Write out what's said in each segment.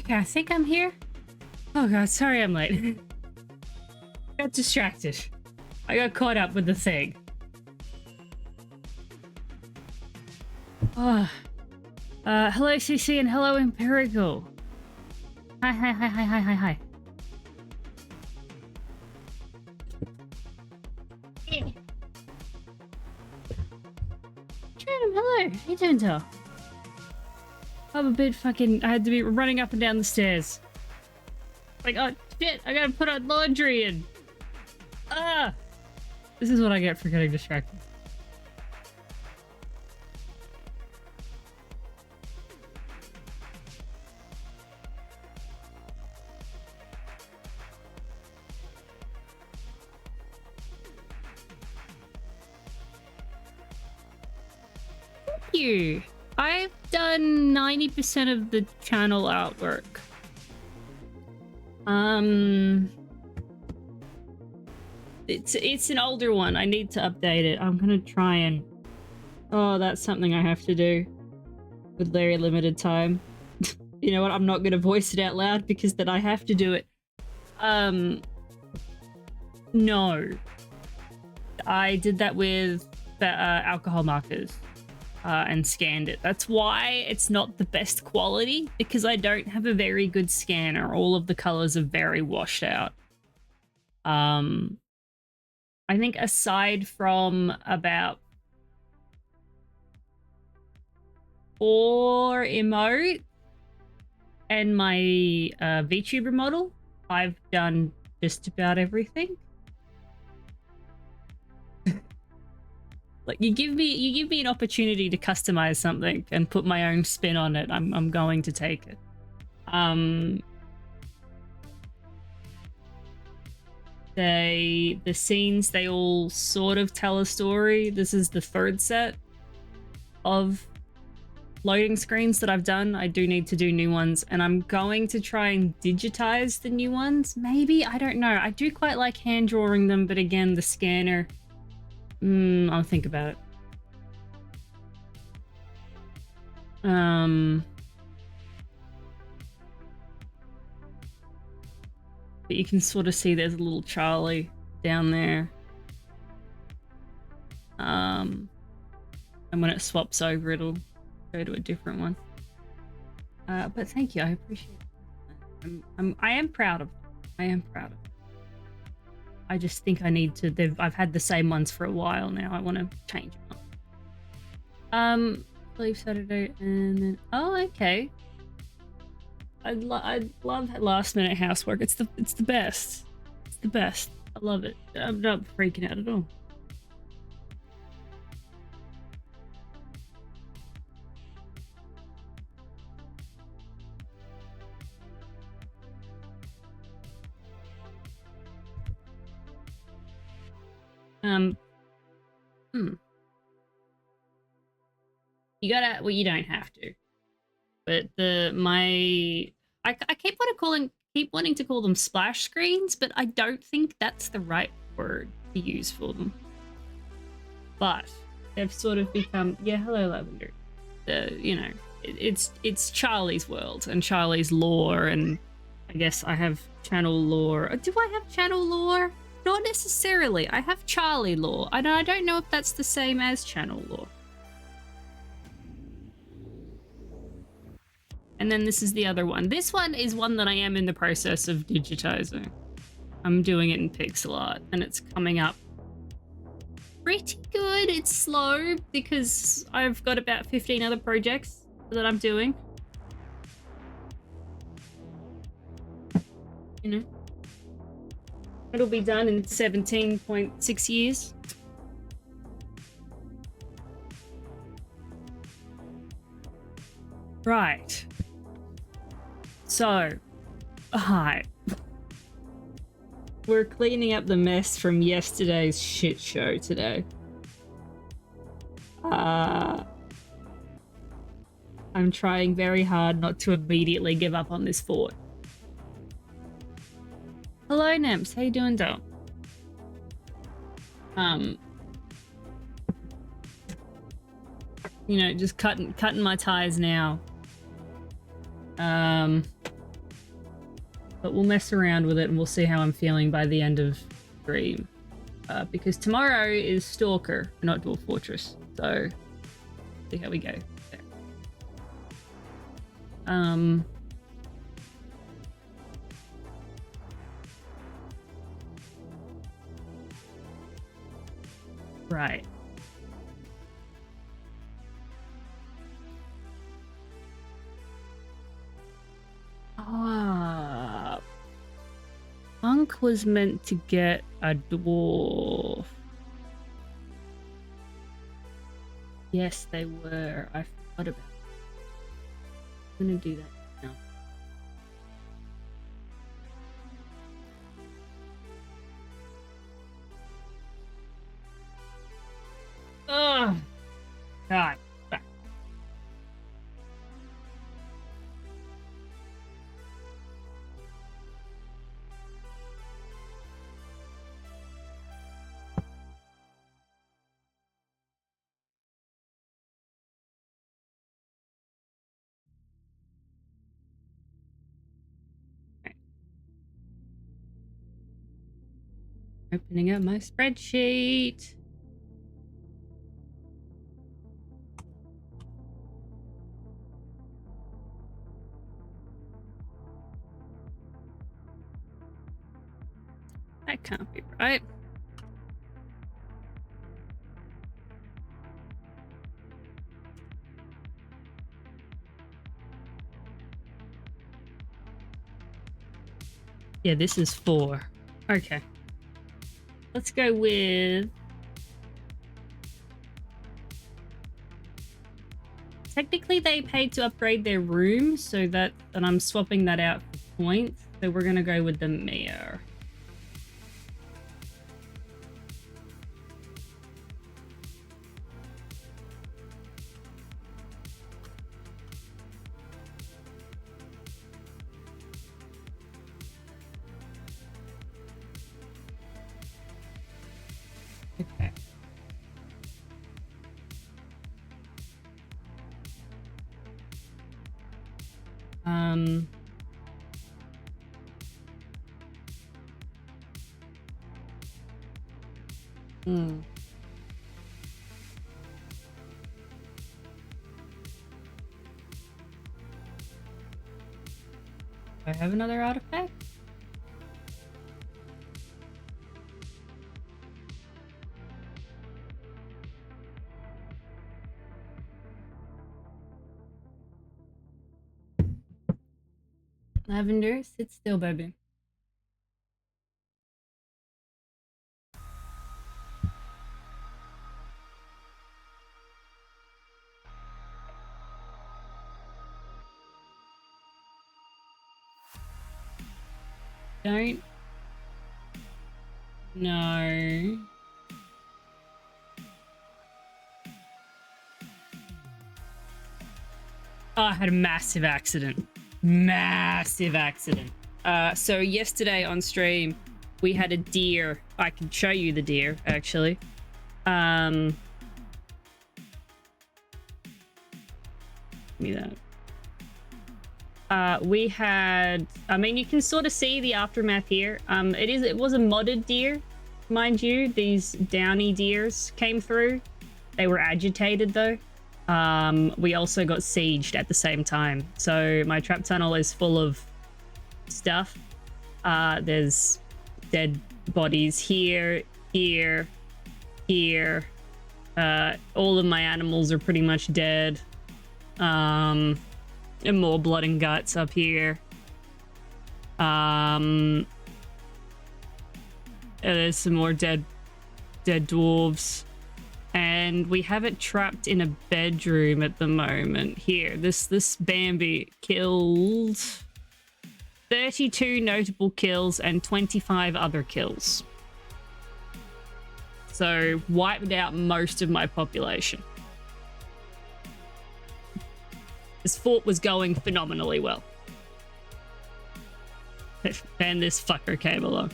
Okay, I think I'm here. Oh god, sorry I'm late. Got distracted. I got caught up with the thing. Oh. Hello CC and hello Empirical. Hi. Trinum, hello. How you doing, Tal? I'm a bit fucking... I had to be running up and down the stairs. Like, oh shit, I gotta put on laundry and... Ah! This is what I get for getting distracted. Thank you. I've done 90% of the channel artwork. It's an older one. I need to update it. I'm gonna try and... Oh, that's something I have to do with very limited time. You know what? I'm not gonna voice it out loud because then I have to do it. No. I did that with alcohol markers and scanned it. That's why it's not the best quality, because I don't have a very good scanner. All of the colors are very washed out. I think aside from about 4 emote and my VTuber model, I've done just about everything. Like you give me an opportunity to customize something and put my own spin on it, I'm going to take it. The scenes, they all sort of tell a story. This is the 3rd set of loading screens that I've done. I do need to do new ones, and I'm going to try and digitize the new ones. Maybe, I don't know. I do quite like hand drawing them, but again, the scanner, I'll think about it. But you can sort of see there's a little Charlie down there. And when it swaps over, it'll go to a different one. But thank you, I appreciate it. I am proud of them. I am proud of them. I just think I need to... I've had the same ones for a while now. I want to change them up. Leave Saturday and then... Oh, okay. I love last minute housework. It's the best. It's the best. I love it. I'm not freaking out at all. You gotta... Well, you don't have to. But I keep wanting to call them splash screens, but I don't think that's the right word to use for them. But they've sort of become... Yeah, hello, Lavender. You know, it's Charlie's world and Charlie's lore, and I guess I have channel lore. Do I have channel lore? Not necessarily. I have Charlie lore. I don't know if that's the same as channel lore. And then this is the other one. This one is one that I am in the process of digitizing. I'm doing it in pixel art, and it's coming up pretty good. It's slow because I've got about 15 other projects that I'm doing. You know, it'll be done in 17.6 years. Right. So, hi. We're cleaning up the mess from yesterday's shit show today. I'm trying very hard not to immediately give up on this fort. Hello, Nemps. How you doing, Dom? You know, just cutting my ties now. but we'll mess around with it and we'll see how I'm feeling by the end of stream. Because tomorrow is Stalker, not Dwarf Fortress. So, see how we go there. Right. Punk was meant to get a dwarf. Yes, they were. I forgot about it. I'm gonna do that now. Oh, God. Opening up my spreadsheet. That can't be right. Yeah, this is 4. Okay. Let's go with... Technically, they paid to upgrade their room, so that and I'm swapping that out for points. So we're going to go with the mayor. Okay. Do I have another artifact? Lavender, sit still, baby. Don't. No. Oh, I had a massive accident. Massive accident. So yesterday on stream, we had a deer. I can show you the deer, actually. Give me that. We had, I mean, you can sort of see the aftermath here. It was a modded deer, mind you. These downy deers came through. They were agitated though. We also got sieged at the same time. So my trap tunnel is full of stuff. There's dead bodies here, here, here. All of my animals are pretty much dead. And more blood and guts up here. There's some more dead dwarves. And we have it trapped in a bedroom at the moment. Here, this Bambi killed 32 notable kills and 25 other kills. So wiped out most of my population. This fort was going phenomenally well. And this fucker came along.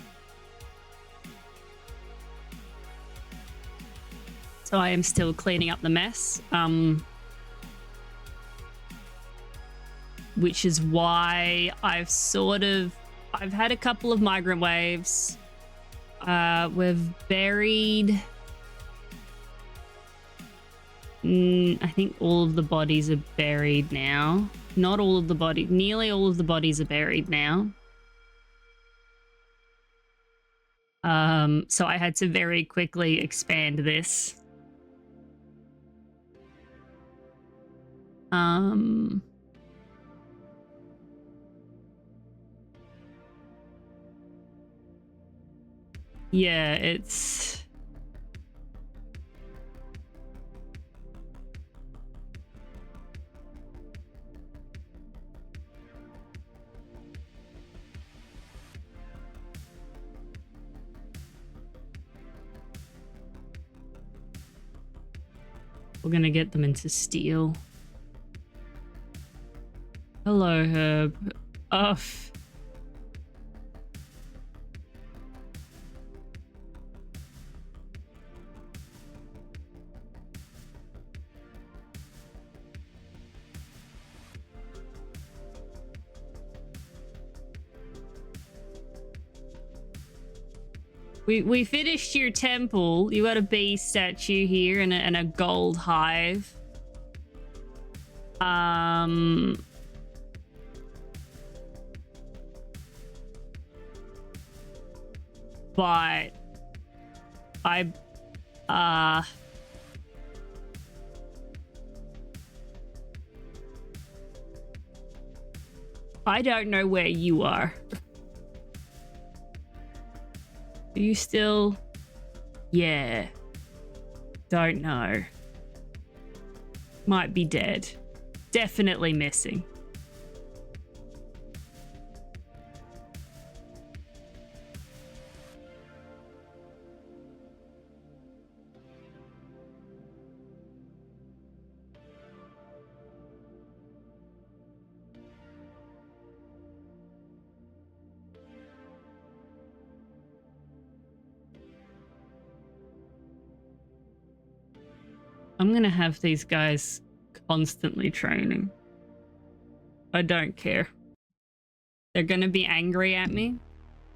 So I am still cleaning up the mess. Which is why I've sort of... I've had a couple of migrant waves. We've buried... I think all of the bodies are buried now. Not all of the bodies. Nearly all of the bodies are buried now. So I had to very quickly expand this. Yeah, it's... We're gonna get them into steel. Hello, Herb. Oh. We finished your temple. You got a bee statue here and a gold hive. But I don't know where you are. Are you still... Yeah. Don't know. Might be dead. Definitely missing. I'm gonna have these guys constantly training. I don't care. They're gonna be angry at me,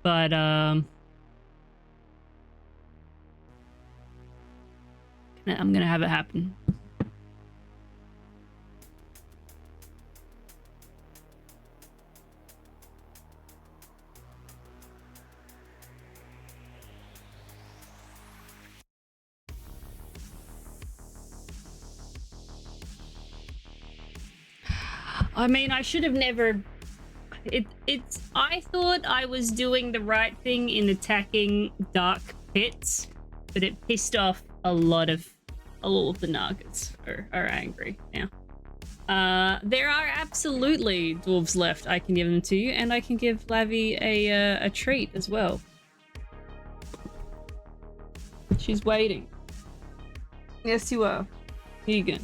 but I'm gonna have it happen. I mean, I should have never... I thought I was doing the right thing in attacking dark pits, but it pissed off a lot of the Nagas are angry now. There are absolutely dwarves left. I can give them to you, and I can give Lavi a treat as well. She's waiting. Yes, you are. Here you go.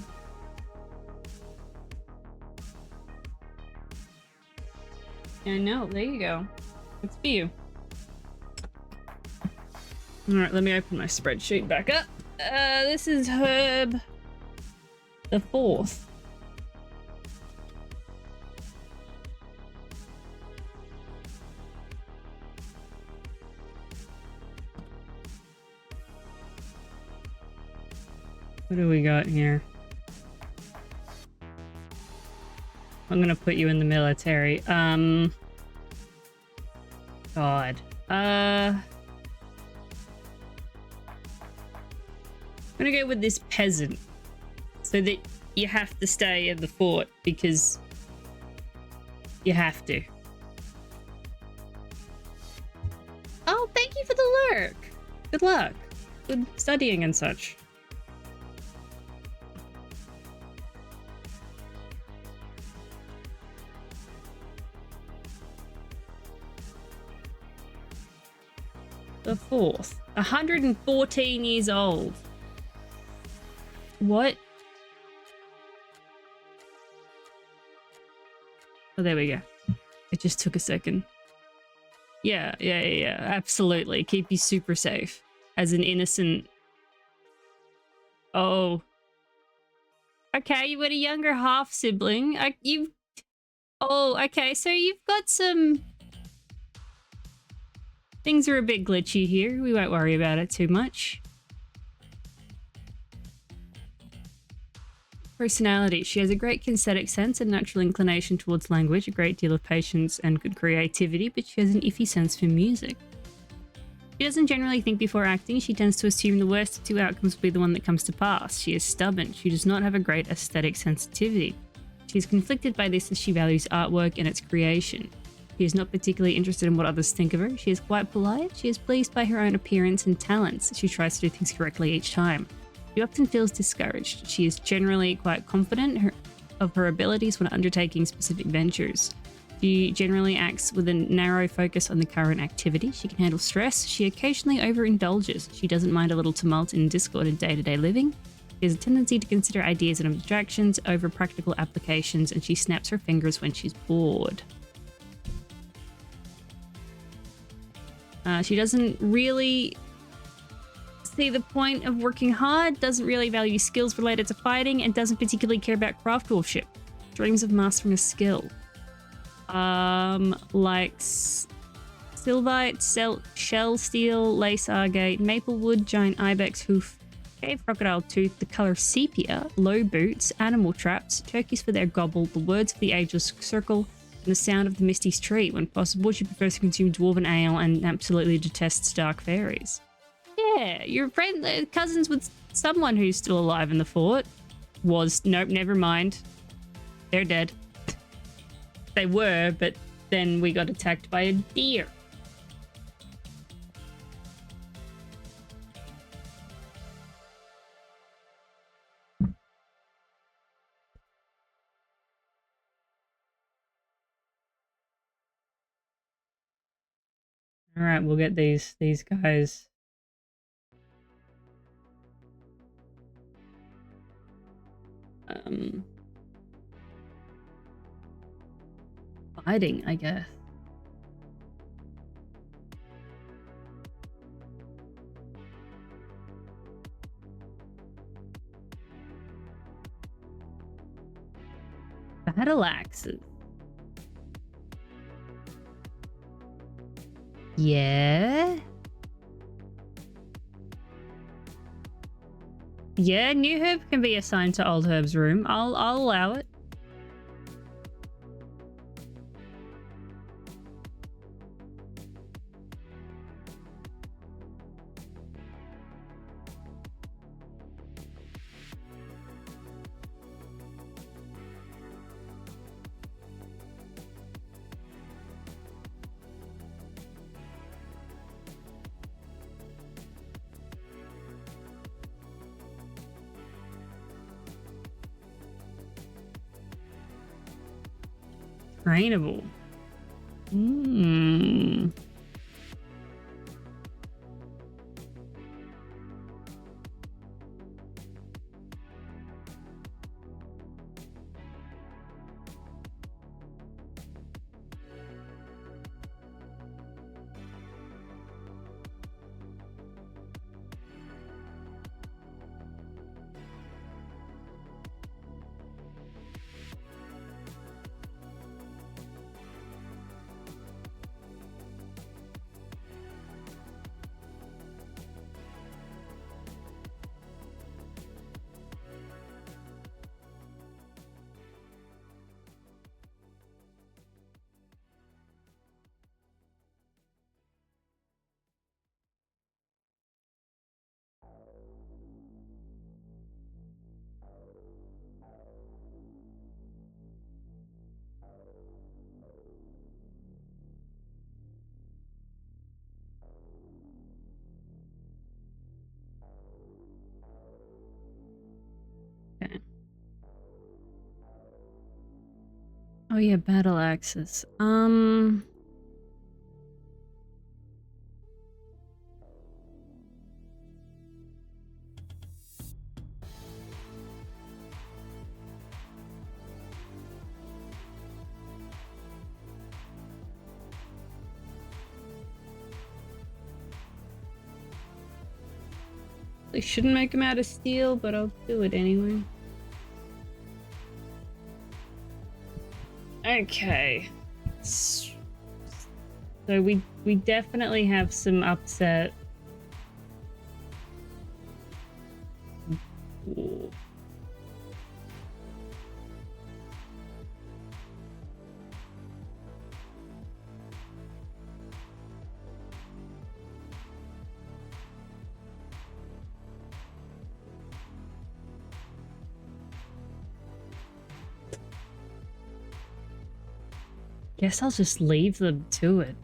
I know, there you go. It's for you. Alright, let me open my spreadsheet back up. This is Herb the 4th. What do we got here? I'm gonna put you in the military. God. I'm gonna go with this peasant. So that you have to stay in the fort because you have to. Oh, thank you for the lurk. Good luck. Good studying and such. The 4th. 114 years old. What? Oh, there we go. It just took a second. Yeah. Absolutely. Keep you super safe. As an innocent... Oh. Okay, you got a younger half-sibling. Oh, okay, so you've got some... Things are a bit glitchy here. We won't worry about it too much. Personality. She has a great kinesthetic sense and natural inclination towards language, a great deal of patience and good creativity, but she has an iffy sense for music. She doesn't generally think before acting. She tends to assume the worst of two outcomes will be the one that comes to pass. She is stubborn. She does not have a great aesthetic sensitivity. She is conflicted by this as she values artwork and its creation. She is not particularly interested in what others think of her. She is quite polite. She is pleased by her own appearance and talents. She tries to do things correctly each time. She often feels discouraged. She is generally quite confident of her abilities when undertaking specific ventures. She generally acts with a narrow focus on the current activity. She can handle stress. She occasionally overindulges. She doesn't mind a little tumult and discord in day-to-day living. She has a tendency to consider ideas and abstractions over practical applications, and she snaps her fingers when she's bored. She doesn't really see the point of working hard, doesn't really value skills related to fighting, and doesn't particularly care about craftworkship. Dreams of mastering a skill. Likes Sylvite, Shell Steel, Lace Agate, Maplewood, Giant Ibex Hoof, Cave Crocodile Tooth, the color Sepia, Low Boots, Animal Traps, Turkeys for their gobble, the words of the Ageless Circle, and the sound of the Misty's Tree. When possible, she prefers to consume Dwarven Ale and absolutely detests Dark Fairies. Yeah, you're cousins with someone who's still alive in the fort. Nope, never mind. They're dead. They were, but then we got attacked by a deer. All right, we'll get these guys. Fighting, I guess. Battle axes. Yeah. Yeah, new herb can be assigned to old herb's room. I'll allow it. Trainable. Okay. Oh yeah, battle axes. They shouldn't make them out of steel, but I'll do it anyway. Okay. So we definitely have some upset. Ooh. Guess I'll just leave them to it.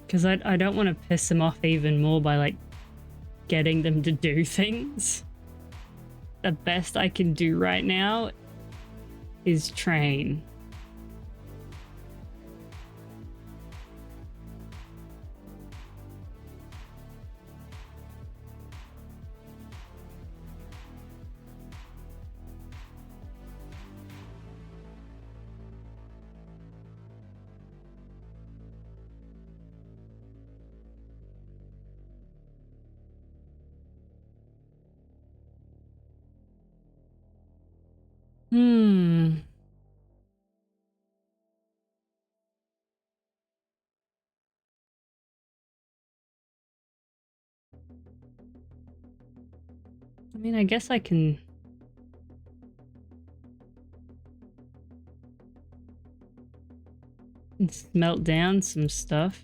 Because I don't want to piss them off even more by like getting them to do things. The best I can do right now is train. I mean, I guess I can smelt down some stuff.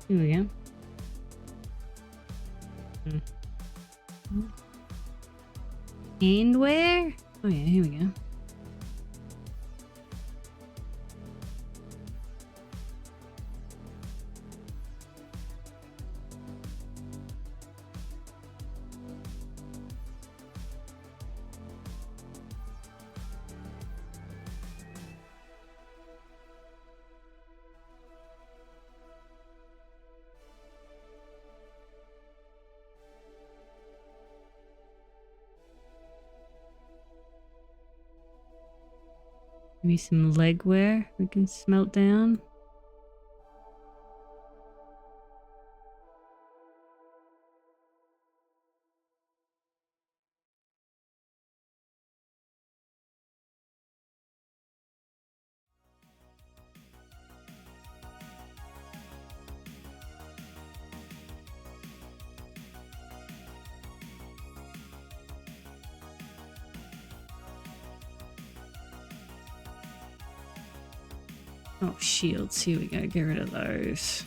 Here we go. And where? Oh yeah, here we go. Maybe some legwear we can smelt down. Oh, shields. Here we go. Get rid of those.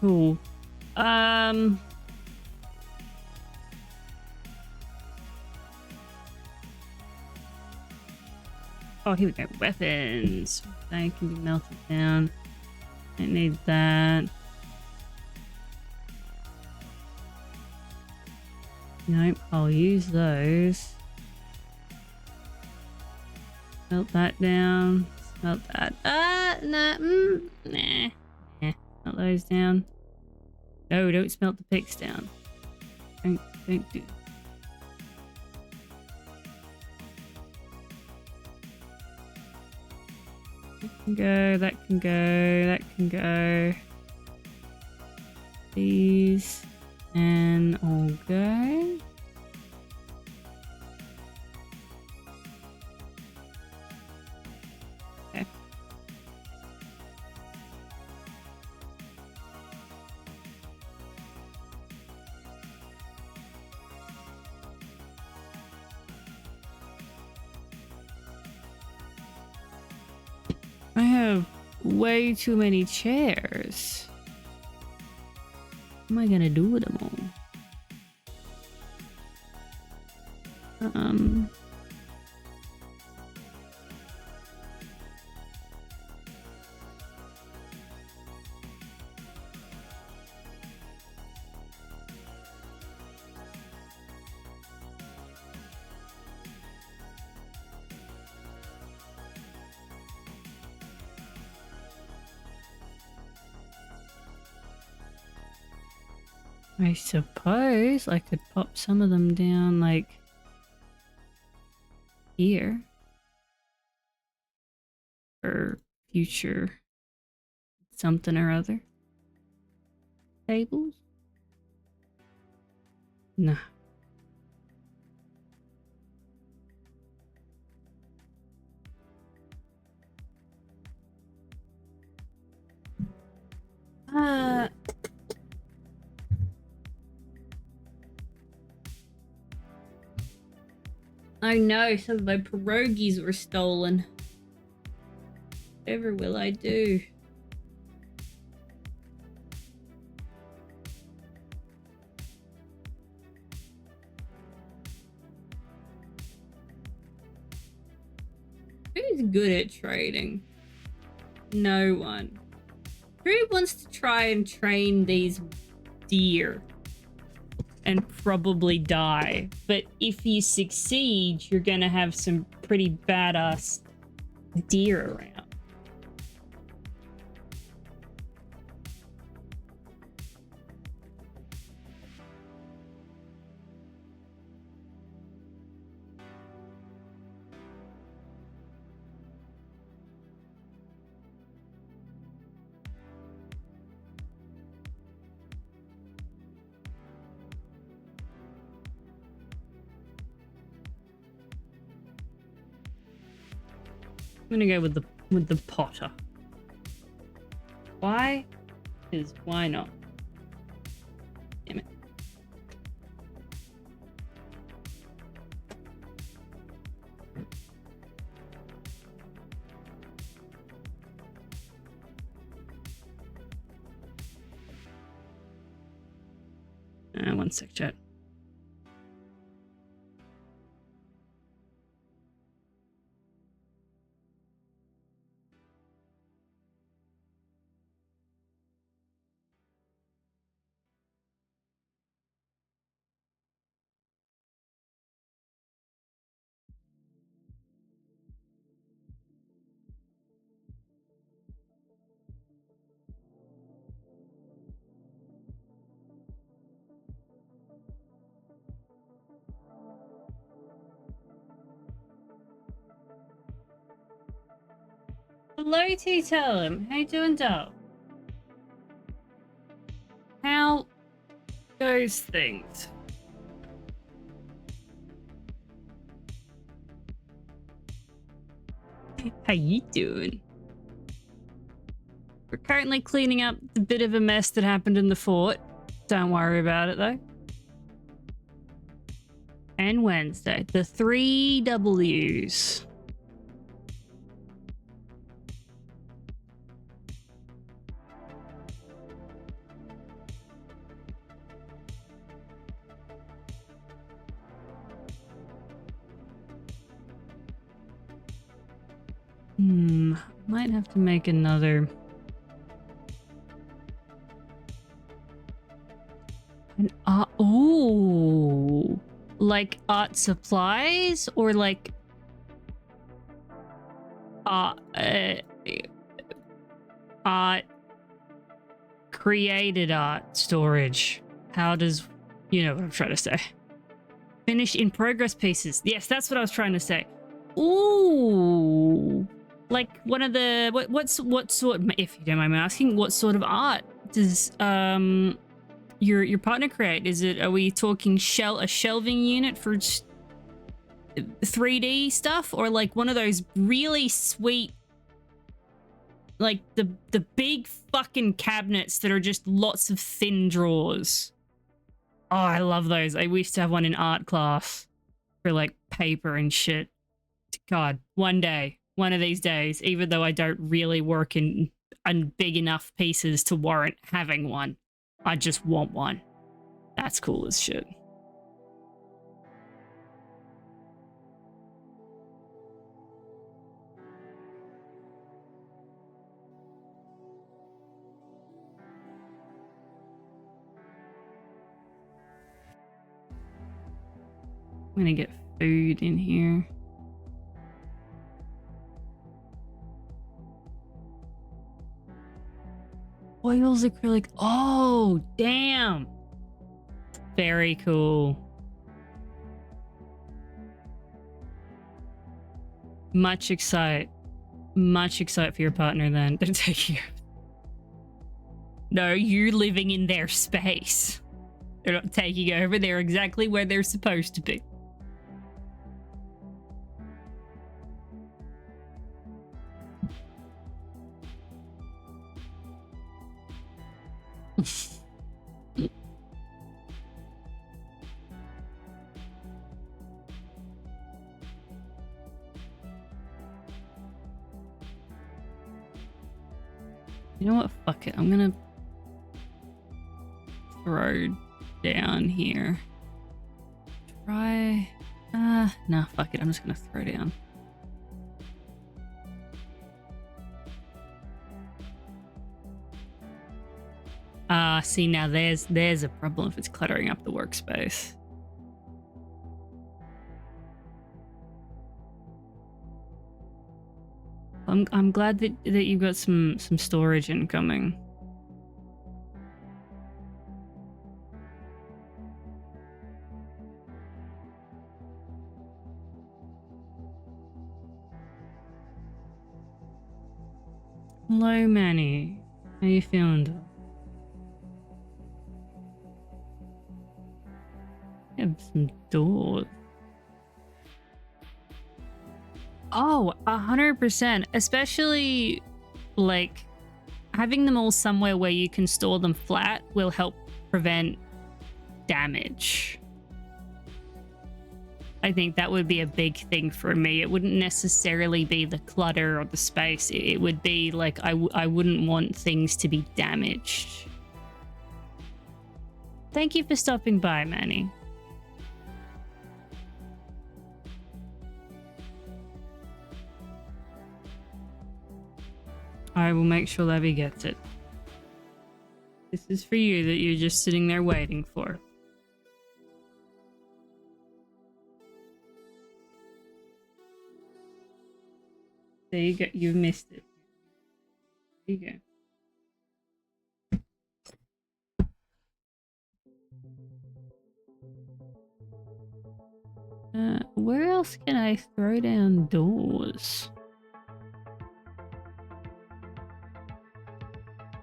Cool. Oh, here we go. Weapons. They can be melted down. Don't need that. Nope, I'll use those. Melt that down. Melt that. Nah. Nah. Melt those down. No, don't smelt the picks down. Don't do. That can go, that can go, that can go. These and all go. Okay. I have way too many chairs. What am I gonna do with them all? I suppose I could pop some of them down, like, here. For future something or other. Tables? Nah. I know, some of my pierogies were stolen. Whatever will I do? Who's good at trading? No one. Who wants to try and train these deer? And probably die. But if you succeed, you're gonna have some pretty badass deer around. I'm gonna go with the potter. Why? Because why not? Damn it. One sec, chat. Hello, T-Tellum. How you doing, doll? How goes things? How you doing? We're currently cleaning up the bit of a mess that happened in the fort. Don't worry about it, though. And Wednesday, the 3 W's. Might have to make another. Ooh, like art supplies or like art Created art storage. How does... You know what I'm trying to say. Finished in progress pieces. Yes, that's what I was trying to say. Ooh. Like one of the... What sort... If you don't mind me asking, what sort of art does your partner create? Is it... Are we talking a shelving unit for 3D stuff? Or like one of those really sweet... Like the big fucking cabinets that are just lots of thin drawers. Oh, I love those. I used to have one in art class for like paper and shit. God, one day, one of these days, even though I don't really work in big enough pieces to warrant having one, I just want one. That's cool as shit. I'm gonna get food in here. Oils, acrylic. Oh, damn. Very cool. Much excite for your partner then. They're taking you. No, you're living in their space. They're not taking over. They're exactly where they're supposed to be. You know what? Fuck it. I'm gonna throw down here. Try... nah, fuck it. I'm just gonna throw down. See, now there's a problem if it's cluttering up the workspace. I'm glad that you've got some storage incoming. Hello, Manny. How you feeling? I have some doors. Oh, 100%. Especially, like, having them all somewhere where you can store them flat will help prevent damage. I think that would be a big thing for me. It wouldn't necessarily be the clutter or the space. It would be like I wouldn't want things to be damaged. Thank you for stopping by, Manny. I will make sure Levy gets it. This is for you that you're just sitting there waiting for. There you go. You've missed it. There you go. Where else can I throw down doors?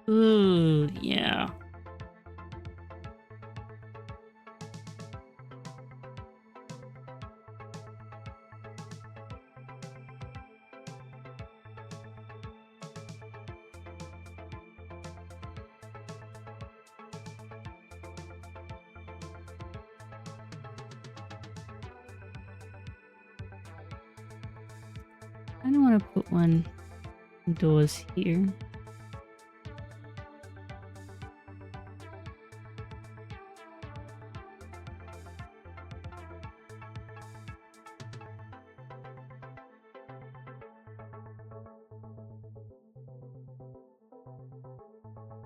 Ooh, yeah. I don't want to put one doors here.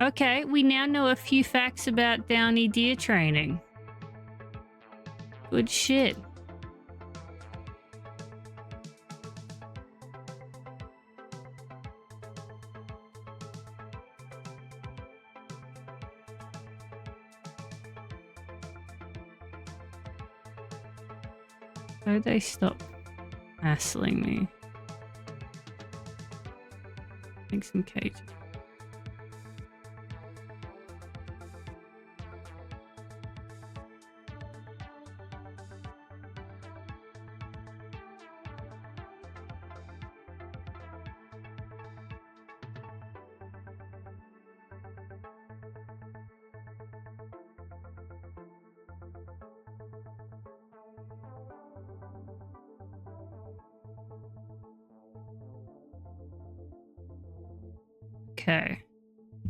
Okay, we now know a few facts about downy deer training. Good shit. So they stop hassling me. Make some cages. Okay.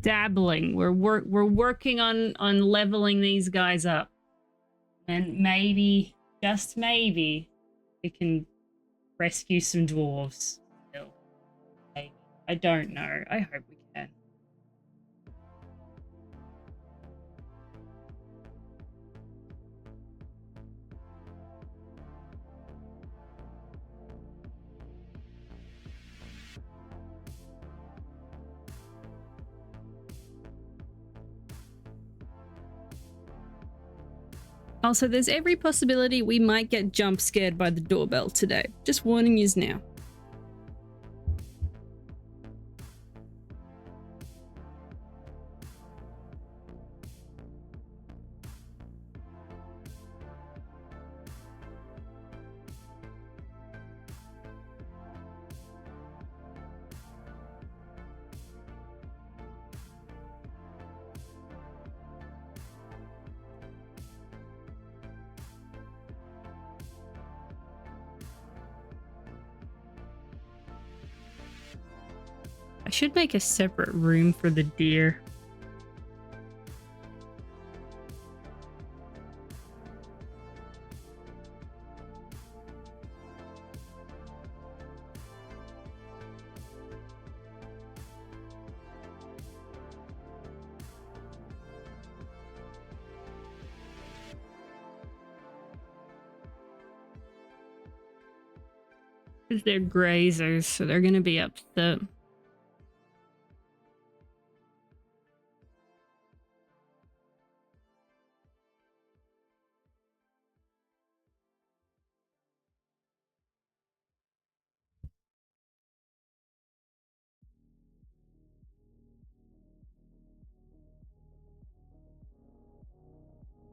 Dabbling. We're working on leveling these guys up. And maybe, just maybe, we can rescue some dwarves still. Maybe. I don't know. I hope we can. Also, there's every possibility we might get jump scared by the doorbell today. Just warning yous now. I should make a separate room for the deer. Because they're grazers, so they're going to be upset.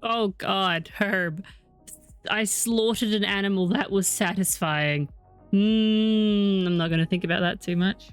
Oh god, Herb. I slaughtered an animal that was satisfying. I'm not going to think about that too much.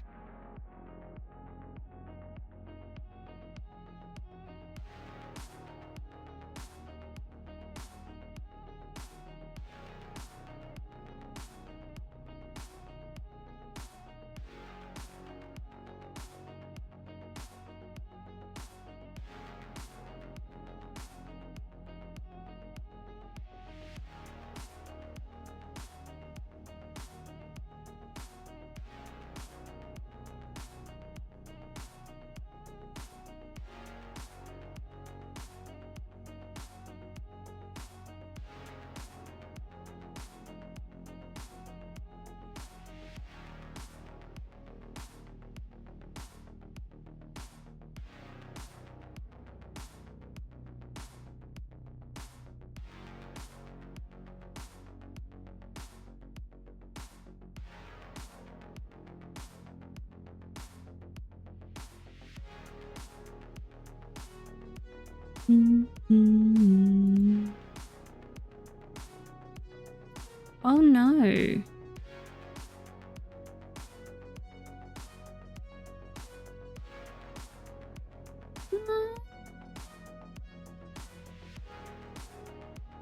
Oh no.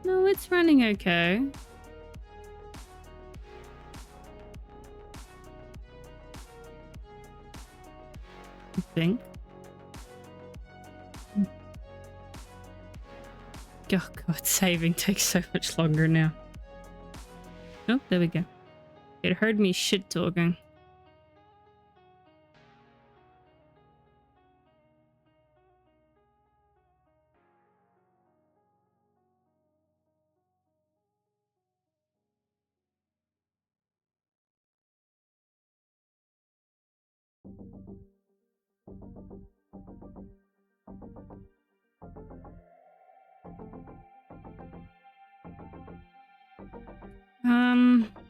No, it's running okay. I think. Oh god, saving takes so much longer now. Oh, there we go. It heard me shit talking.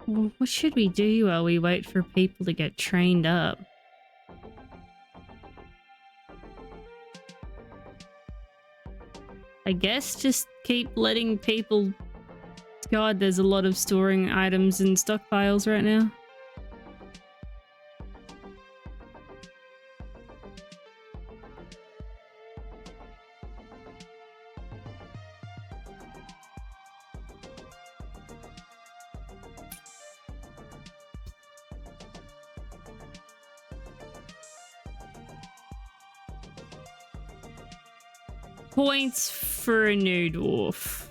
Well, what should we do while we wait for people to get trained up? I guess just keep letting people... God, there's a lot of storing items in stockpiles right now. Points for a new dwarf.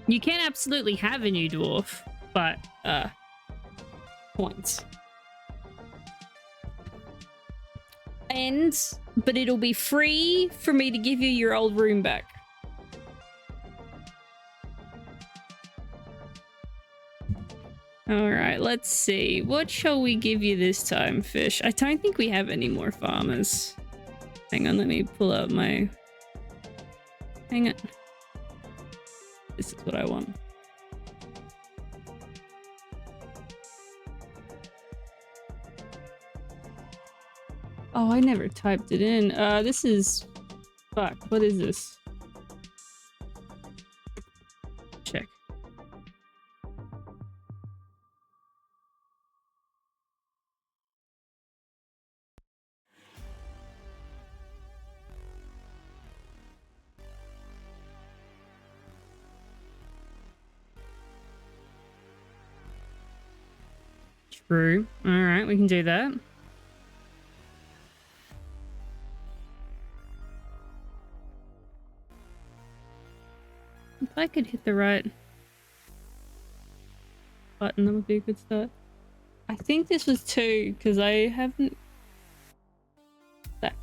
You can absolutely have a new dwarf, but points. But it'll be free for me to give you your old room back. Alright, let's see. What shall we give you this time, fish? I don't think we have any more farmers. Hang on, let me pull out my... Hang on. This is what I want. Oh, I never typed it in. This is... Fuck, what is this? Check. True. Alright, we can do that. If I could hit the right button, that would be a good start. I think this was 2, because I haven't... Back.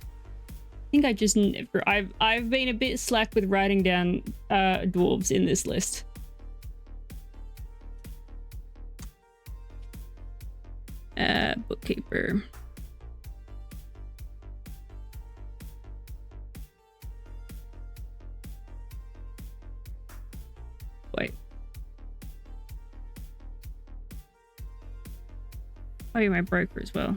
I think I just never... I've been a bit slack with writing down dwarves in this list. Bookkeeper. Wait. Oh, you're my broker as well.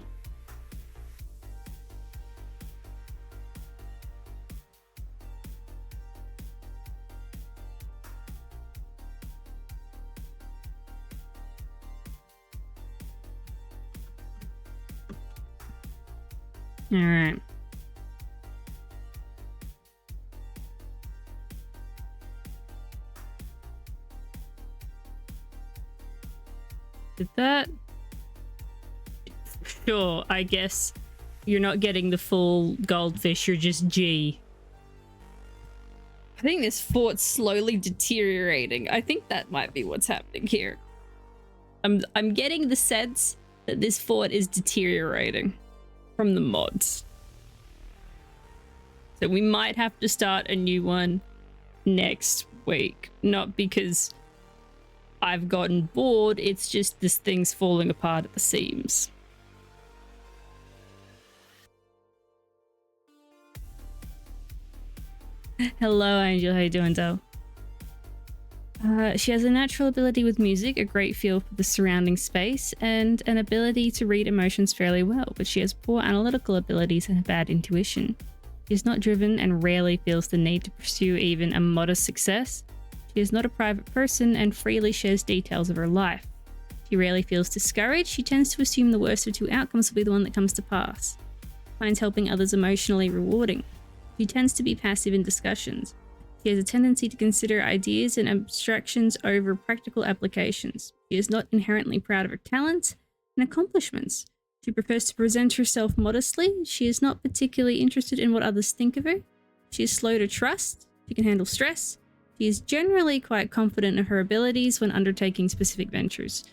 All right. Did that? Sure, I guess you're not getting the full goldfish, you're just G. I think this fort's slowly deteriorating. I think that might be what's happening here. I'm getting the sense that this fort is deteriorating from the mods. So we might have to start a new one next week. Not because I've gotten bored, it's just this thing's falling apart at the seams. Hello, Angel. How you doing, Del? She has a natural ability with music, a great feel for the surrounding space, and an ability to read emotions fairly well, but she has poor analytical abilities and a bad intuition. She is not driven and rarely feels the need to pursue even a modest success. She is not a private person and freely shares details of her life. She rarely feels discouraged. She tends to assume the worst of two outcomes will be the one that comes to pass. Finds helping others emotionally rewarding. She tends to be passive in discussions. She has a tendency to consider ideas and abstractions over practical applications. She is not inherently proud of her talents and accomplishments. She prefers to present herself modestly. She is not particularly interested in what others think of her. She is slow to trust. She can handle stress. She is generally quite confident of her abilities when undertaking specific ventures.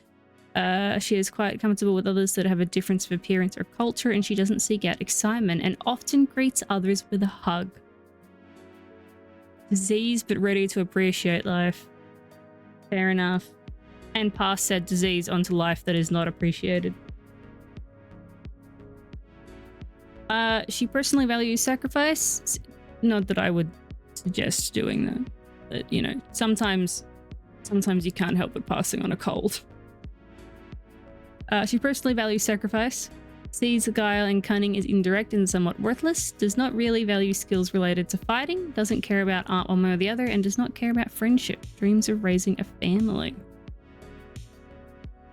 She is quite comfortable with others that have a difference of appearance or culture, and she doesn't seek out excitement and often greets others with a hug. Disease, but ready to appreciate life. Fair enough. And pass said disease onto life that is not appreciated. She personally values sacrifice. Not that I would suggest doing that. But, you know, sometimes you can't help but passing on a cold. She personally values sacrifice. Sees guile and cunning is indirect and somewhat worthless. Does not really value skills related to fighting. Doesn't care about art one way or the other. And does not care about friendship. Dreams of raising a family.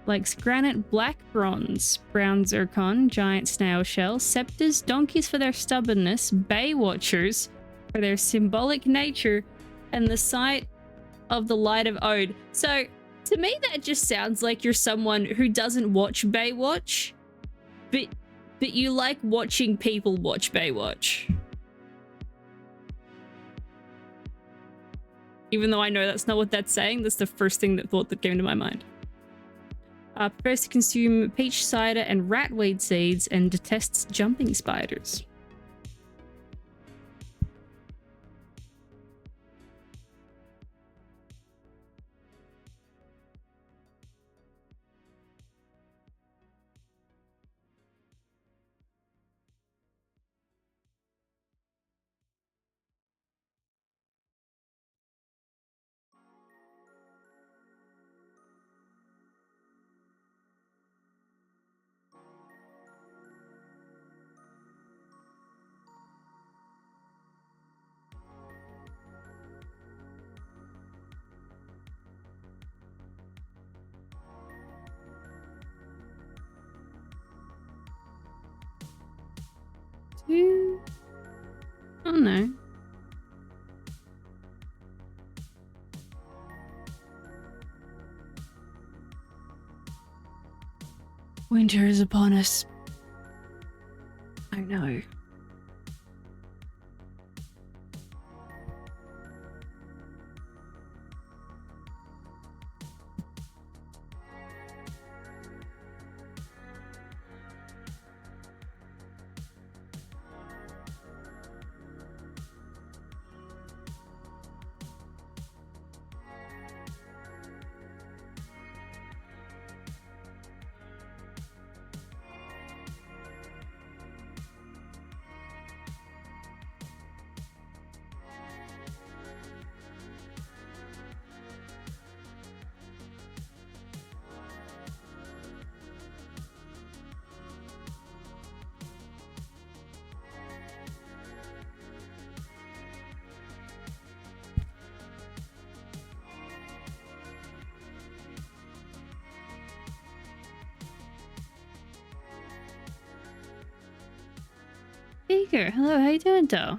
Likes granite, black bronze, brown zircon, giant snail shell, scepters, donkeys for their stubbornness, bay watchers for their symbolic nature, and the sight of the light of Ode. So, to me that just sounds like you're someone who doesn't watch Baywatch, but you like watching people watch Baywatch. Even though I know that's not what that's saying, that's the first thought that came to my mind. Prefers to consume peach cider and ratweed seeds and detests jumping spiders. Oh no. Winter is upon us. I know. Baker, hello, how you doing, though?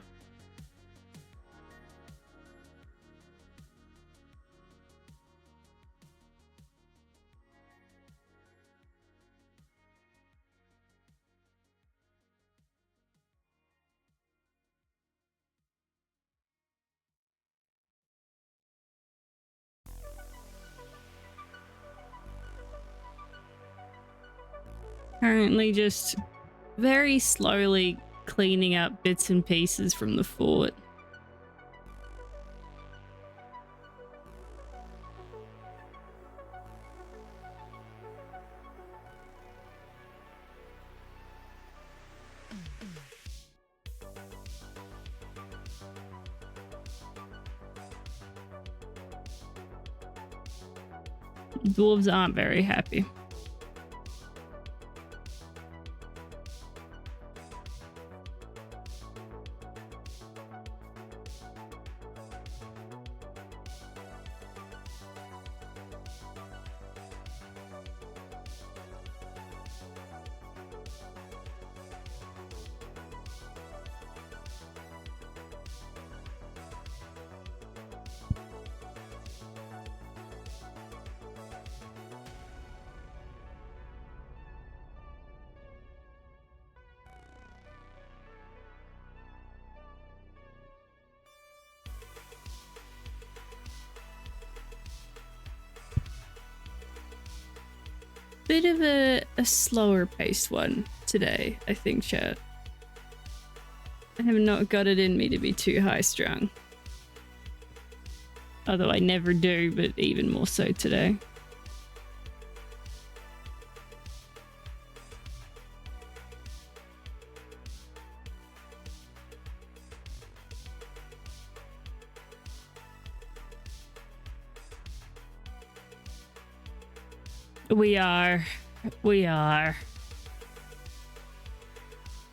Currently just very slowly cleaning up bits and pieces from the fort. Dwarves aren't very happy. Bit of a slower paced one today, I think, chat. I have not got it in me to be too high strung. Although I never do, but even more so today. We are.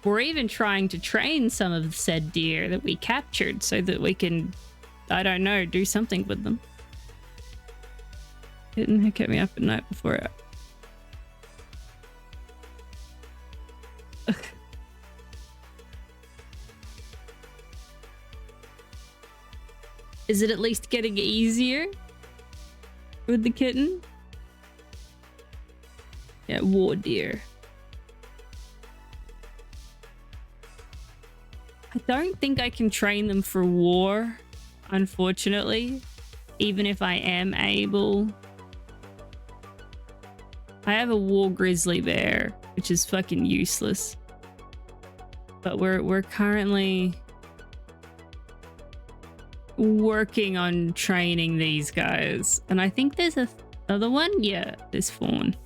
We're even trying to train some of the said deer that we captured so that we can, I don't know, do something with them. Didn't kept me up at night before it. Is it at least getting easier with the kitten? Yeah, war deer. I don't think I can train them for war, unfortunately, even if I am able. I have a war grizzly bear, which is fucking useless. But we're currently working on training these guys. And I think there's another one. Yeah, there's fawn.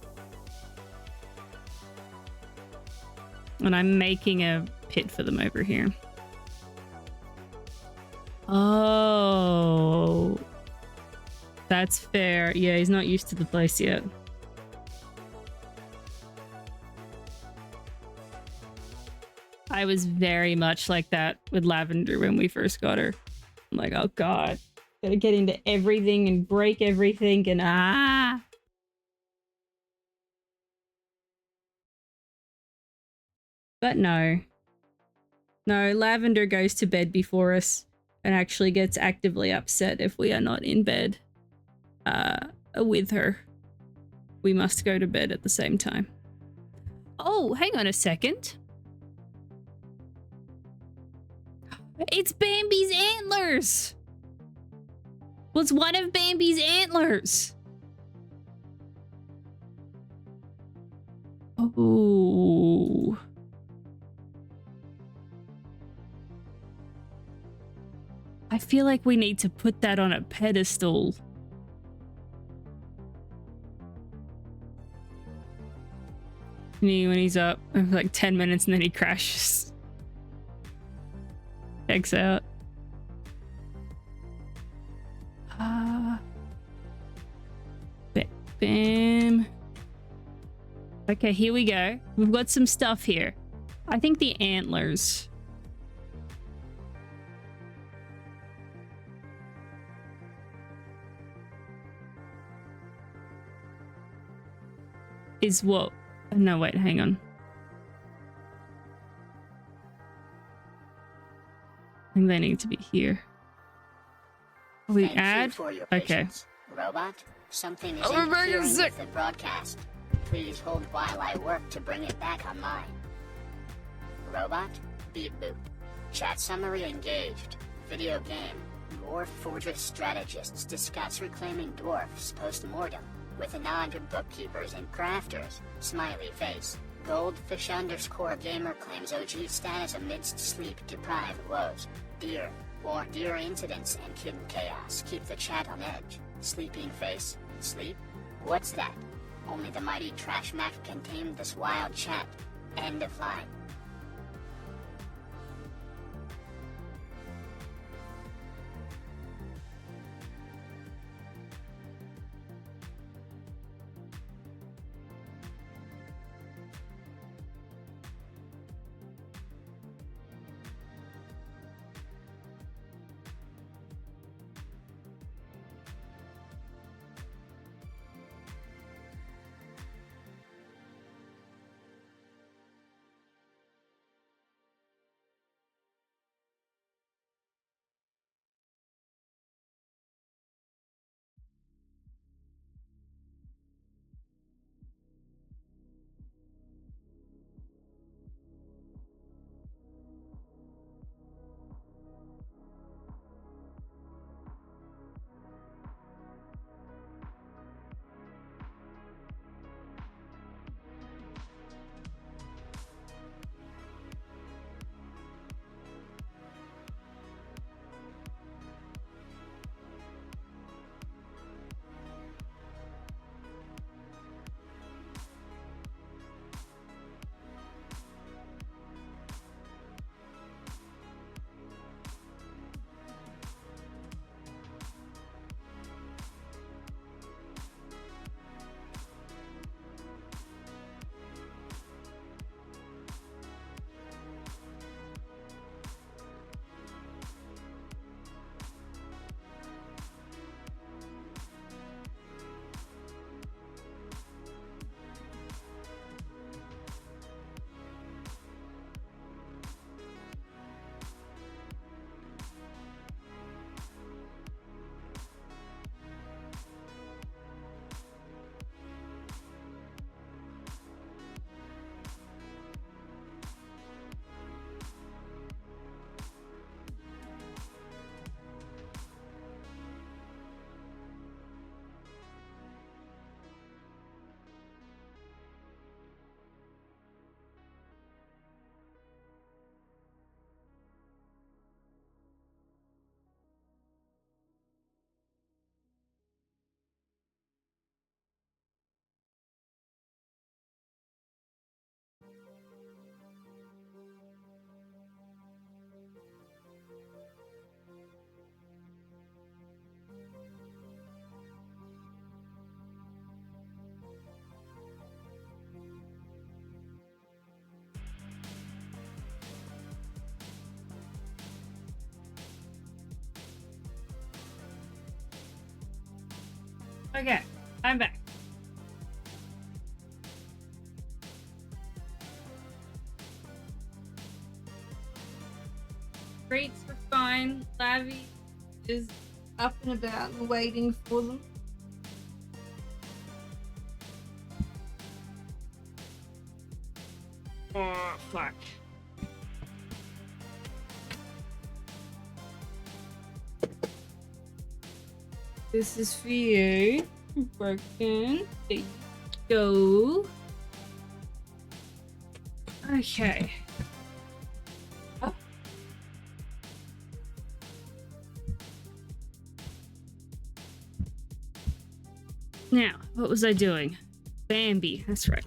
And I'm making a pit for them over here. Oh, that's fair. Yeah, he's not used to the place yet. I was very much like that with Lavender when we first got her. I'm like, oh god, gotta get into everything and break everything and ah. But no. No, Lavender goes to bed before us and actually gets actively upset if we are not in bed with her. We must go to bed at the same time. Oh, hang on a second. It's Bambi's antlers! Was one of Bambi's antlers. Oh. I feel like we need to put that on a pedestal. When he's up for like 10 minutes and then he crashes. Checks out. Bam. Okay, here we go. We've got some stuff here. I think the antlers. Is what? No, wait, hang on. I think they need to be here. We Thank add? You for your okay. patience. Robot, something is interfering with the broadcast. Please hold while I work to bring it back online. Robot, beep boop. Chat summary engaged. Video game. Dwarf Fortress strategists discuss reclaiming dwarfs post-mortem. With a nod to bookkeepers and crafters. Smiley face. Goldfish _ gamer claims OG status amidst sleep-deprived woes. Deer. War deer incidents and kitten chaos keep the chat on edge. Sleeping face. Sleep? What's that? Only the mighty TrashMack can tame this wild chat. End of line. Okay, I'm back. Rates were fine. Lavi is up and about and waiting for them. Oh, fuck. This is for you. Broken. There you go. Okay. Oh. Now, what was I doing? Bambi, that's right.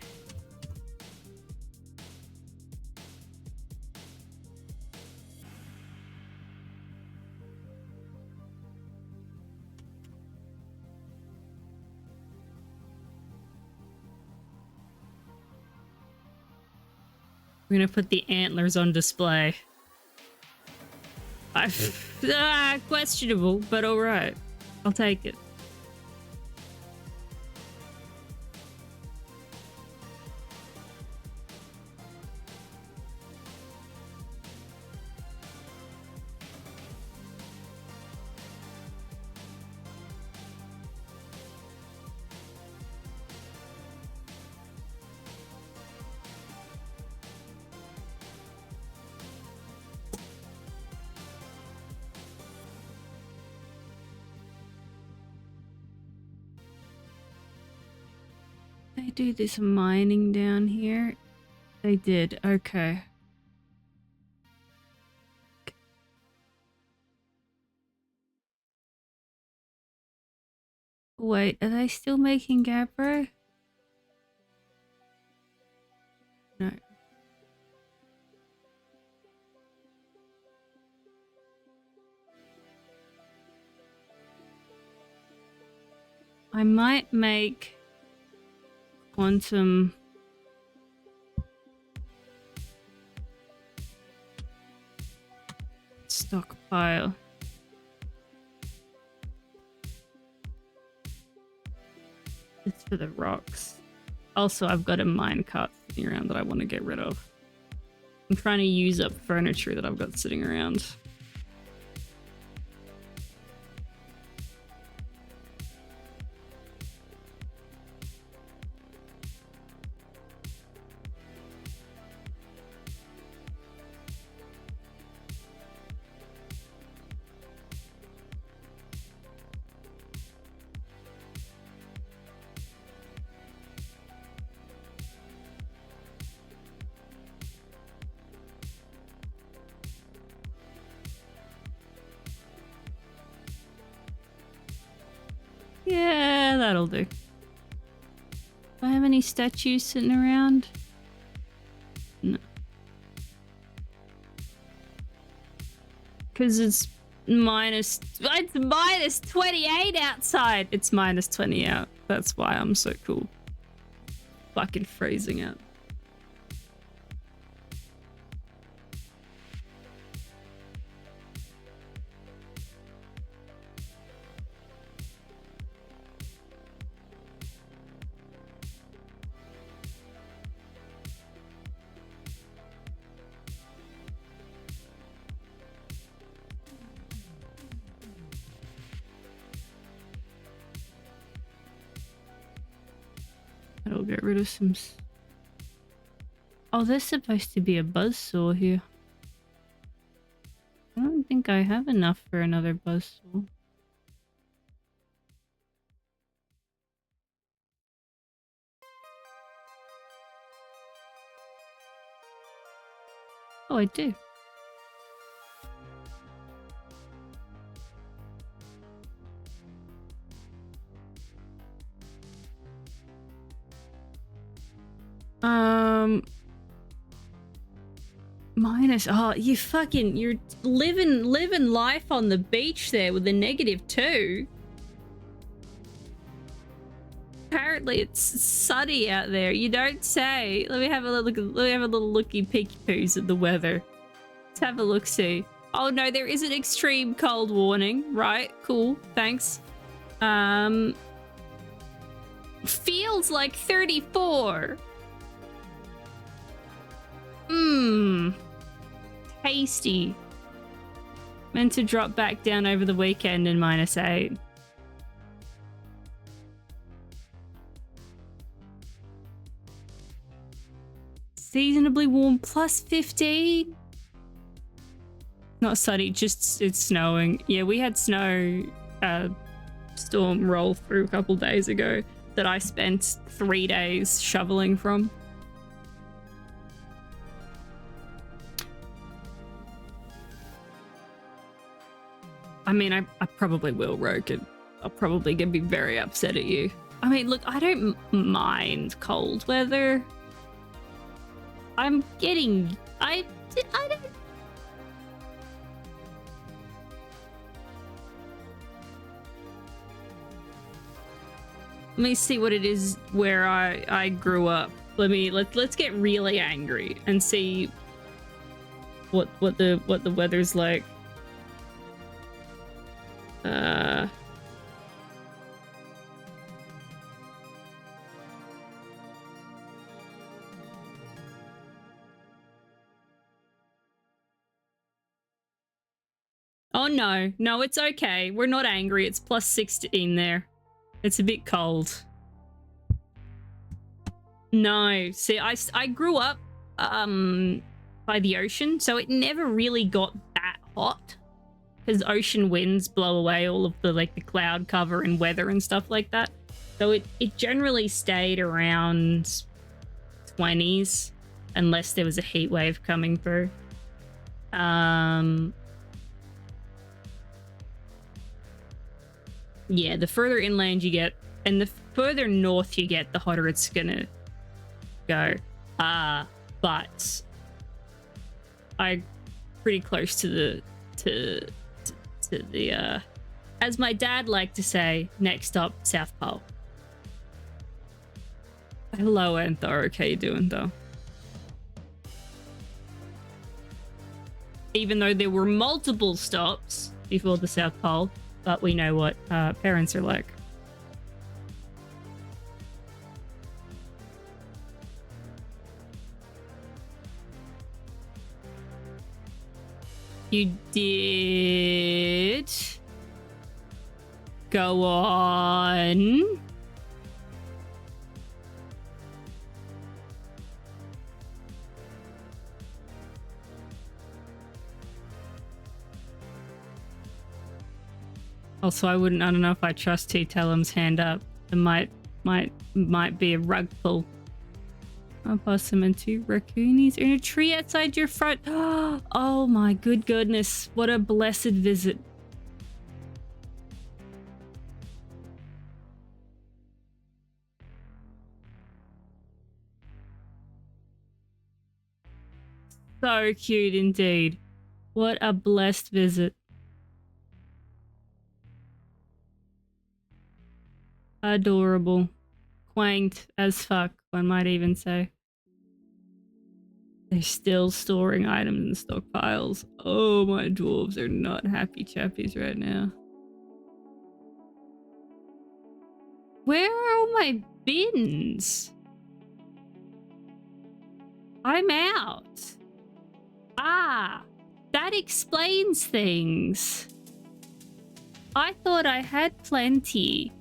We're gonna put the antlers on display. Questionable, but alright. I'll take it. They do this mining down here. They did. Okay. Wait, are they still making Gabbro? No. I might make quantum stockpile. It's for the rocks. Also, I've got a minecart sitting around that I want to get rid of. I'm trying to use up furniture that I've got sitting around. Yeah, that'll do. Do I have any statues sitting around? No. Because it's minus 28 outside. It's minus 20 out. That's why I'm so cool. Fucking freezing out. I'll get rid of some... Oh, there's supposed to be a buzzsaw here. I don't think I have enough for another buzzsaw. Oh, I do. Minus, oh, you're living life on the beach there with a -2. Apparently it's sunny out there. You don't say. Let me have a look. Let me have a little looky peeky poos at the weather. Let's have a look see. Oh no, there is an extreme cold warning. Right, cool, thanks. Feels like 34. Mmm. Tasty. Meant to drop back down over the weekend in -8. Seasonably warm +15. Not sunny, just it's snowing. Yeah, we had snow storm roll through a couple days ago that I spent 3 days shoveling from. I mean, I probably will, Rogan. I'll probably gonna be very upset at you. I mean, look, I don't mind cold weather. I'm getting... I don't... Let me see what it is where I grew up. Let's get really angry and see what the weather's like. Oh no, it's okay. We're not angry. It's +16 there. It's a bit cold. No, see, I grew up by the ocean, so it never really got that hot because ocean winds blow away all of the the cloud cover and weather and stuff like that. So it generally stayed around 20s unless there was a heat wave coming through. Yeah, the further inland you get, and the further north you get, the hotter it's gonna go. But I'm pretty close to the as my dad liked to say, next stop, South Pole. Hello, Anthor. How you doing, though? Even though there were multiple stops before the South Pole, but we know what parents are like. You did? Go on. Also, I don't know if I trust T. Tellum's hand up. It might be a rug pull. I'll pass him into raccoonies in a tree outside your front. Oh my good goodness. What a blessed visit. So cute indeed. What a blessed visit. Adorable. Quaint as fuck, one might even say. They're still storing items in stockpiles. Oh, my dwarves are not happy chappies right now. Where are all my bins? I'm out. Ah, that explains things. I thought I had plenty.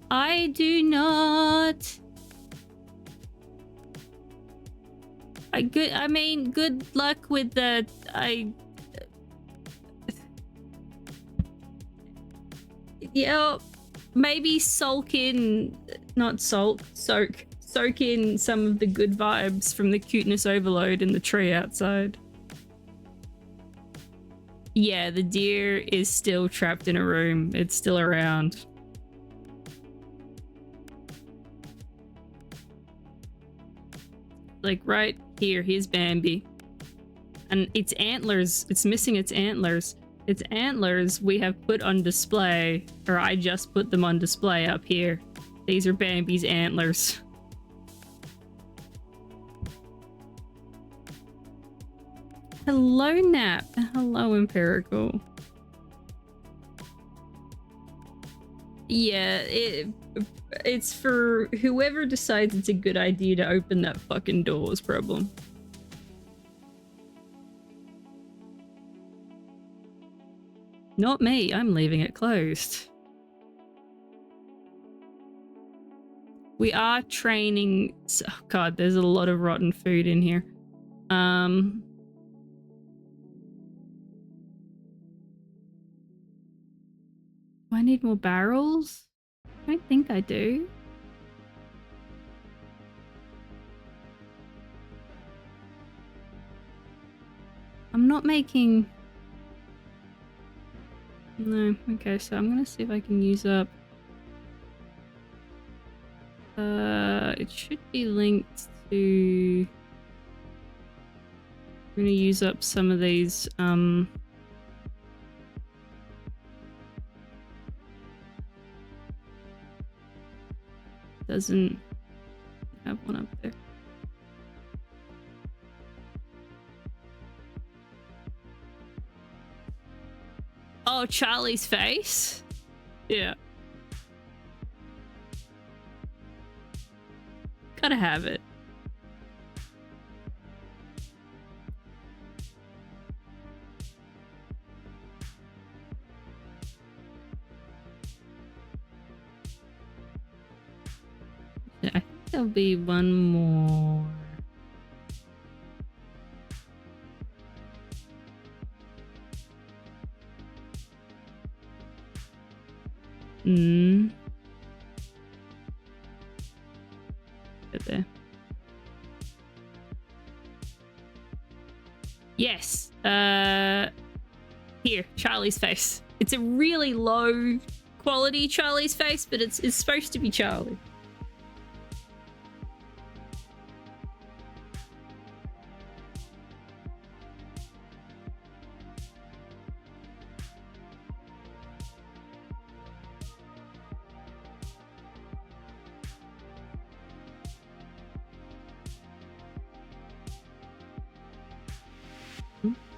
I do not. I mean, good luck with the... Yeah, maybe soak in... Not sulk, soak. Soak in some of the good vibes from the cuteness overload in the tree outside. Yeah, the deer is still trapped in a room. It's still around. Like right here, here's Bambi. And its antlers, it's missing its antlers. Its antlers we have put on display, or I just put them on display up here. These are Bambi's antlers. Hello, Nap. Hello, Empirical. Yeah, it's for whoever decides it's a good idea to open that fucking door's problem. Not me, I'm leaving it closed. We are training... Oh god, there's a lot of rotten food in here. Do I need more barrels? I don't think I do. I'm not making... No, okay, so I'm gonna see if I can use up... it should be linked to... I'm gonna use up some of these, doesn't have one up there. Oh, Charlie's face? Yeah. Gotta have it. I think there'll be one more. Get there. Yes. Here, Charlie's face. It's a really low quality Charlie's face, but it's supposed to be Charlie.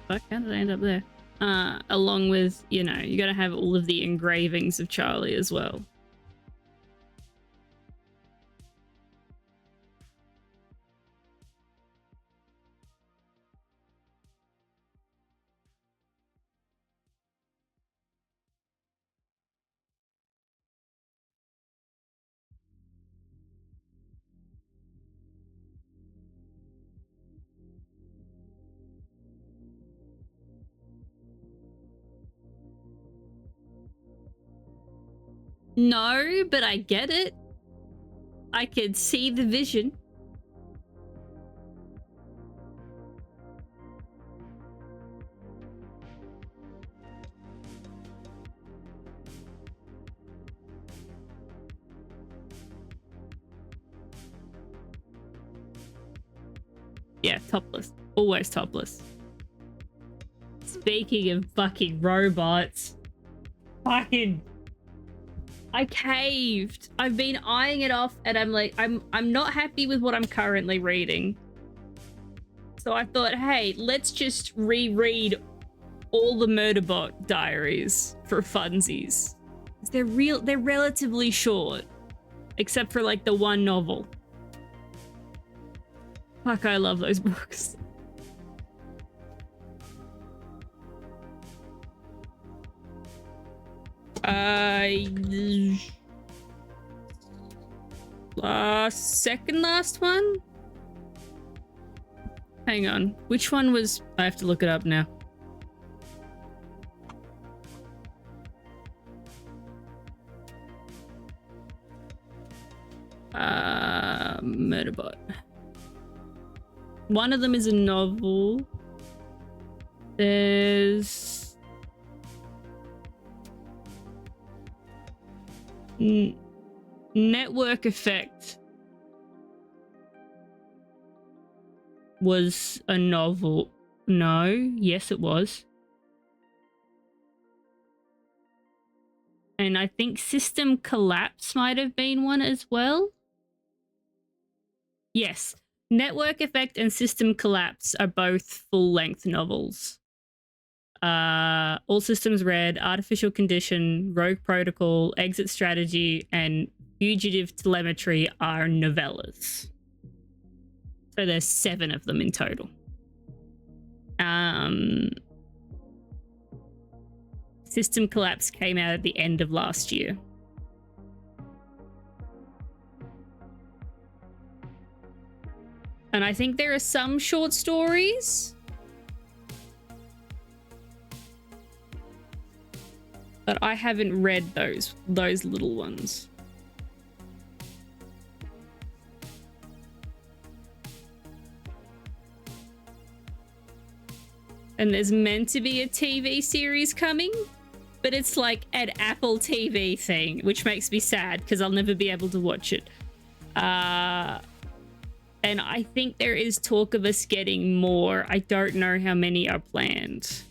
Fuck, how did I end up there? Along with, you know, you gotta have all of the engravings of Charlie as well. No, but I get it. I could see the vision. Yeah, topless. Always topless. Speaking of fucking robots. Fucking... I caved. I've been eyeing it off and I'm like, I'm not happy with what I'm currently reading. So I thought, hey, let's just reread all the Murderbot diaries for funsies. They're relatively short. Except for like the one novel. Fuck, I love those books. Second last one? Hang on. Which one was... I have to look it up now. Murderbot. One of them is a novel. There's... Network Effect was a novel. No, yes it was. And I think System Collapse might have been one as well. Yes, Network Effect and System Collapse are both full-length novels. All Systems Red, Artificial Condition, Rogue Protocol, Exit Strategy, and Fugitive Telemetry are novellas. So there's 7 of them in total. System Collapse came out at the end of last year. And I think there are some short stories. But I haven't read those little ones. And there's meant to be a TV series coming, but it's like an Apple TV thing, which makes me sad because I'll never be able to watch it. And I think there is talk of us getting more. I don't know how many are planned.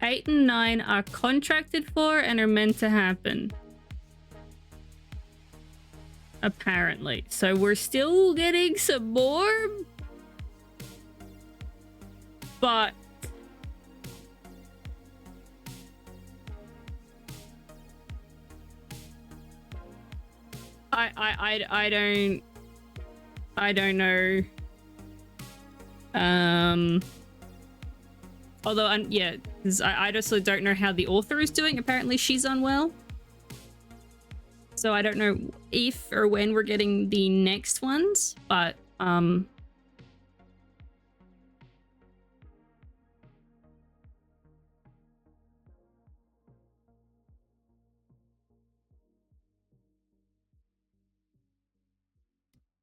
Eight and 9 are contracted for and are meant to happen. Apparently. So we're still getting some more. But I don't know. Although, yeah, because I just don't know how the author is doing. Apparently she's unwell. So I don't know if or when we're getting the next ones, but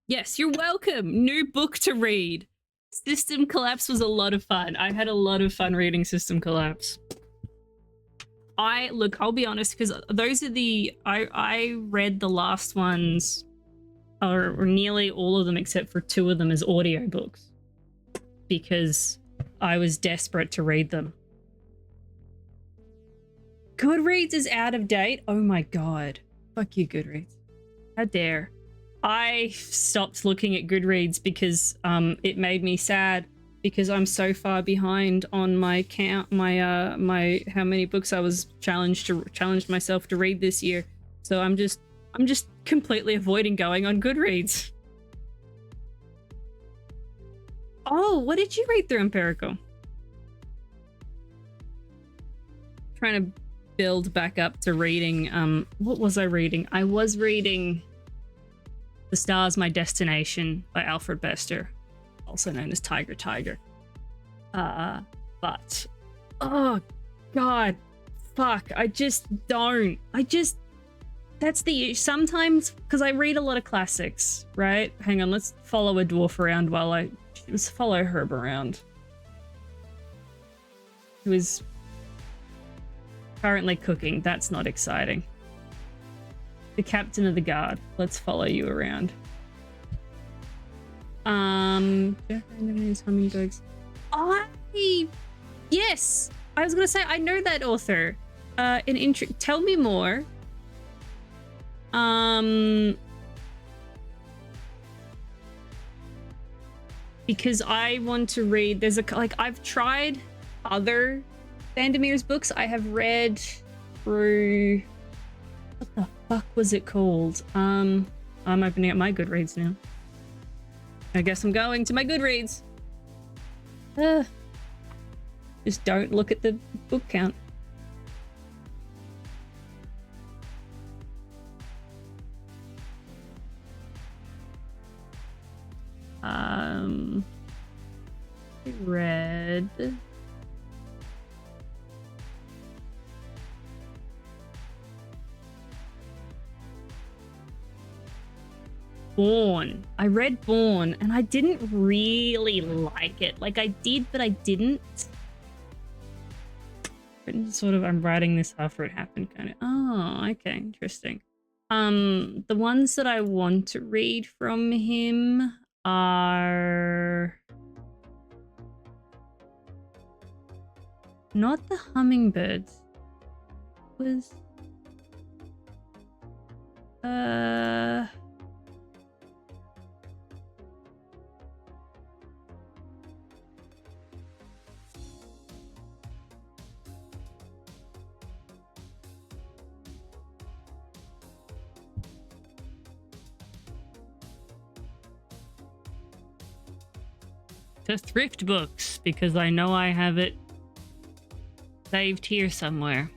yes, you're welcome. New book to read. System Collapse was a lot of fun. I had a lot of fun reading System Collapse. I'll be honest, because those are I read the last ones, or nearly all of them except for 2 of them as audiobooks, because I was desperate to read them. Goodreads is out of date? Oh my god. Fuck you, Goodreads. How dare. I stopped looking at Goodreads because it made me sad because I'm so far behind on my count, my how many books I was challenged myself to read this year. So I'm just completely avoiding going on Goodreads. Oh, what did you read through, Empirical? Trying to build back up to reading. What was I reading? I was reading The Star's My Destination by Alfred Bester, also known as Tiger. But oh god, fuck, that's the issue. Sometimes, because I read a lot of classics, right? Hang on, let's follow a dwarf around while let's follow Herb around, who is currently cooking. That's not exciting. The captain of the guard. Let's follow you around. Hummingbirds. Yes, I was gonna say I know that author. Tell me more. Because I want to read. There's I've tried other Vandermeer's books. I have read through. What the fuck was it called? I'm opening up my Goodreads now. I guess I'm going to my Goodreads. Just don't look at the book count. I read Born. I read Born and I didn't really like it. Like I did, but I didn't. Sort of, I'm writing this after it happened kind of. Oh, okay, interesting. The ones that I want to read from him are not the Hummingbirds. was... to thrift books, because I know I have it saved here somewhere.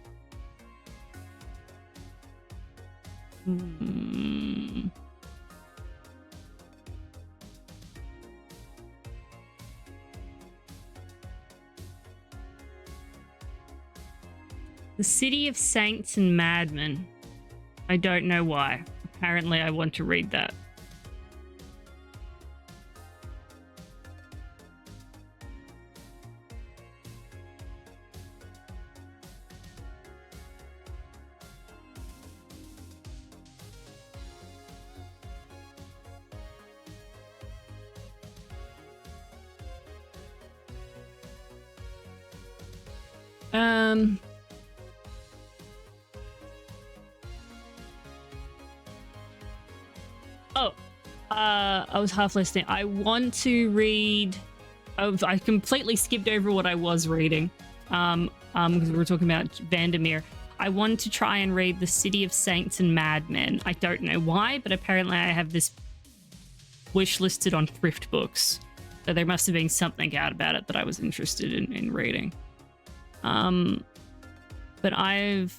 The City of Saints and Madmen. I don't know why. Apparently I want to read that. I was half listening. I want to read... I completely skipped over what I was reading. Because we were talking about Vandermeer. I want to try and read The City of Saints and Madmen. I don't know why, but apparently I have this wish listed on thrift books. So there must have been something out about it that I was interested in reading. But I've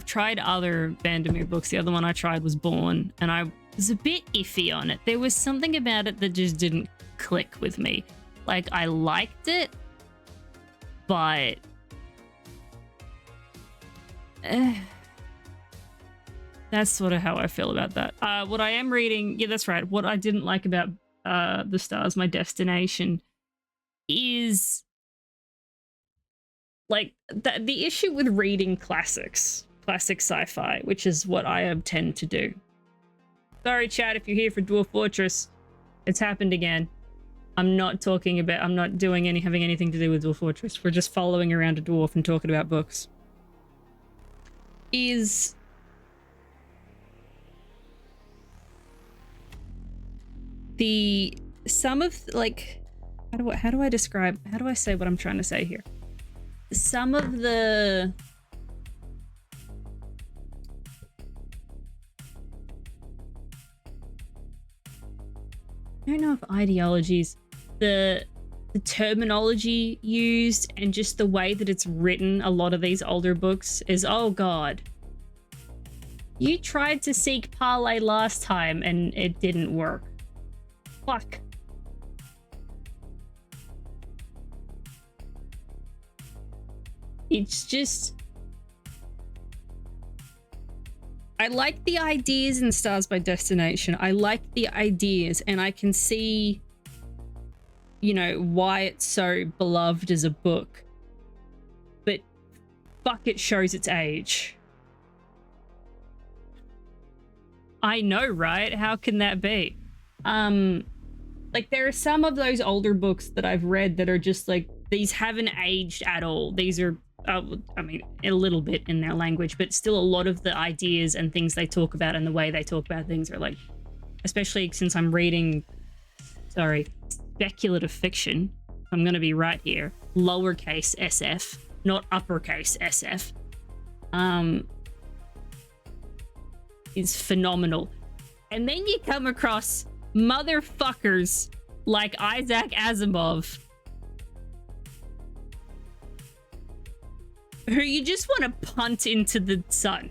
tried other Vandermeer books. The other one I tried was Born, and I was a bit iffy on it. There was something about it that just didn't click with me. Like, I liked it, but that's sort of how I feel about that. What I am reading, yeah, that's right. What I didn't like about The Stars, My Destination, is like the issue with reading classic sci-fi, which is what I tend to do. Sorry, chat, if you're here for Dwarf Fortress, it's happened again. I'm not having anything to do with Dwarf Fortress. We're just following around a dwarf and talking about books. Is some of, like, how do I say what I'm trying to say here? Some of the I don't know if ideologies, the terminology used and just the way that it's written, a lot of these older books is, oh god, you tried to seek parlay last time and it didn't work. Fuck. It's just... I like the ideas in Stars by Destination. I like the ideas, and I can see, you know, why it's so beloved as a book. But fuck, it shows its age. I know, right? How can that be? Like, there are some of those older books that I've read that are just like, these haven't aged at all. These are, I mean, a little bit in their language, but still a lot of the ideas and things they talk about and the way they talk about things are like, especially since I'm reading, speculative fiction. I'm going to be right here. Lowercase SF, not uppercase SF. Is phenomenal. And then you come across motherfuckers like Isaac Asimov, who you just want to punt into the sun.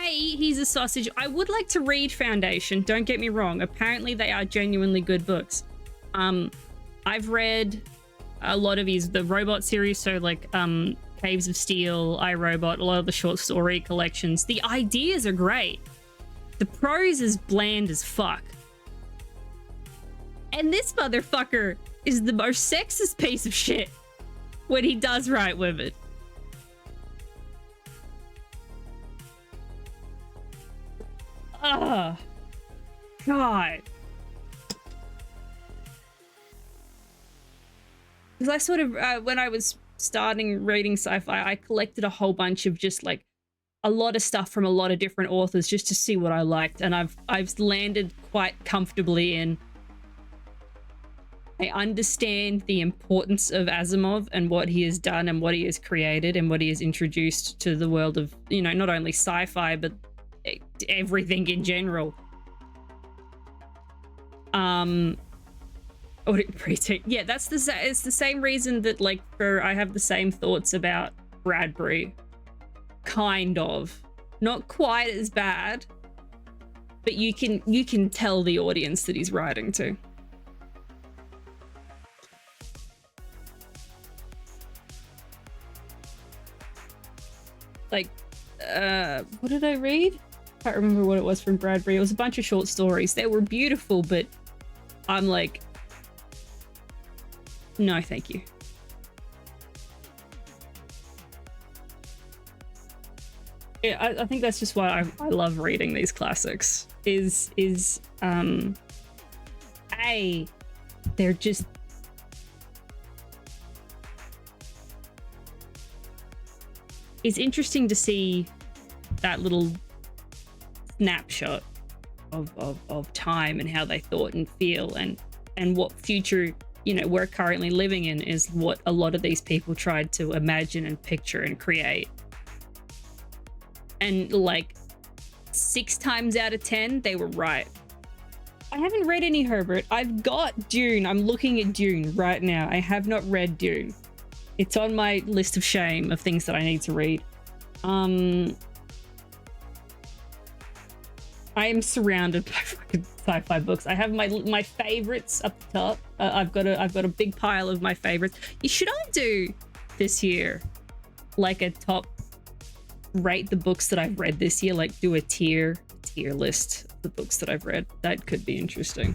He's a sausage. I would like to read Foundation, don't get me wrong. Apparently they are genuinely good books. I've read a lot of the robot series, so like Caves of Steel, iRobot, a lot of the short story collections. The ideas are great. The prose is bland as fuck. And this motherfucker is the most sexist piece of shit when he does write with it. Ugh. God. Because I sort of, when I was starting reading sci-fi, I collected a whole bunch of just like a lot of stuff from a lot of different authors just to see what I liked. And I've landed quite comfortably in. I understand the importance of Asimov and what he has done and what he has created and what he has introduced to the world of, you know, not only sci-fi, but everything in general. Yeah, that's it's the same reason that, like, I have the same thoughts about Bradbury. Kind of. Not quite as bad, but you can tell the audience that he's writing to. Like, what did I read? Can't remember what it was from Bradbury. It was a bunch of short stories. They were beautiful, but I'm like, no, thank you. Yeah, I think that's just why I love reading these classics. They're just, it's interesting to see that little snapshot of time and how they thought and feel, and what future, you know, we're currently living in is what a lot of these people tried to imagine and picture and create. And like 6 times out of 10, they were right. I haven't read any Herbert. I've got Dune. I'm looking at Dune right now. I have not read Dune. It's on my list of shame of things that I need to read. I am surrounded by fucking sci-fi books. I have my favorites up the top. I've got a big pile of my favorites. Should I do this year like a top, rate the books that I've read this year, like do a tier list of the books that I've read? That could be interesting.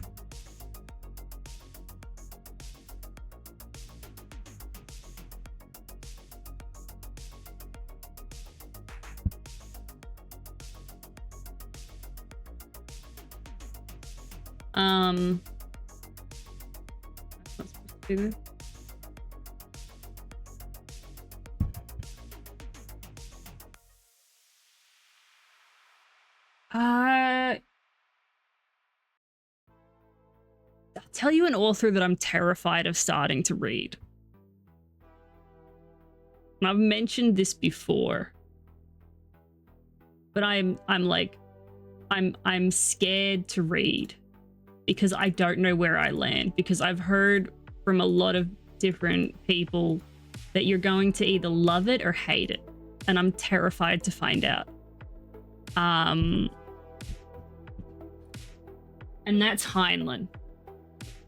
I'm not supposed to do this. I'll tell you an author that I'm terrified of starting to read. And I've mentioned this before, but I'm scared to read because I don't know where I land, because I've heard from a lot of different people that you're going to either love it or hate it, and I'm terrified to find out. And that's Heinlein.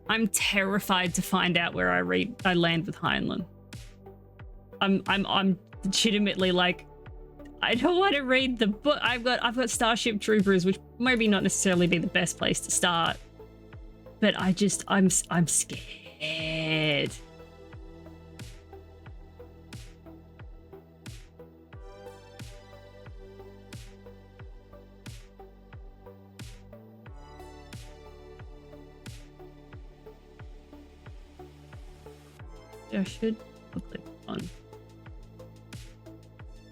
I'm terrified to find out where I land with Heinlein. I'm legitimately like, I don't want to read the book. I've got Starship Troopers, which maybe not necessarily be the best place to start, but I'm scared. I should click on.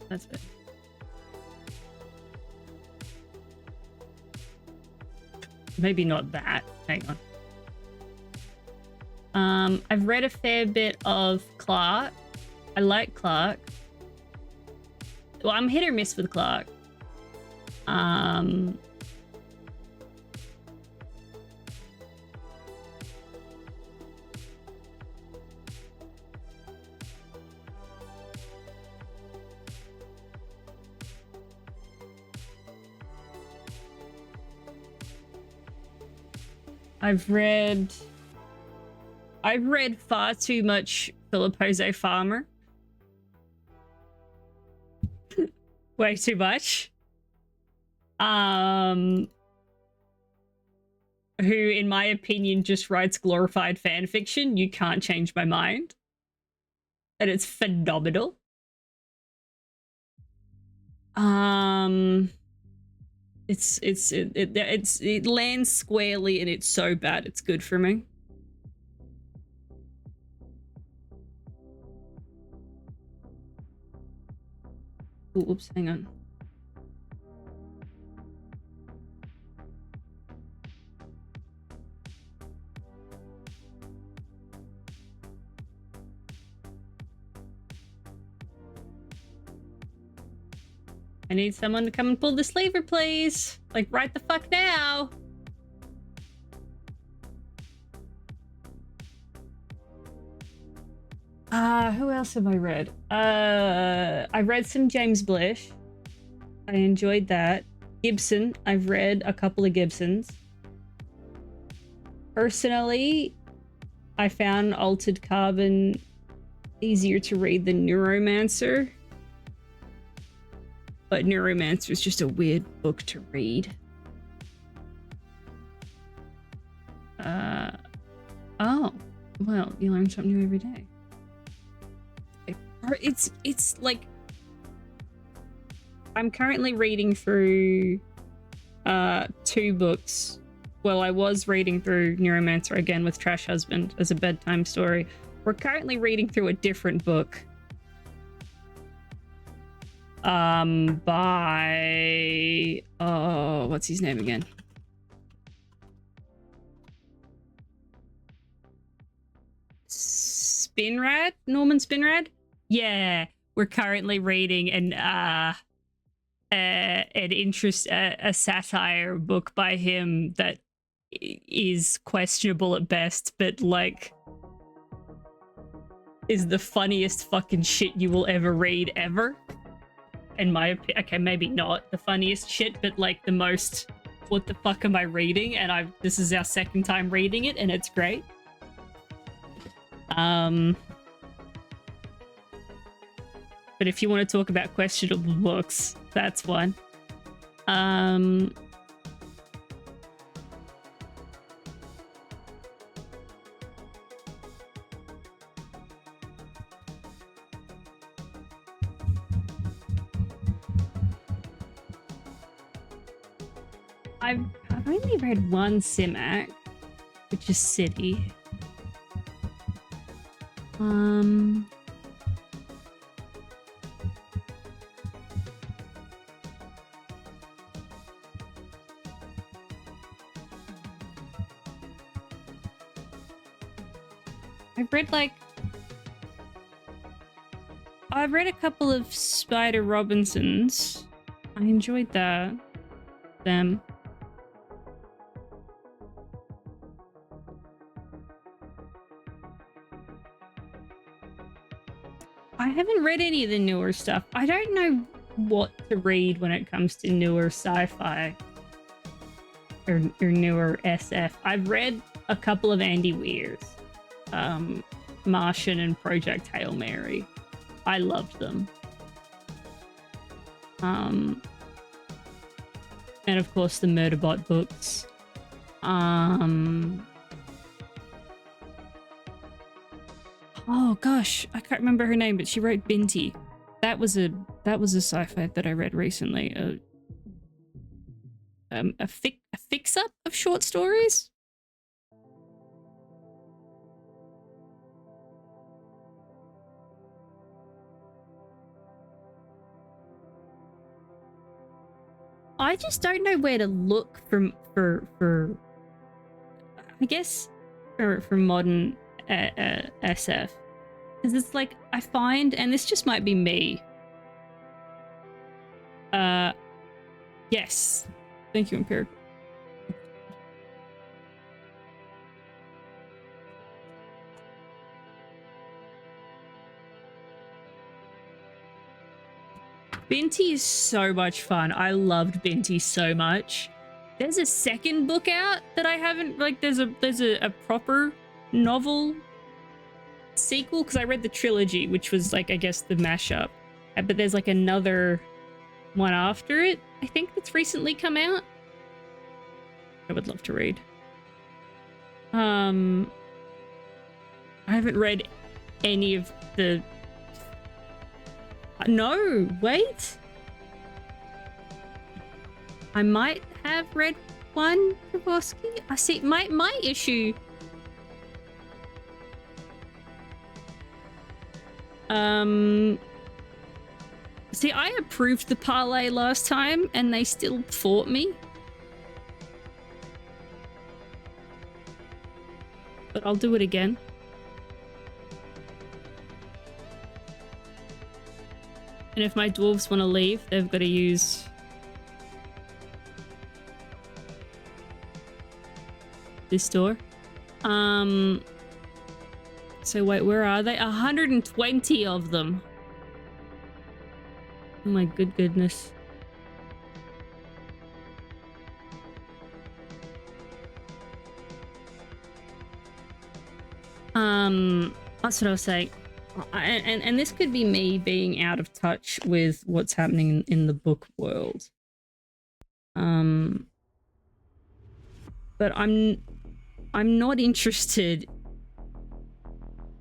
That's it. Maybe not that. Hang on. I've read a fair bit of Clark. I like Clark. Well, I'm hit or miss with Clark. I've read far too much Philip Jose Farmer. way too much. Who, in my opinion, just writes glorified fan fiction. You can't change my mind. And it's phenomenal. It lands squarely and it's so bad it's good for me. Oops, hang on. I need someone to come and pull this lever, please. Like, right the fuck now. Who else have I read? I read some James Blish. I enjoyed that. Gibson. I've read a couple of Gibsons. Personally, I found Altered Carbon easier to read than Neuromancer. But Neuromancer is just a weird book to read. Oh, well, you learn something new every day. It's like, I'm currently reading through 2 books. Well, I was reading through Neuromancer again with Trash Husband as a bedtime story. We're currently reading through a different book. By what's his name again? Spinrad? Norman Spinrad? Yeah, we're currently reading a satire book by him that is questionable at best, but like is the funniest fucking shit you will ever read ever. In my opinion, okay, maybe not the funniest shit, but like the most, what the fuck am I reading? And this is our second time reading it, and it's great. But if you want to talk about questionable books, that's one. I've only read one Simac, which is City. I've read a couple of Spider Robinsons. I enjoyed them. I haven't read any of the newer stuff. I don't know what to read when it comes to newer sci-fi or newer SF. I've read a couple of Andy Weir's, Martian and Project Hail Mary. I loved them. And of course the Murderbot books. Oh gosh, I can't remember her name, but she wrote Binti. That was a sci-fi that I read recently. A fix-up of short stories. I just don't know where to look for I guess for modern SF, because it's like I find, and this just might be me. Yes, thank you, Empirical. Binti is so much fun. I loved Binti so much. There's a second book out that I haven't, like, there's a proper novel sequel, because I read the trilogy, which was like, I guess, the mashup, but there's like another one after it, I think, that's recently come out. I would love to read. I haven't read any of the... No, wait. I might have read one, Kavorsky. I see, my issue... See, I approved the parlay last time, and they still fought me. But I'll do it again. And if my dwarves want to leave, they've got to use... this door. So wait, where are they? 120 of them. Oh my goodness. That's what I was saying. And this could be me being out of touch with what's happening in the book world. But I'm not interested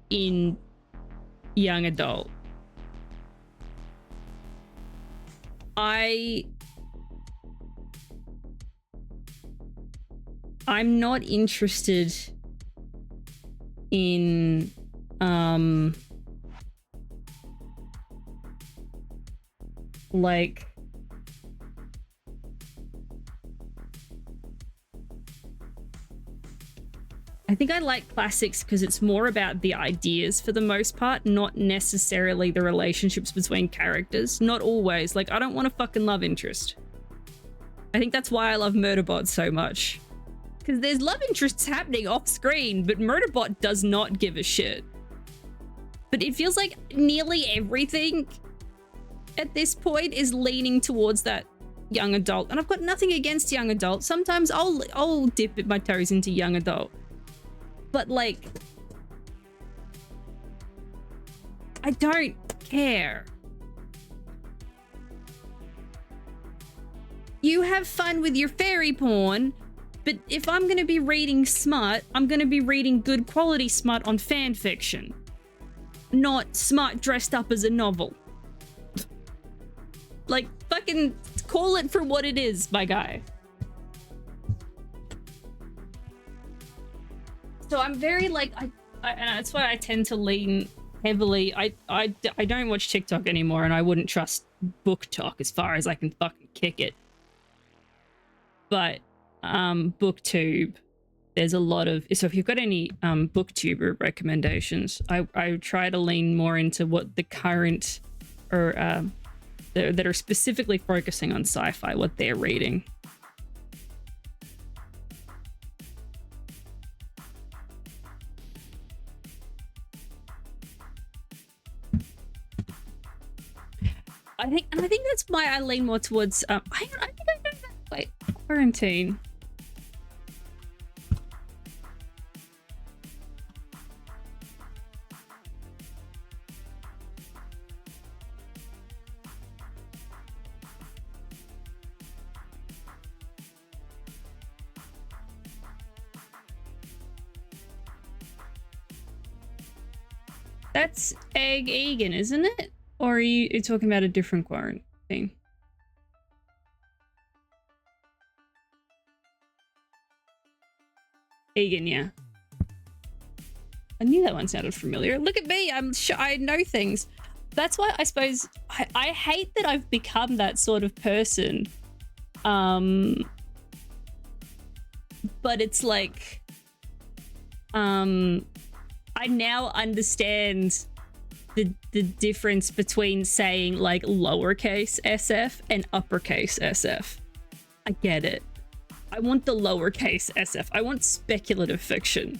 in young adult. I'm not interested in like I think I like classics because it's more about the ideas for the most part, not necessarily the relationships between characters. Not always. Like, I don't want a fucking love interest. I think that's why I love Murderbot so much. Because there's love interests happening off screen, but Murderbot does not give a shit. But it feels like nearly everything at this point is leaning towards that young adult. And I've got nothing against young adult. Sometimes I'll dip my toes into young adult. But like, I don't care. You have fun with your fairy porn, but if I'm going to be reading smut, I'm going to be reading good quality smut on fan fiction, not smut dressed up as a novel. Like, fucking call it for what it is, my guy. So I'm very like, and that's why I tend to lean heavily. I don't watch TikTok anymore, and I wouldn't trust BookTok as far as I can fucking kick it. But BookTube, there's a lot of, so if you've got any BookTuber recommendations, I try to lean more into what the current or that are specifically focusing on sci-fi, what they're reading. I think that's why I lean more towards I think I know that. Wait, quarantine. That's Egg Egan, isn't it? Or are you talking about a different quarantine? Egan, yeah. I knew that one sounded familiar. Look at me, I'm sure I know things. That's why I suppose I hate that I've become that sort of person. But it's like, I now understand the difference between saying like lowercase SF and uppercase SF. I get it. I want the lowercase SF. I want speculative fiction.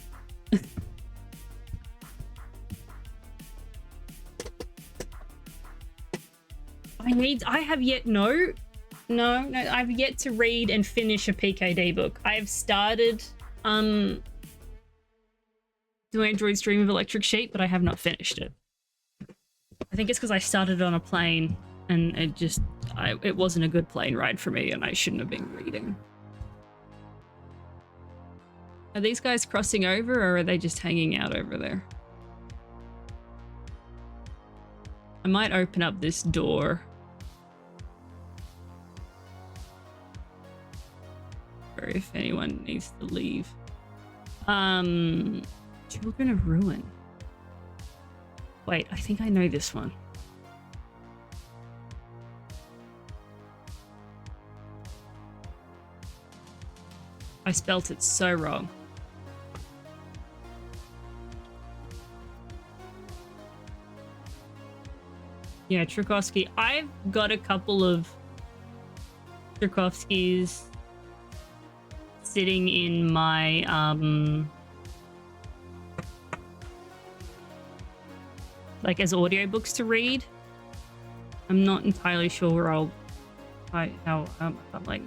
I've yet to read and finish a PKD book. I have started Do Androids Dream of Electric Sheep, but I have not finished it. I think it's because I started on a plane and it just it wasn't a good plane ride for me and I shouldn't have been reading. Are these guys crossing over or are they just hanging out over there? I might open up this door. Or if anyone needs to leave. Children of Ruin. Wait, I think I know this one. I spelt it so wrong. Yeah, Tchaikovsky. I've got a couple of Tchaikovskys sitting in my like as audiobooks to read. I'm not entirely sure where I'm like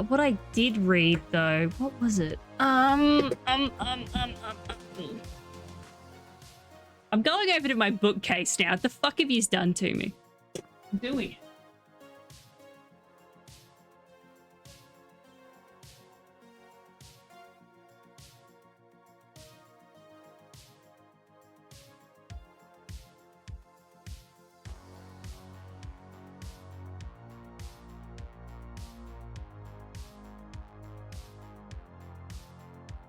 what I did read though, what was it? I'm going over to my bookcase now. What the fuck have you done to me? I'm doing it.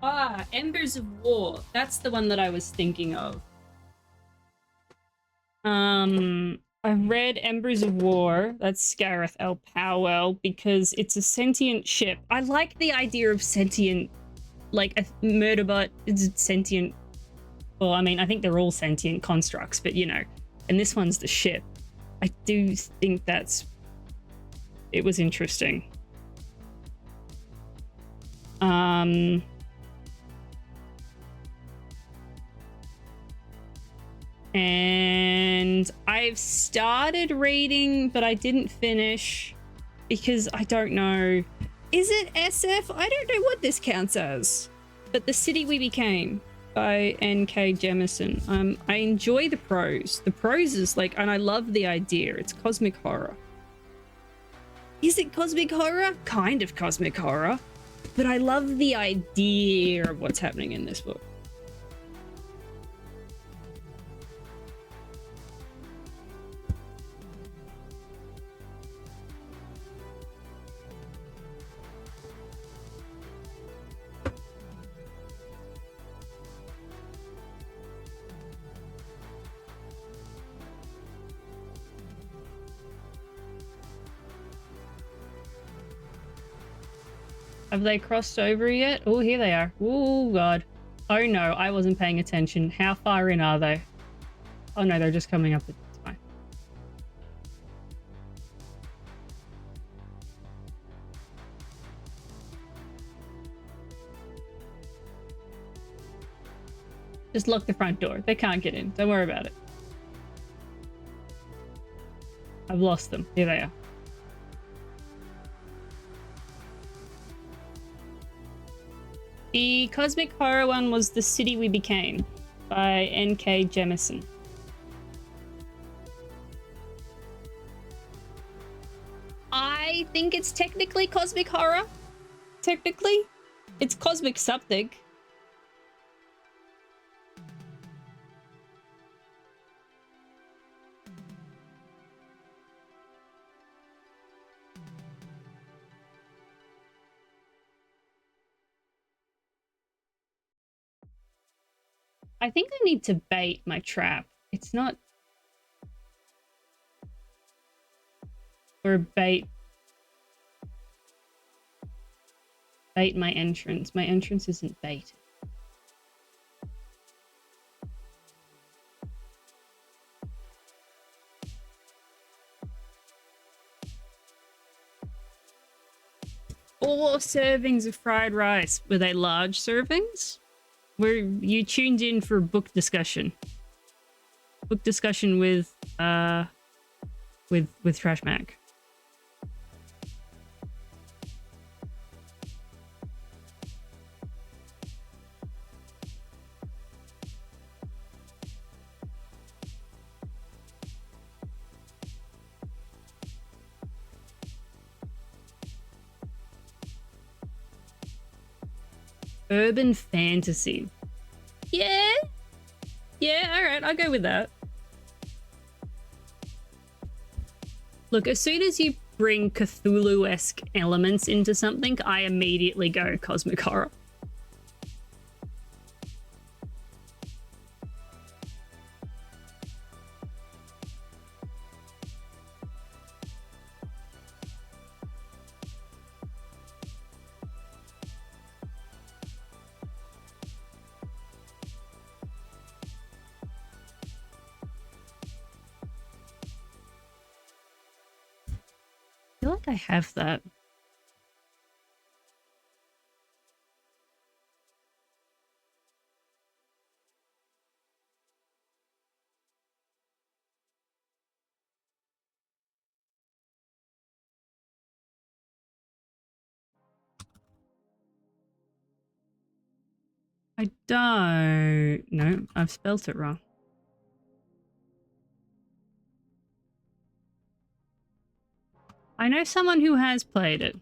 Ah, Embers of War. That's the one that I was thinking of. I've read Embers of War. That's Scareth El Powell because it's a sentient ship. I like the idea of sentient, like a murderbot is sentient. Well, I mean, I think they're all sentient constructs, but you know, and this one's the ship. I do think it was interesting. And I've started reading, but I didn't finish because I don't know. Is it SF? I don't know what this counts as. But The City We Became by N.K. Jemisin. I enjoy the prose. The prose is like, and I love the idea. It's cosmic horror. Is it cosmic horror? Kind of cosmic horror. But I love the idea of what's happening in this book. Have they crossed over yet? Oh, here they are. Oh, God. Oh, no. I wasn't paying attention. How far in are they? Oh, no. They're just coming up. It's fine. Just lock the front door. They can't get in. Don't worry about it. I've lost them. Here they are. The cosmic horror one was The City We Became by N.K. Jemisin. I think it's technically cosmic horror. Technically. It's cosmic something. I think I need to bait my trap. It's not... Or bait my entrance. My entrance isn't baited. Four servings of fried rice. Were they large servings? Were you tuned in for book discussion? Book discussion with TrashMack. Urban fantasy. Yeah. Yeah, alright, I'll go with that. Look, as soon as you bring Cthulhu-esque elements into something, I immediately go cosmic horror. I feel like I have that. I don't... No, I've spelt it wrong. I know someone who has played it.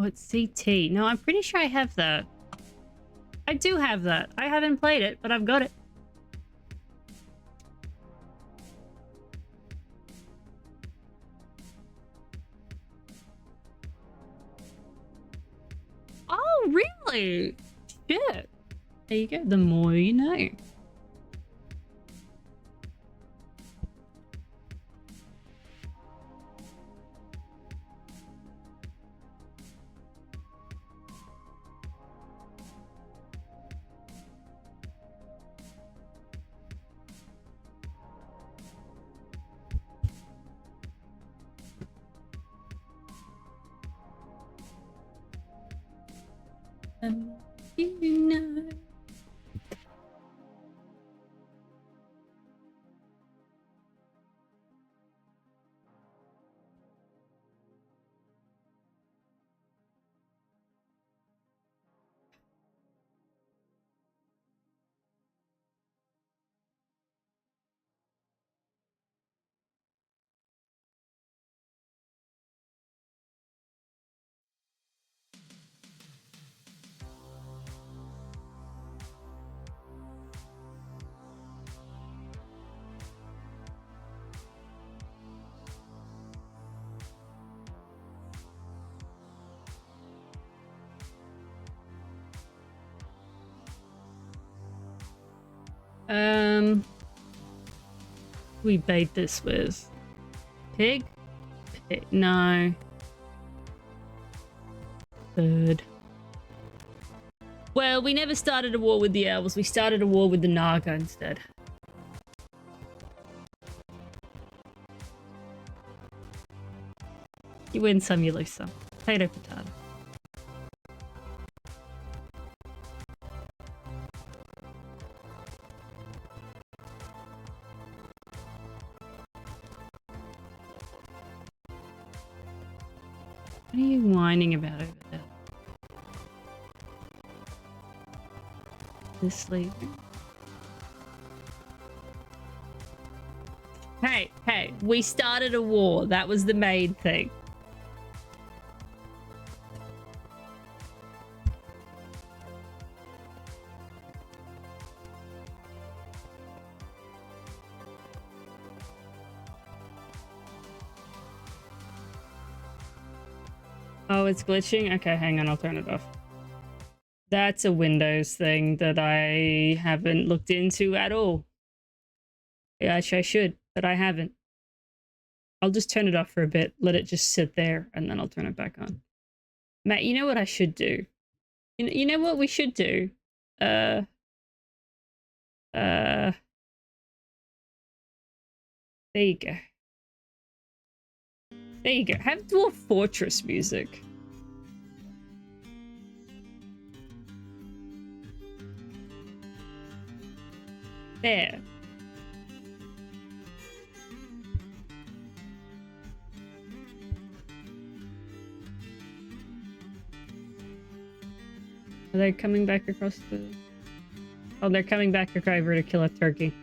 Oh, it's CT. No, I'm pretty sure I have that. I do have that. I haven't played it, but I've got it. Oh, really? Shit. There you go. The more you know. You know. We bait this with pig? Pig. No. Bird. Well, we never started a war with the elves. We started a war with the Naga instead. You win some, you lose some. Potato, potato. What are you whining about over there? This sleeping? Hey, hey, we started a war. That was the main thing. Oh, it's glitching? Okay, hang on, I'll turn it off. That's a Windows thing that I haven't looked into at all. Yeah, I should, but I haven't. I'll just turn it off for a bit, let it just sit there, and then I'll turn it back on. Matt, you know what I should do? You know what we should do? There you go. There you go. Have Dwarf Fortress music. There. Are they coming back across the... Oh, they're coming back over to kill a turkey.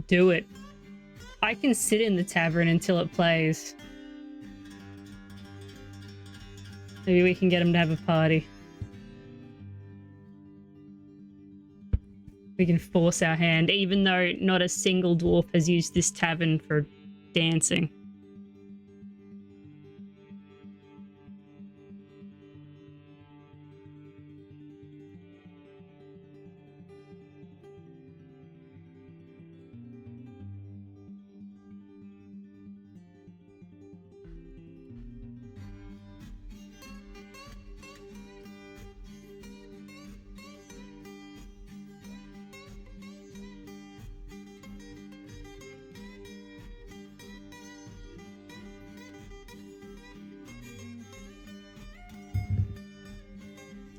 Do it. I can sit in the tavern until it plays. Maybe we can get him to have a party. We can force our hand, even though not a single dwarf has used this tavern for dancing.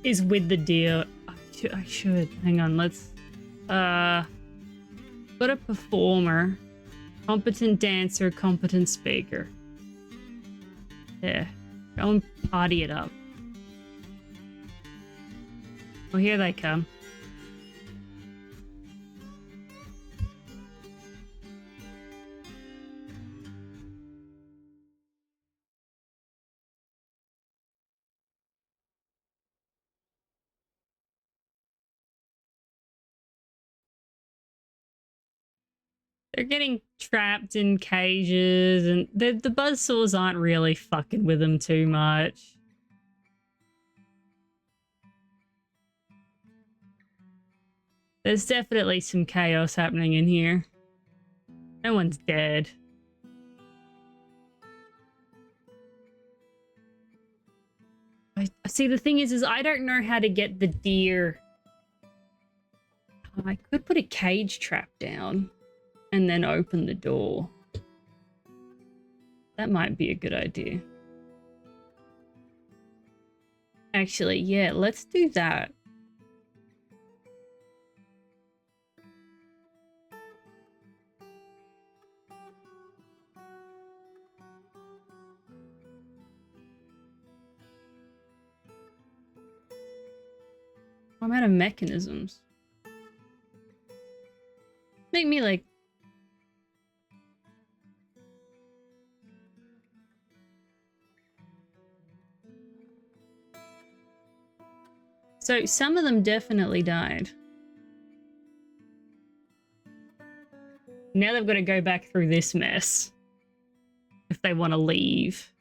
Is with the deer. I should. Hang on, let's... got a performer. Competent dancer, competent speaker. Yeah. Go and party it up. Well, here they come. They're getting trapped in cages, and the buzzsaws aren't really fucking with them too much. There's definitely some chaos happening in here. No one's dead. I see, the thing is I don't know how to get the deer. I could put a cage trap down and then open the door. That might be a good idea. Actually, yeah, let's do that. I'm out of mechanisms. Make me like... So some of them definitely died. Now they've got to go back through this mess if they want to leave.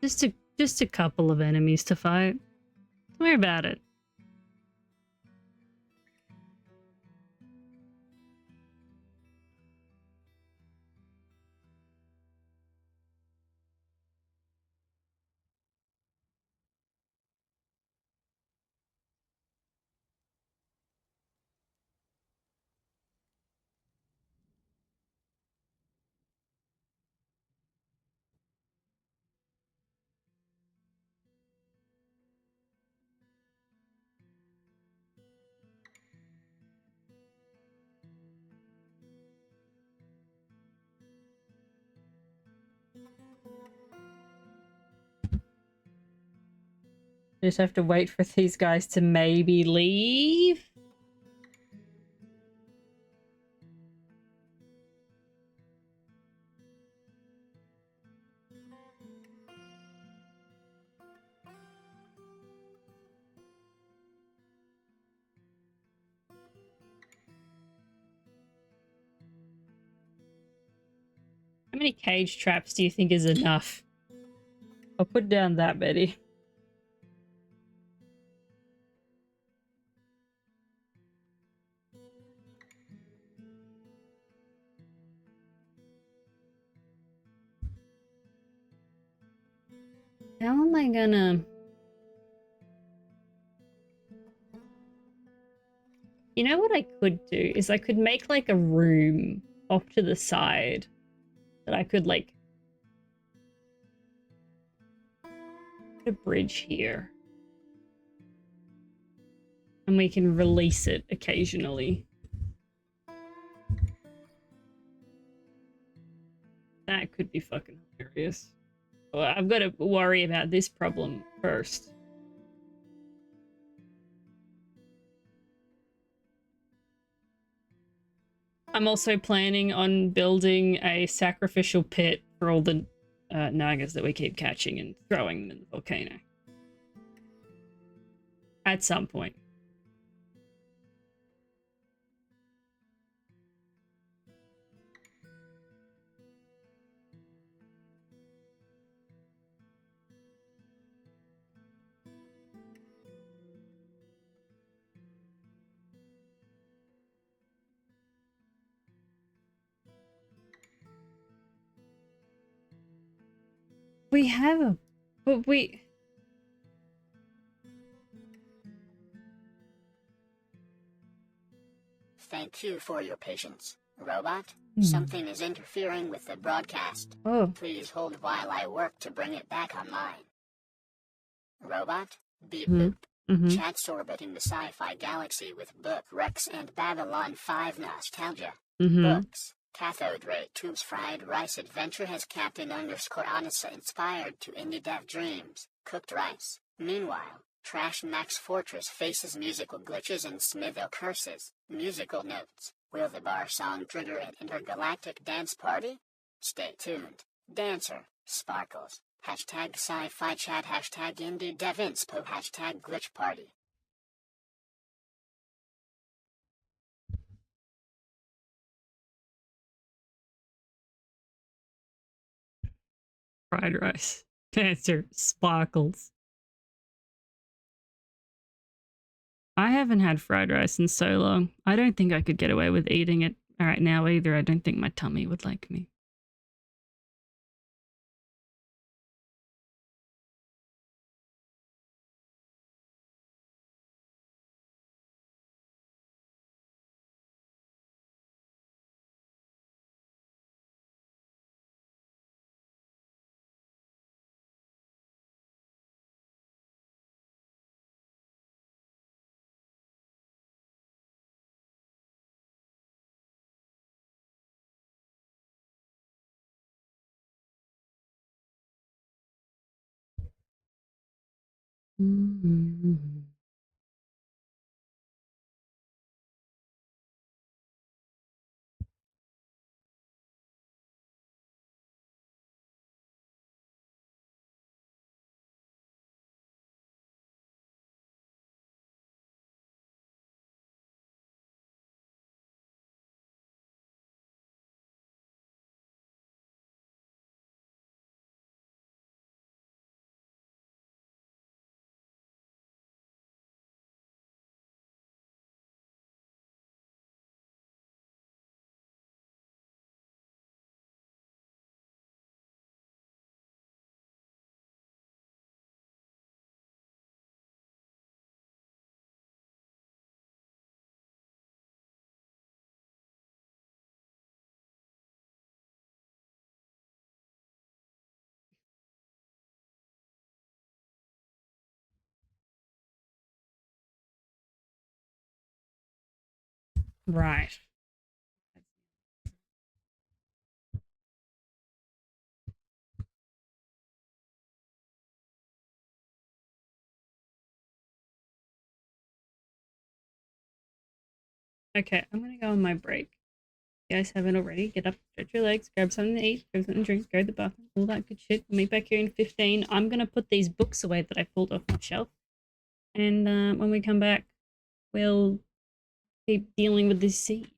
Just a couple of enemies to fight. Don't worry about it. I just have to wait for these guys to maybe leave. How many cage traps do you think is enough? I'll put down that many. How am I gonna... You know what I could do is I could make like a room off to the side that I could like put a bridge here. And we can release it occasionally. That could be fucking hilarious. Well, I've got to worry about this problem first. I'm also planning on building a sacrificial pit for all the nagas that we keep catching and throwing them in the volcano. At some point. We have a... But we... Thank you for your patience, robot. Something is interfering with the broadcast. Oh. Please hold while I work to bring it back online. Robot, beep boop. Chat's orbiting the sci-fi galaxy with Book Rex and Babylon 5 nostalgia. Books. Cathode ray tubes fried rice adventure has Captain _Anissa inspired to indie dev dreams. Cooked rice. Meanwhile, TrashMack's Fortress faces musical glitches and Smitho curses. Musical notes. Will the bar song trigger an intergalactic dance party? Stay tuned. Dancer. Sparkles. Hashtag sci-fi chat. Hashtag indie dev inspo. Hashtag glitch party. Fried rice. Dancer. Sparkles. I haven't had fried rice in so long. I don't think I could get away with eating it right now either. I don't think my tummy would like me. Right. Okay, I'm gonna go on my break. You guys haven't already, get up, stretch your legs, grab something to eat, grab something to drink, go to the bathroom, all that good shit. We'll meet back here in 15. I'm gonna put these books away that I pulled off my shelf. And when we come back, we'll keep dealing with this siege.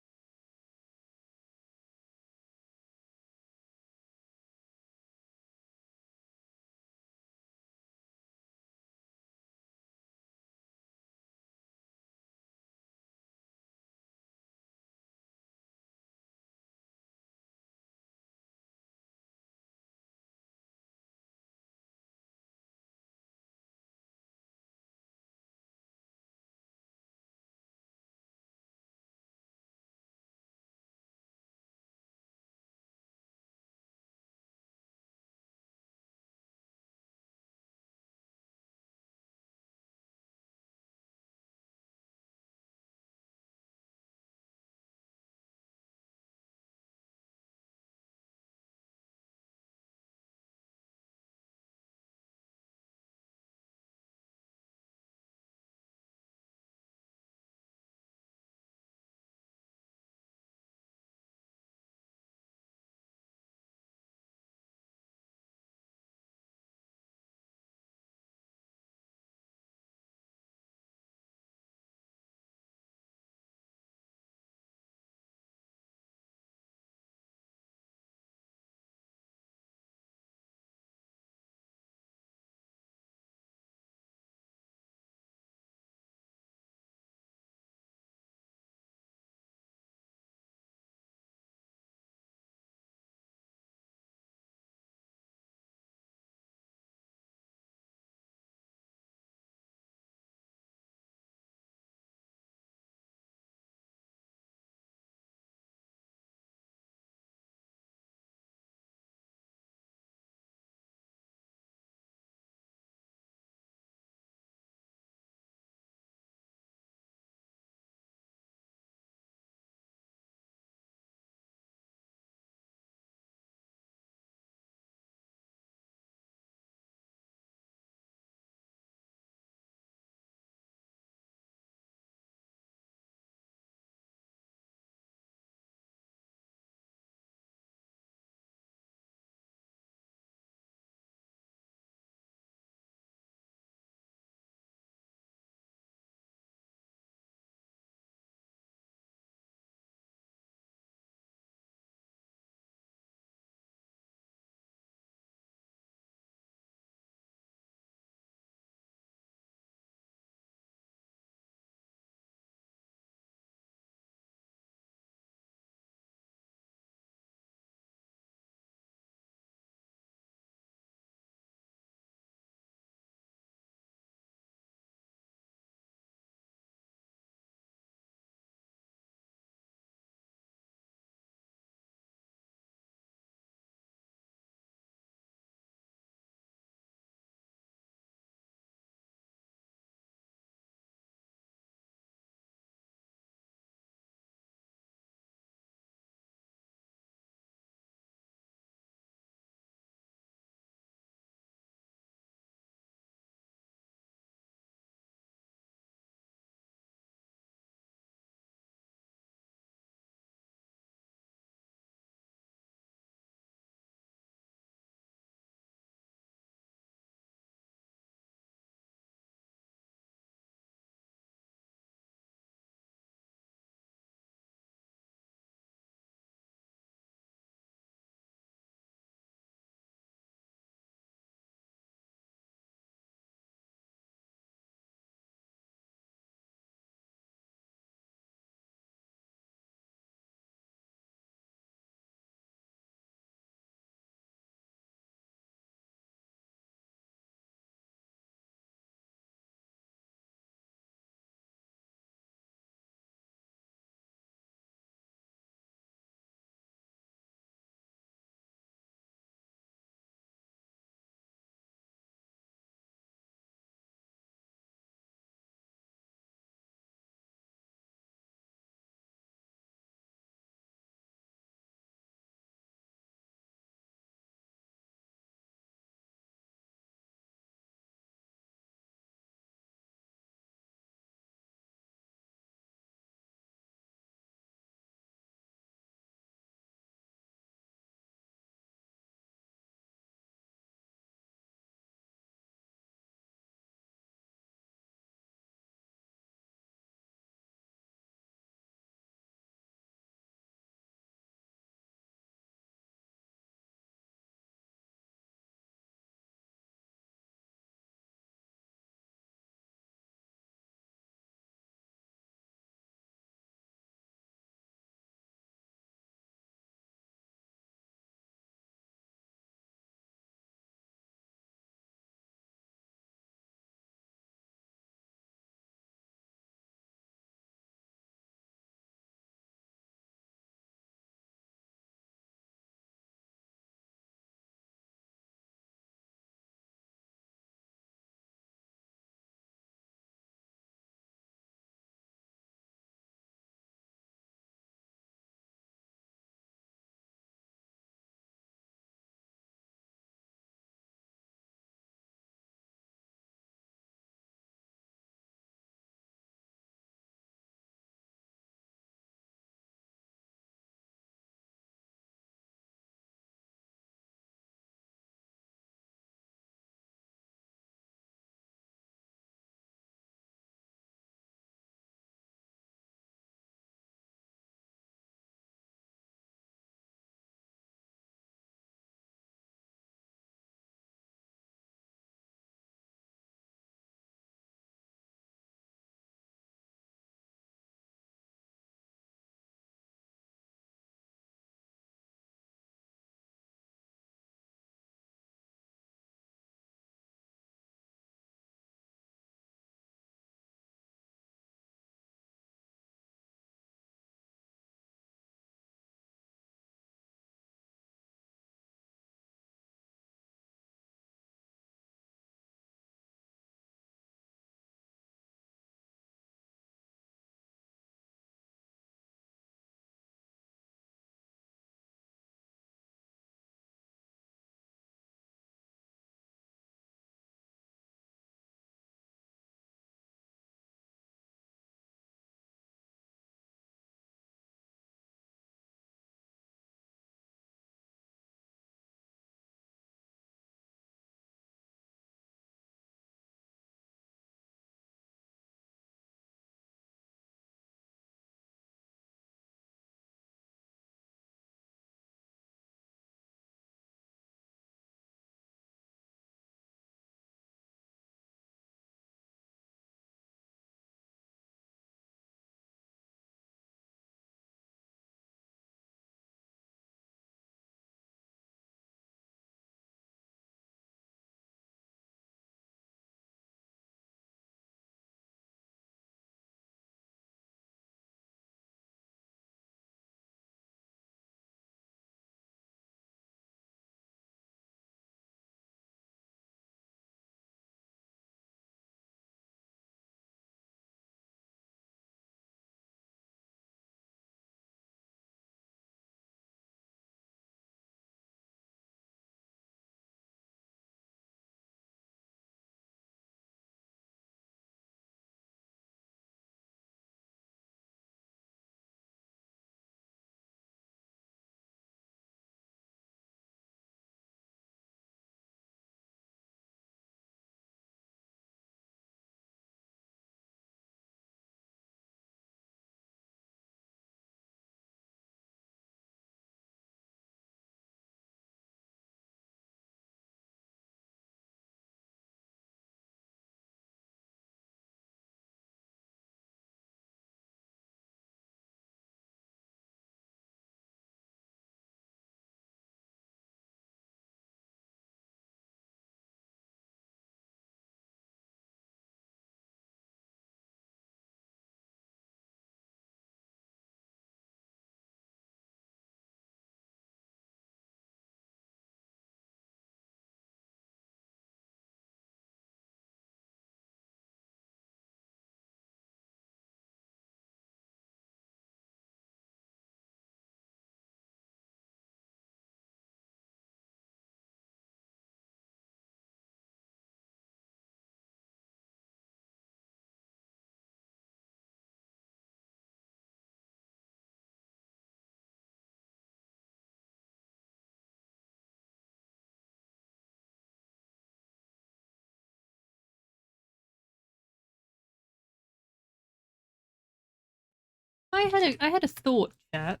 I had a thought, chat,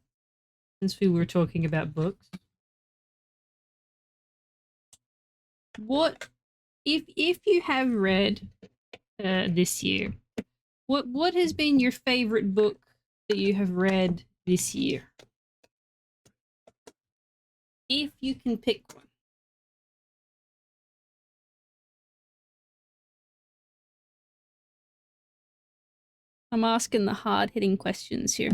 since we were talking about books. What if you have read this year, what has been your favorite book that you have read this year? If you can pick one. I'm asking the hard-hitting questions here.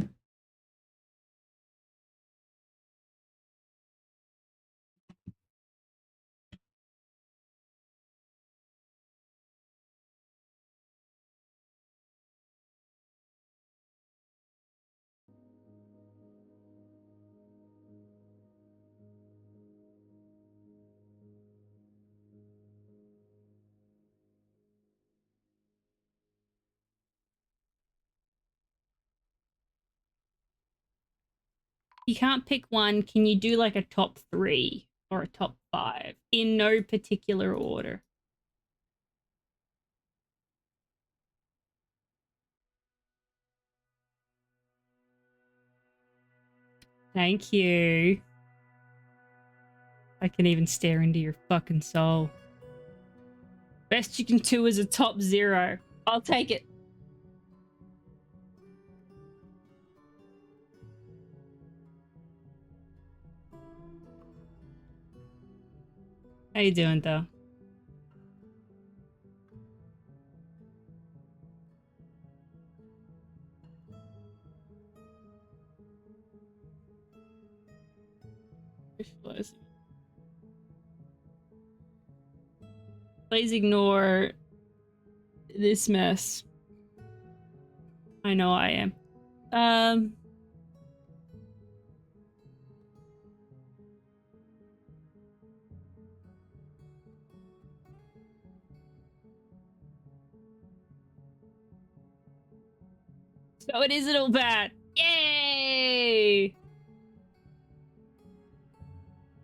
You can't pick one. Can you do like a top 3 or a top 5 in no particular order? Thank you. I can even stare into your fucking soul. Best you can do is a top 0. I'll take it. How you doing, though? Please ignore this mess. I know I am. So it isn't all bad. Yay!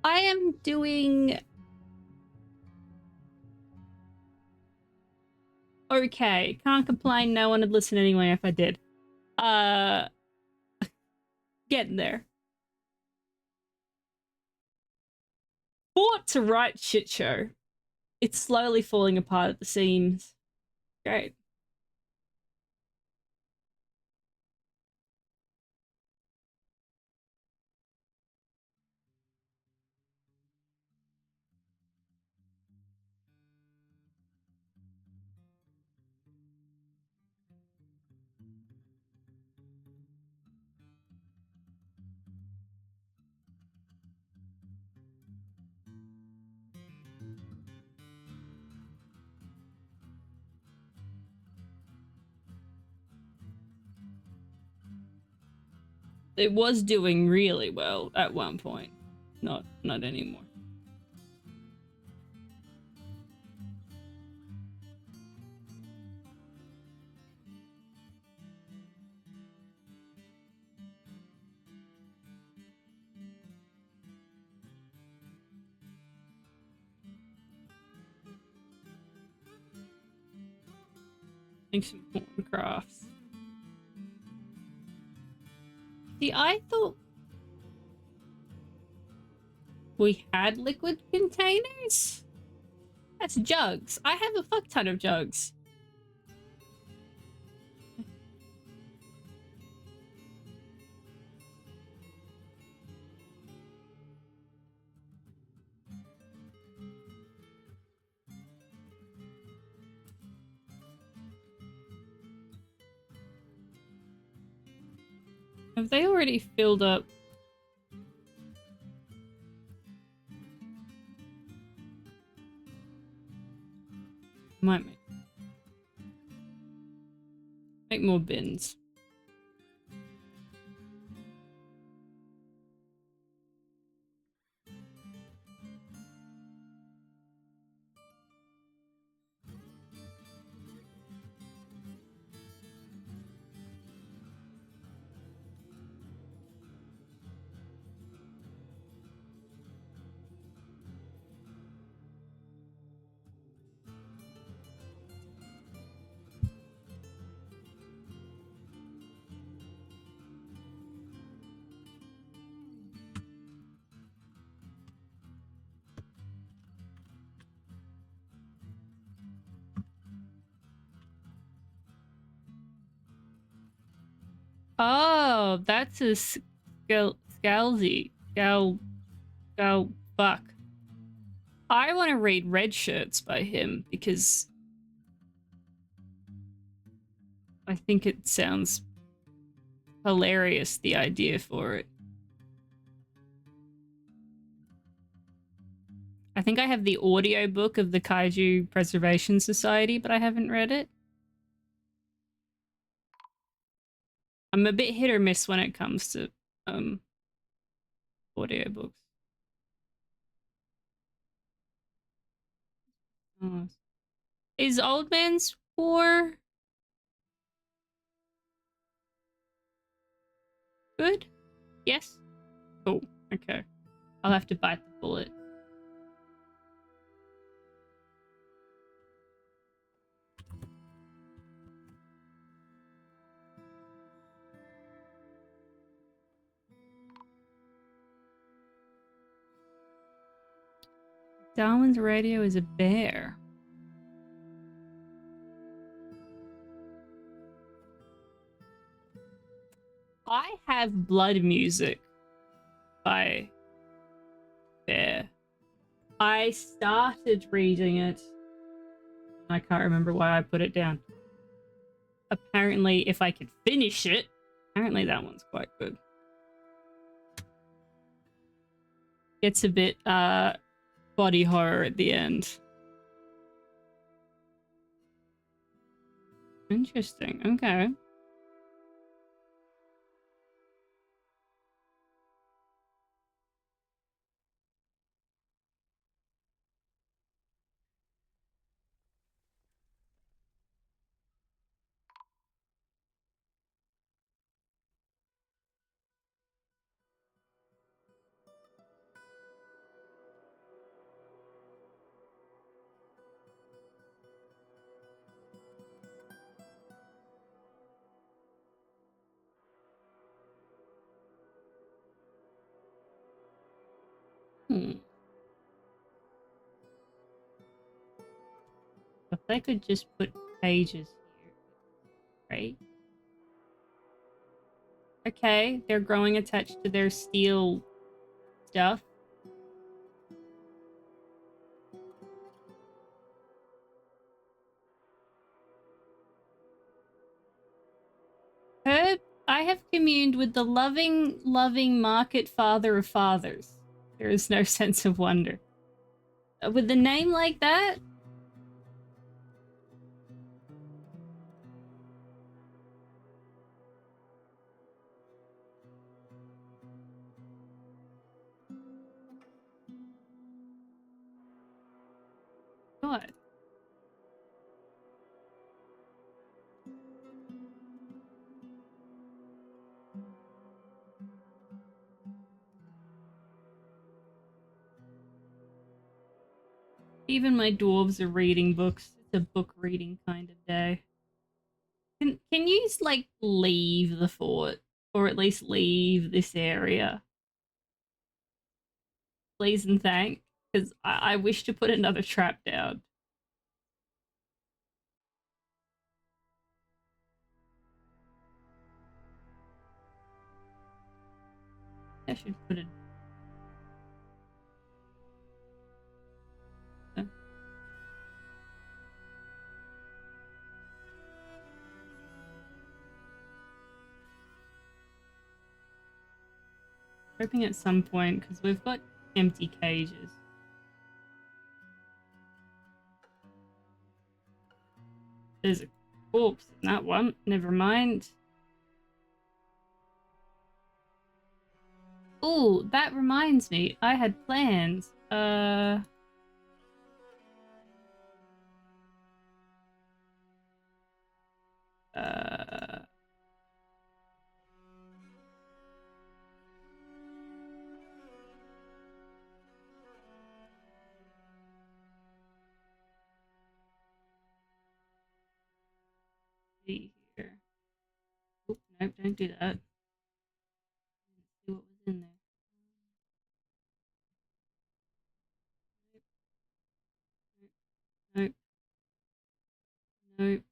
I am doing okay. Can't complain. No one would listen anyway if I did. Getting there. Fort's a right shit show. It's slowly falling apart at the seams. Great. It was doing really well at one point. Not anymore. Some corn crafts. See, I thought we had liquid containers. That's jugs. I have a fuck ton of jugs. Have they already filled up? Might make more bins. Oh, that's a Scalzy. Fuck. I want to read Red Shirts by him because I think it sounds hilarious, the idea for it. I think I have the audiobook of the Kaiju Preservation Society, but I haven't read it. I'm a bit hit or miss when it comes to audiobooks. Oh. Is Old Man's War good? Yes? Cool. Okay. I'll have to bite the bullet. Darwin's radio is a bear. I have Blood Music by Bear. I started reading it. I can't remember why I put it down. Apparently, if I could finish it, apparently that one's quite good. It's a bit body horror at the end. Interesting. Okay. If they could just put pages here, right? Okay, they're growing attached to their steel stuff. Herb, I have communed with the loving, loving market father of fathers. There is no sense of wonder. With a name like that? God. Even my dwarves are reading books. It's a book reading kind of day. Can you like leave the fort? Or at least leave this area? Please and thank. Because I wish to put another trap down. I should put it. Hoping at some point, because we've got empty cages. There's a corpse in that one. Never mind. Oh, that reminds me. I had plans. See here. Oop, nope, don't do that. Let's see what was in there. Nope. Nope.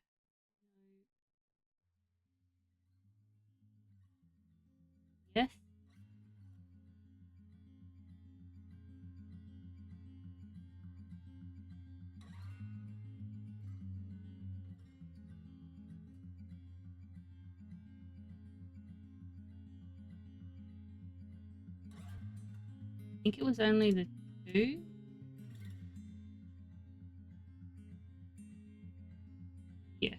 think it was only the 2. Yes.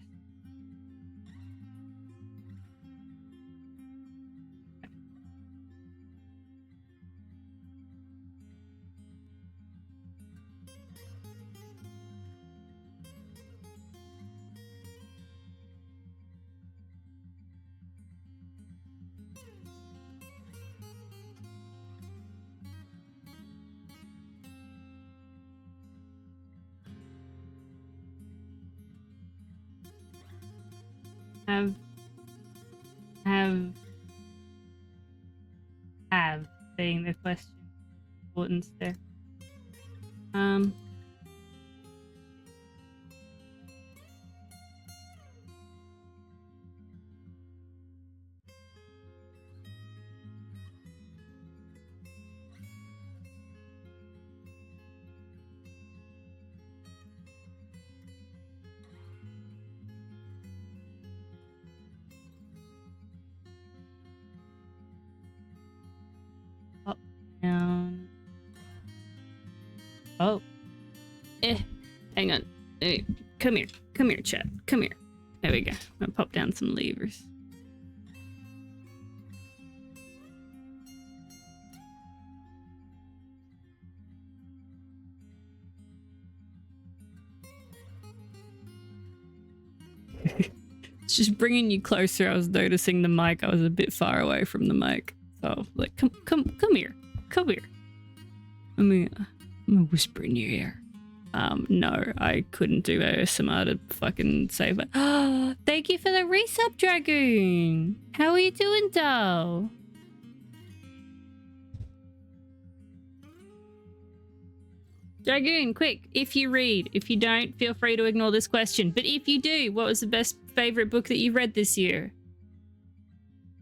Have being the question importance there. Up, down. Oh. Hang on. Hey, come here, chat. Come here. There we go. I'm gonna pop down some levers. It's just bringing you closer. I was noticing the mic. I was a bit far away from the mic. So, like, come here. Come here. I'm gonna whisper in your ear. No, I couldn't do ASMR to fucking save it. Thank you for the resub, Dragoon. How are you doing, doll? Dragoon, quick, if you read. If you don't, feel free to ignore this question. But if you do, what was the best favorite book that you've read this year?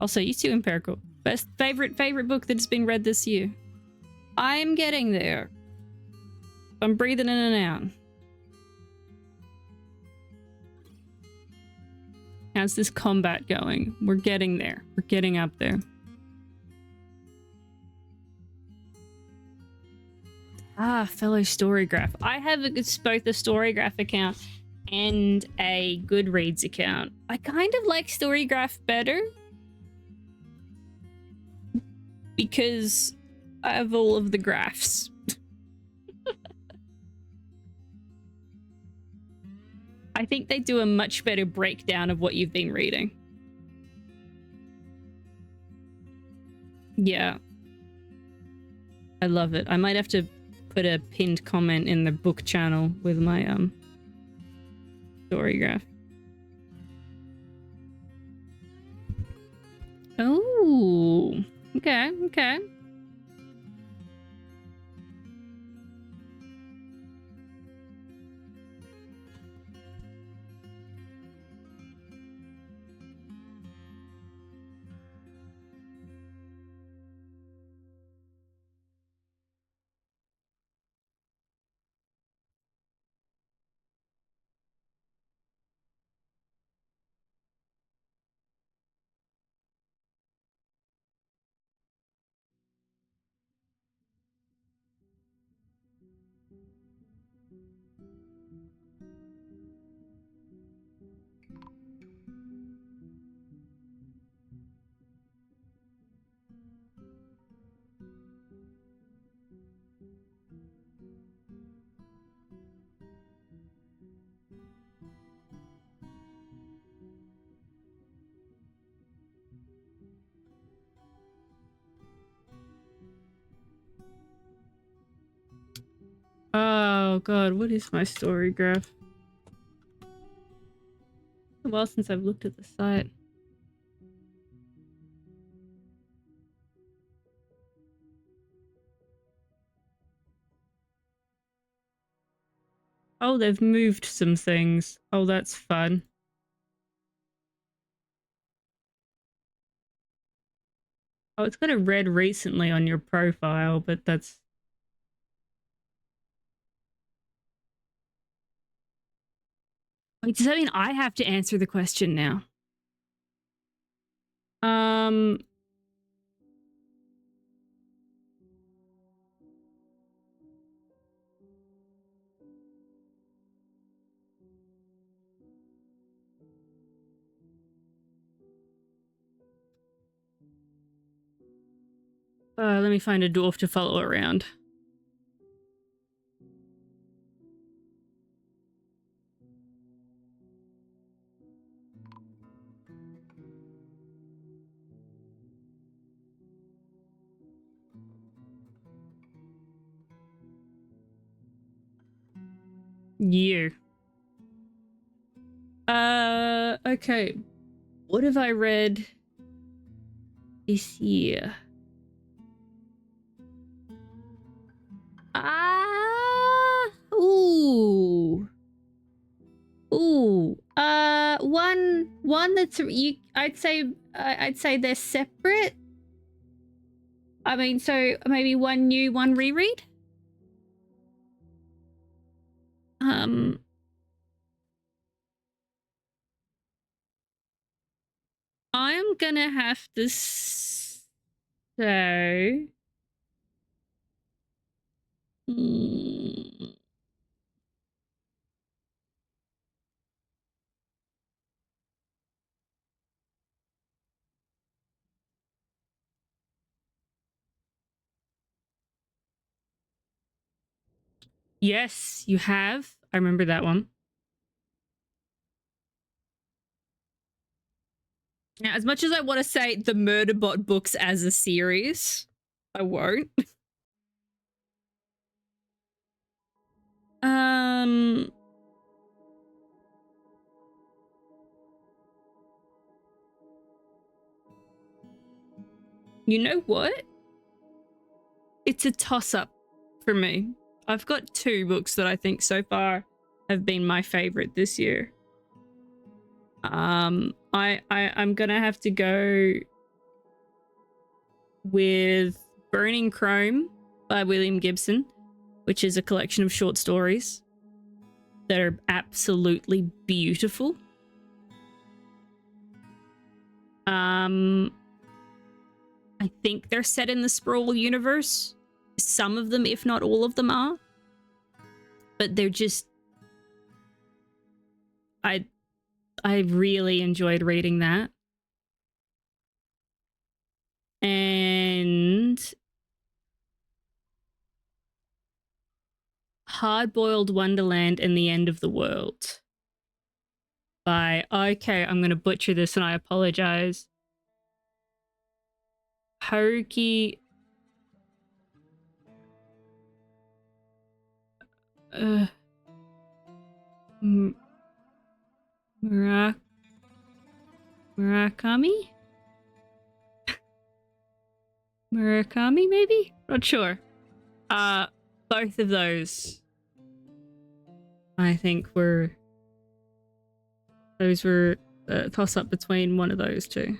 Also, you too, Empirical. Best favorite book that's been read this year. I'm getting there. I'm breathing in and out. How's this combat going? We're getting there. We're getting up there. Ah, fellow Storygraph. I have both a Storygraph account and a Goodreads account. I kind of like Storygraph better because I have all of the graphs. I think they do a much better breakdown of what you've been reading. Yeah. I love it. I might have to put a pinned comment in the book channel with my Storygraph. Oh, okay, okay. Oh god, what is my Storygraph? It's a while since I've looked at the site. Oh, they've moved some things. Oh, that's fun. Oh, it's got a read recently on your profile, but that's... Wait, does that mean I have to answer the question now? Let me find a dwarf to follow around. You. Okay. What have I read this year? Ooh. Ooh. One that's I'd say they're separate. I mean, so maybe one new, one reread. I'm gonna have to say, yes, you have. I remember that one. Now, as much as I want to say the Murderbot books as a series, I won't. You know what? It's a toss-up for me. I've got two books that I think so far have been my favorite this year. I'm gonna have to go with Burning Chrome by William Gibson, which is a collection of short stories that are absolutely beautiful. I think they're set in the Sprawl universe. Some of them, if not all of them, are. But they're just... I really enjoyed reading that. And... Hard-Boiled Wonderland and the End of the World. By... Okay, I'm going to butcher this and I apologize. Haruki... Murakami? Murakami, maybe? Not sure. Both of those, I think, were... Those were a toss-up between one of those two.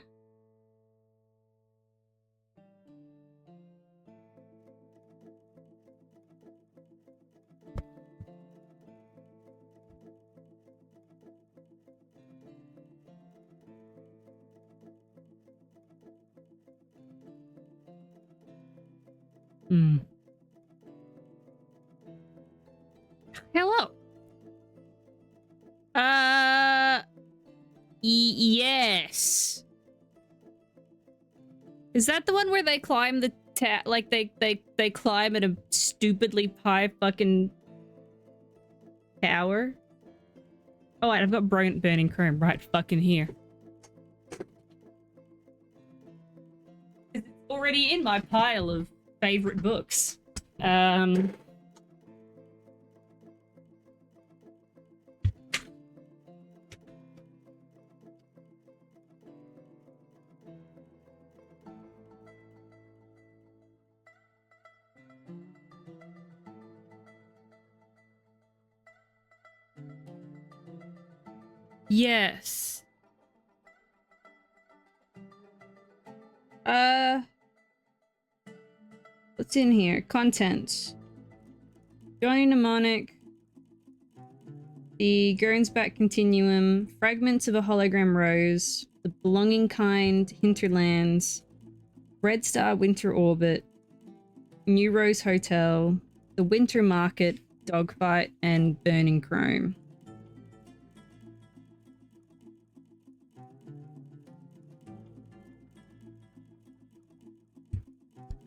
Hello. Yes. Is that the one where they climb the like they climb at a stupidly high fucking tower? Oh wait, I've got Burning Chrome right fucking here. It's already in my pile of favorite books. Yes. What's in here? Content. Johnny Mnemonic. The Gernsback Continuum. Fragments of a Hologram Rose. The Belonging Kind. Hinterlands. Red Star Winter Orbit. New Rose Hotel. The Winter Market. Dogfight and Burning Chrome.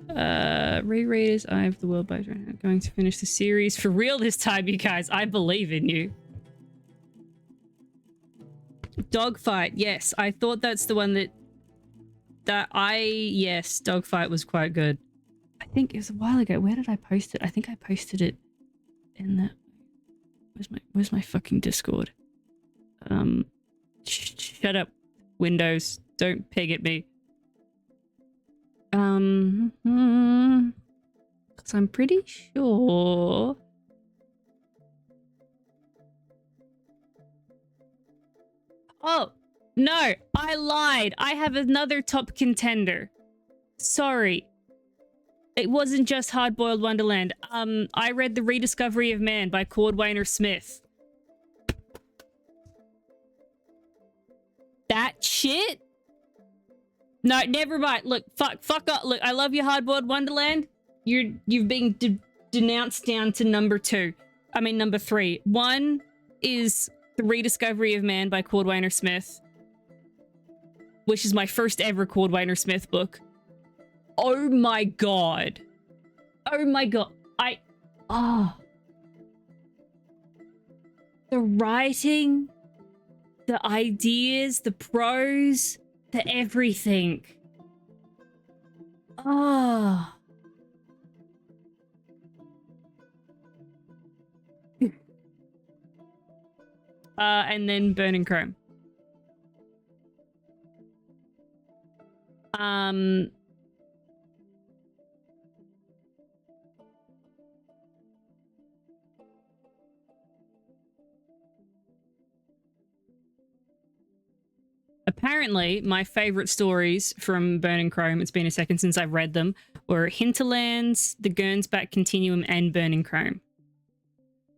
Rereaders, I have the world by going to finish the series for real this time, you guys. I believe in you. Dogfight, yes. I thought that's the one yes, Dogfight was quite good. I think it was a while ago. Where did I post it? I think I posted it in the... Where's my fucking Discord? Shut up, Windows. Don't pig at me. Because I'm pretty sure... Oh, no, I lied. I have another top contender. Sorry. It wasn't just Hard-Boiled Wonderland. I read The Rediscovery of Man by Cordwainer Smith. That shit? No, never mind. Look, fuck up. Look, I love you, Hard-Boiled Wonderland. You've been denounced down to number 3. 1 is The Rediscovery of Man by Cordwainer Smith, which is my first ever Cordwainer Smith book. Oh my god. Oh my god. The writing, the ideas, the prose, the everything. And then Burning Chrome. Apparently, my favorite stories from Burning Chrome, it's been a second since I've read them, were Hinterlands, The Gernsback Continuum, and Burning Chrome.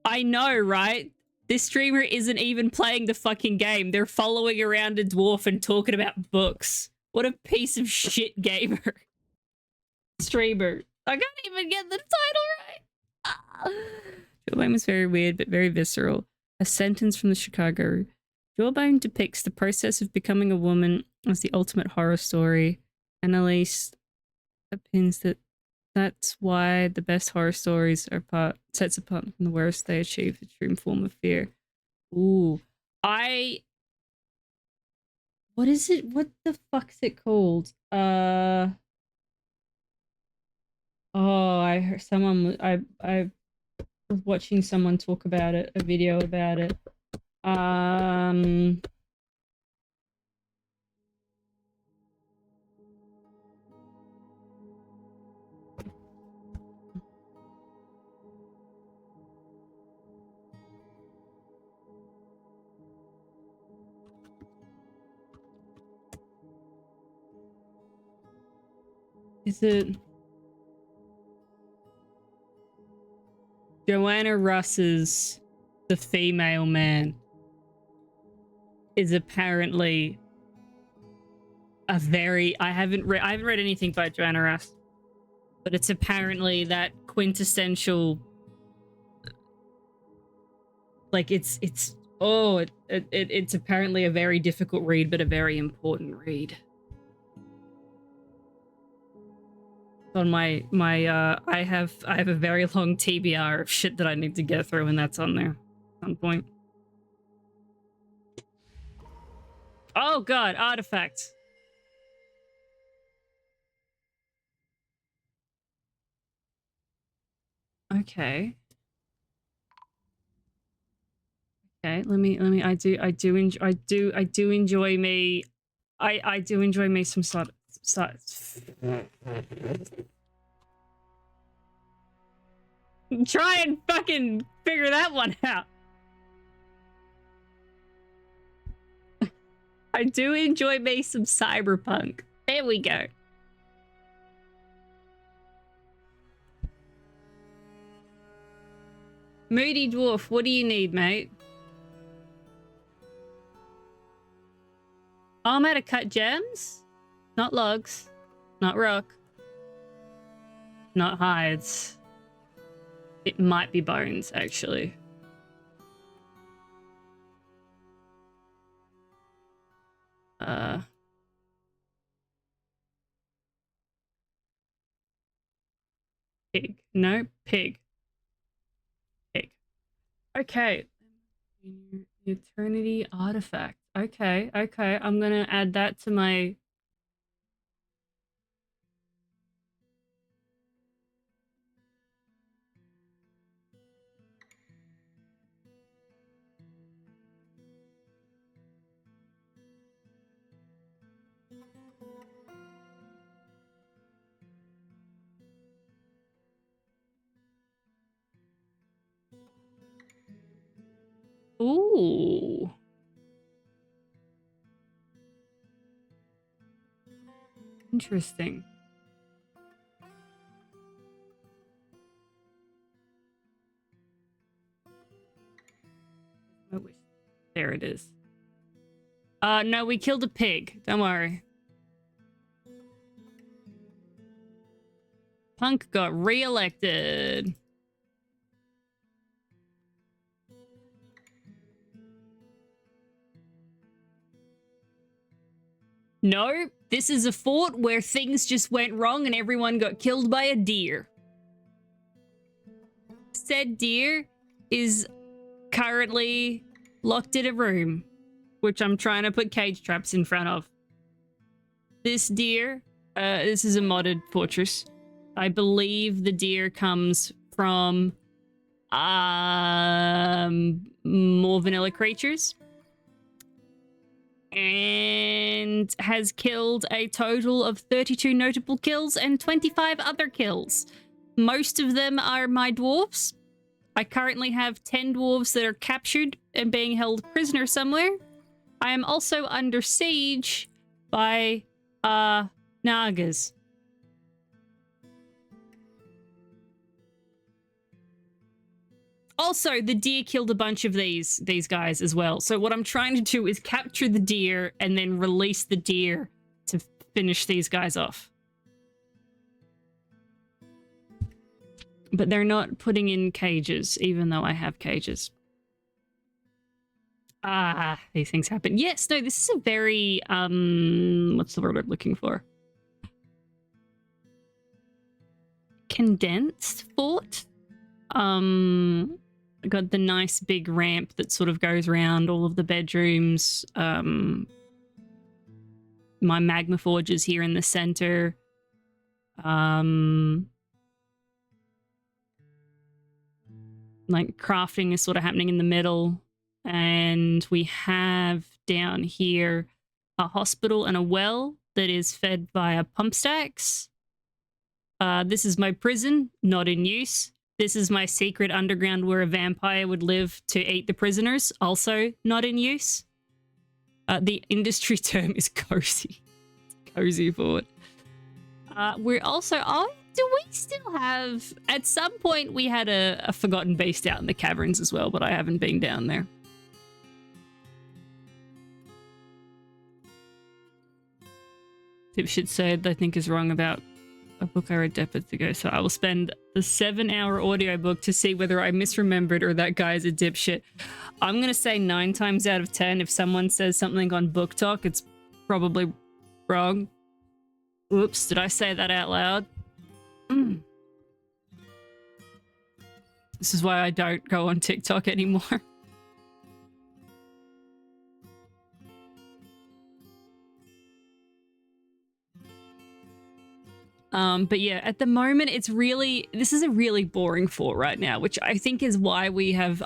I know, right? This streamer isn't even playing the fucking game. They're following around a dwarf and talking about books. What a piece of shit gamer. Streamer. I can't even get the title right. Jawbone was very weird, but very visceral. A sentence from the Chicago. Jawbone depicts the process of becoming a woman as the ultimate horror story. Annalise opines that that's why the best horror stories are sets apart from the worst. They achieve the true form of fear. Ooh. What is it? What the fuck is it called? Oh, I heard someone... I was watching someone talk about it, a video about it. Is it Joanna Russ's The Female Man is apparently a very... I haven't read anything by Joanna Russ, but it's apparently that quintessential, like it's apparently a very difficult read, but a very important read. On my I have a very long TBR of shit that I need to get through, and that's on there at some point. Oh god, artifact. Okay. Okay, let me I do enjoy me some sort try and fucking figure that one out. I do enjoy me some cyberpunk. There we go. Moody Dwarf, what do you need, mate? Oh, I'm out of cut gems? Not logs. Not rock. Not hides. It might be bones, actually. Pig. No, pig. Pig. Okay. Eternity artifact. Okay, okay. I'm gonna add that to my... Ooh. Interesting. There it is. No, we killed a pig. Don't worry. Punk got re-elected. No, this is a fort where things just went wrong and everyone got killed by a deer. Said deer is currently locked in a room, which I'm trying to put cage traps in front of. This deer, this is a modded fortress. I believe the deer comes from more vanilla creatures. And has killed a total of 32 notable kills and 25 other kills. Most of them are my dwarves. I currently have 10 dwarves that are captured and being held prisoner somewhere. I am also under siege by Nagas. Also, the deer killed a bunch of these guys as well. So what I'm trying to do is capture the deer and then release the deer to finish these guys off. But they're not putting in cages, even though I have cages. Ah, these things happen. Yes, no, this is a very, what's the word I'm looking for? Condensed fort? I got the nice big ramp that sort of goes around all of the bedrooms. My magma forge is here in the center. Like crafting is sort of happening in the middle. And we have down here a hospital and a well that is fed via pump stacks. This is my prison, not in use. This is my secret underground where a vampire would live to eat the prisoners, also not in use. The industry term is cozy. Cozy fort. We're also... Oh, do we still have... At some point, we had a forgotten beast out in the caverns as well, but I haven't been down there. Dipshit said, I think is wrong about a book I read decades ago, so I will spend the 7-hour audiobook to see whether I misremembered or that guy's a dipshit. I'm gonna say 9 times out of 10, if someone says something on Book Talk, it's probably wrong. Oops, did I say that out loud? This is why I don't go on TikTok anymore. But yeah, at the moment, it's really, this is a really boring fort right now, which I think is why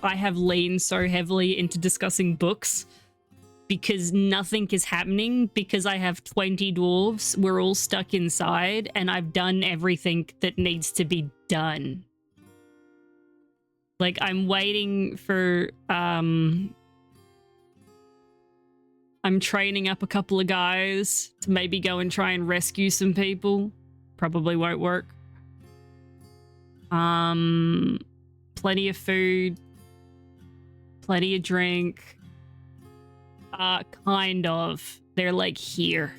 I have leaned so heavily into discussing books, because nothing is happening, because I have 20 dwarves, we're all stuck inside, and I've done everything that needs to be done. Like, I'm waiting for, I'm training up a couple of guys to maybe go and try and rescue some people. Probably won't work. Plenty of food. Plenty of drink. Kind of. They're like here.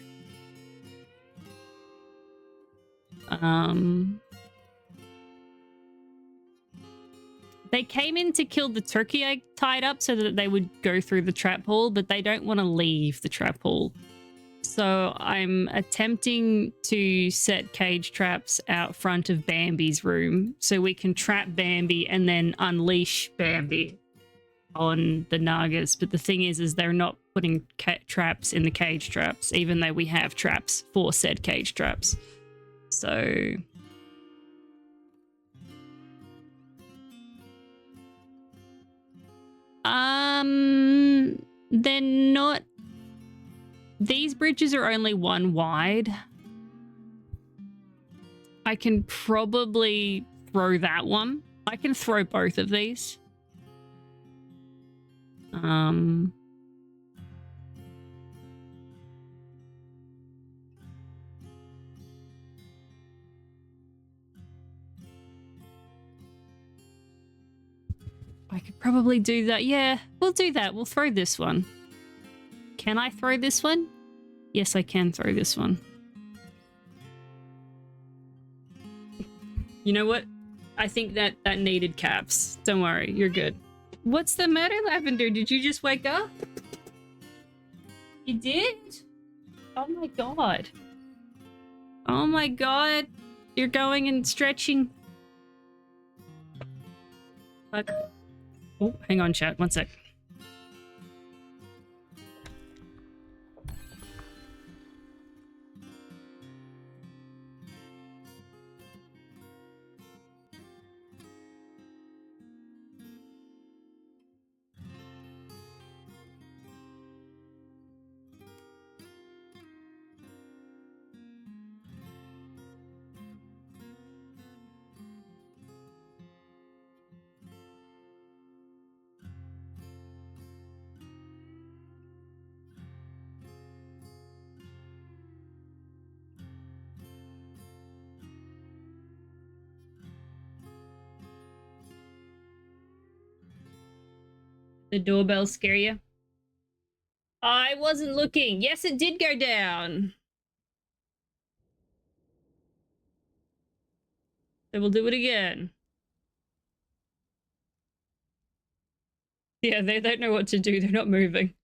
They came in to kill the turkey I tied up so that they would go through the trap hole, but they don't want to leave the trap hole. So I'm attempting to set cage traps out front of Bambi's room so we can trap Bambi and then unleash Bambi on the Nagas. But the thing is they're not putting traps in the cage traps, even though we have traps for said cage traps. So... they're not... These bridges are only one wide. I can probably throw that one. I can throw both of these. I could probably do that. Yeah, we'll do that. We'll throw this one. Can I throw this one? Yes, I can throw this one. You know what? I think that needed caps. Don't worry, you're good. What's the matter, Lavender? Did you just wake up? You did? Oh my god. Oh my god. You're going and stretching. Fuck. Oh, hang on, chat. One sec. The doorbell scare you? I wasn't looking. Yes, it did go down. So we'll do it again. Yeah, they don't know what to do. They're not moving.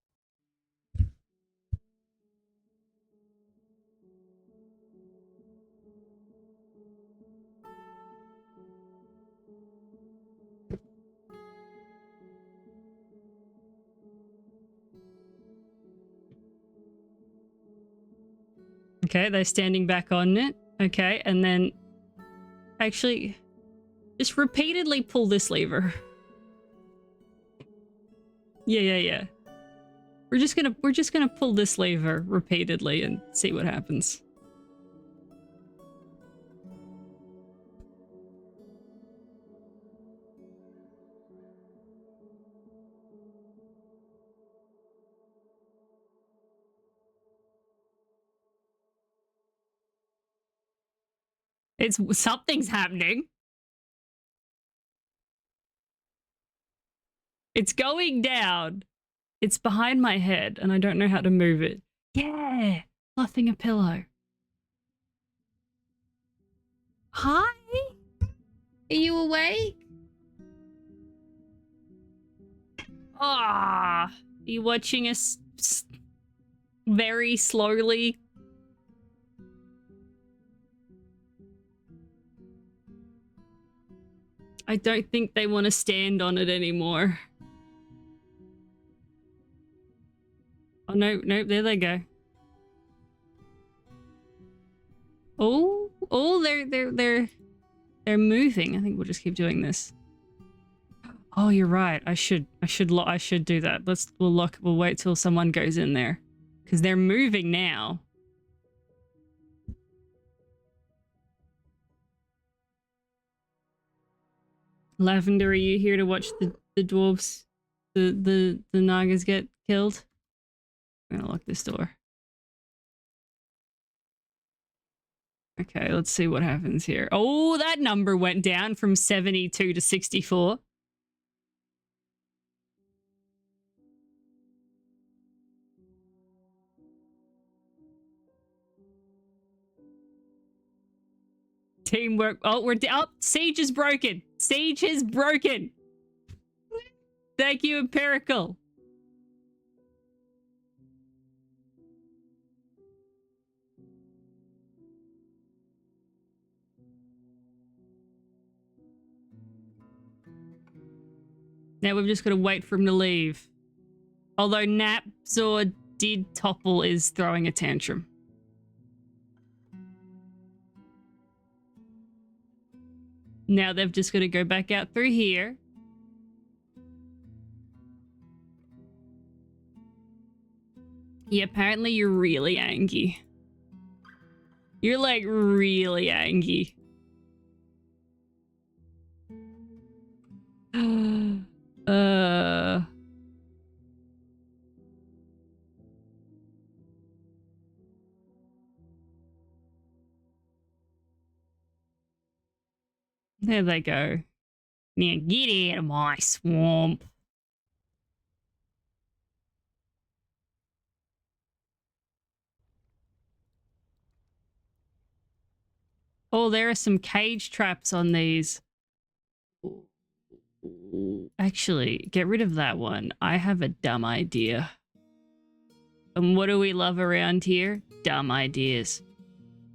Okay, they're standing back on it. Okay, and then actually just repeatedly pull this lever. Yeah. We're just gonna pull this lever repeatedly and see what happens. Something's happening. It's going down. It's behind my head and I don't know how to move it. Yeah, fluffing a pillow. Hi? Are you awake? Ah, are you watching us very slowly? I don't think they want to stand on it anymore. Oh, no, there they go. Oh, they're moving. I think we'll just keep doing this. Oh, you're right. I should do that. We'll wait till someone goes in there. Because they're moving now. Lavender, are you here to watch the dwarves, the Nagas get killed? I'm gonna lock this door. Okay, let's see what happens here. Oh, that number went down from 72 to 64. Teamwork. Oh, Siege is broken. Siege is broken. Thank you, Empirical. Now we've just got to wait for him to leave. Although Napzor did topple is throwing a tantrum. Now they've just got to go back out through here. Yeah, apparently you're really angry. You're like really angry. There they go. Now get out of my swamp. Oh, there are some cage traps on these. Actually, get rid of that one. I have a dumb idea. And what do we love around here? Dumb ideas.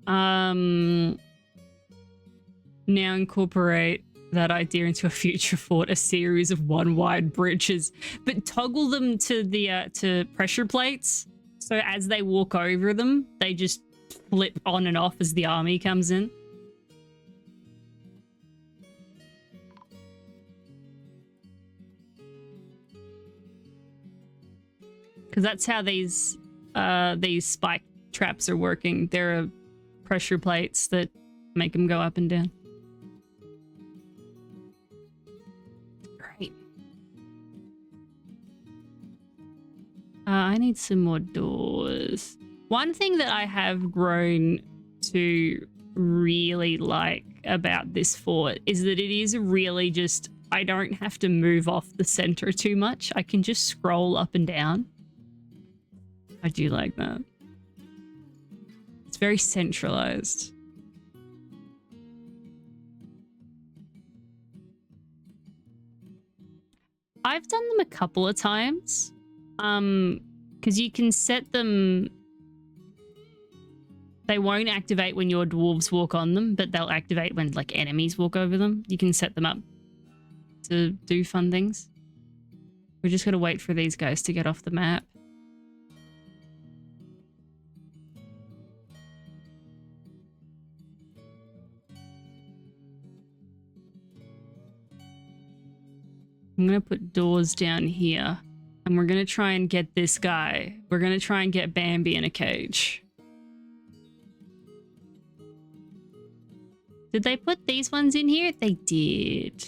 Now incorporate that idea into a future fort, a series of one-wide bridges, but toggle them to the to pressure plates. So as they walk over them, they just flip on and off as the army comes in. Because that's how these spike traps are working. There are pressure plates that make them go up and down. Great. I need some more doors. One thing that I have grown to really like about this fort is that it is really just, I don't have to move off the center too much. I can just scroll up and down. I do like that. It's very centralized. I've done them a couple of times. Because you can set them... They won't activate when your dwarves walk on them, but they'll activate when like enemies walk over them. You can set them up to do fun things. We're just gonna wait for these guys to get off the map. I'm going to put doors down here. And we're going to try and get this guy. We're going to try and get Bambi in a cage. Did they put these ones in here? They did.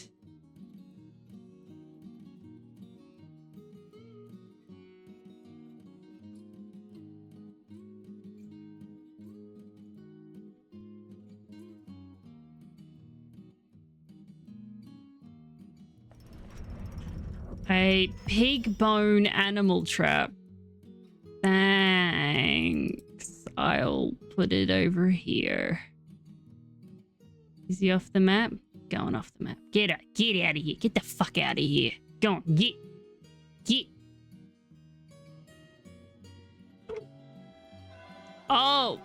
A pig bone animal trap. Thanks. I'll put it over here. Is he off the map? Going off the map. Get out of here. Get the fuck out of here. Go on. Get. Oh.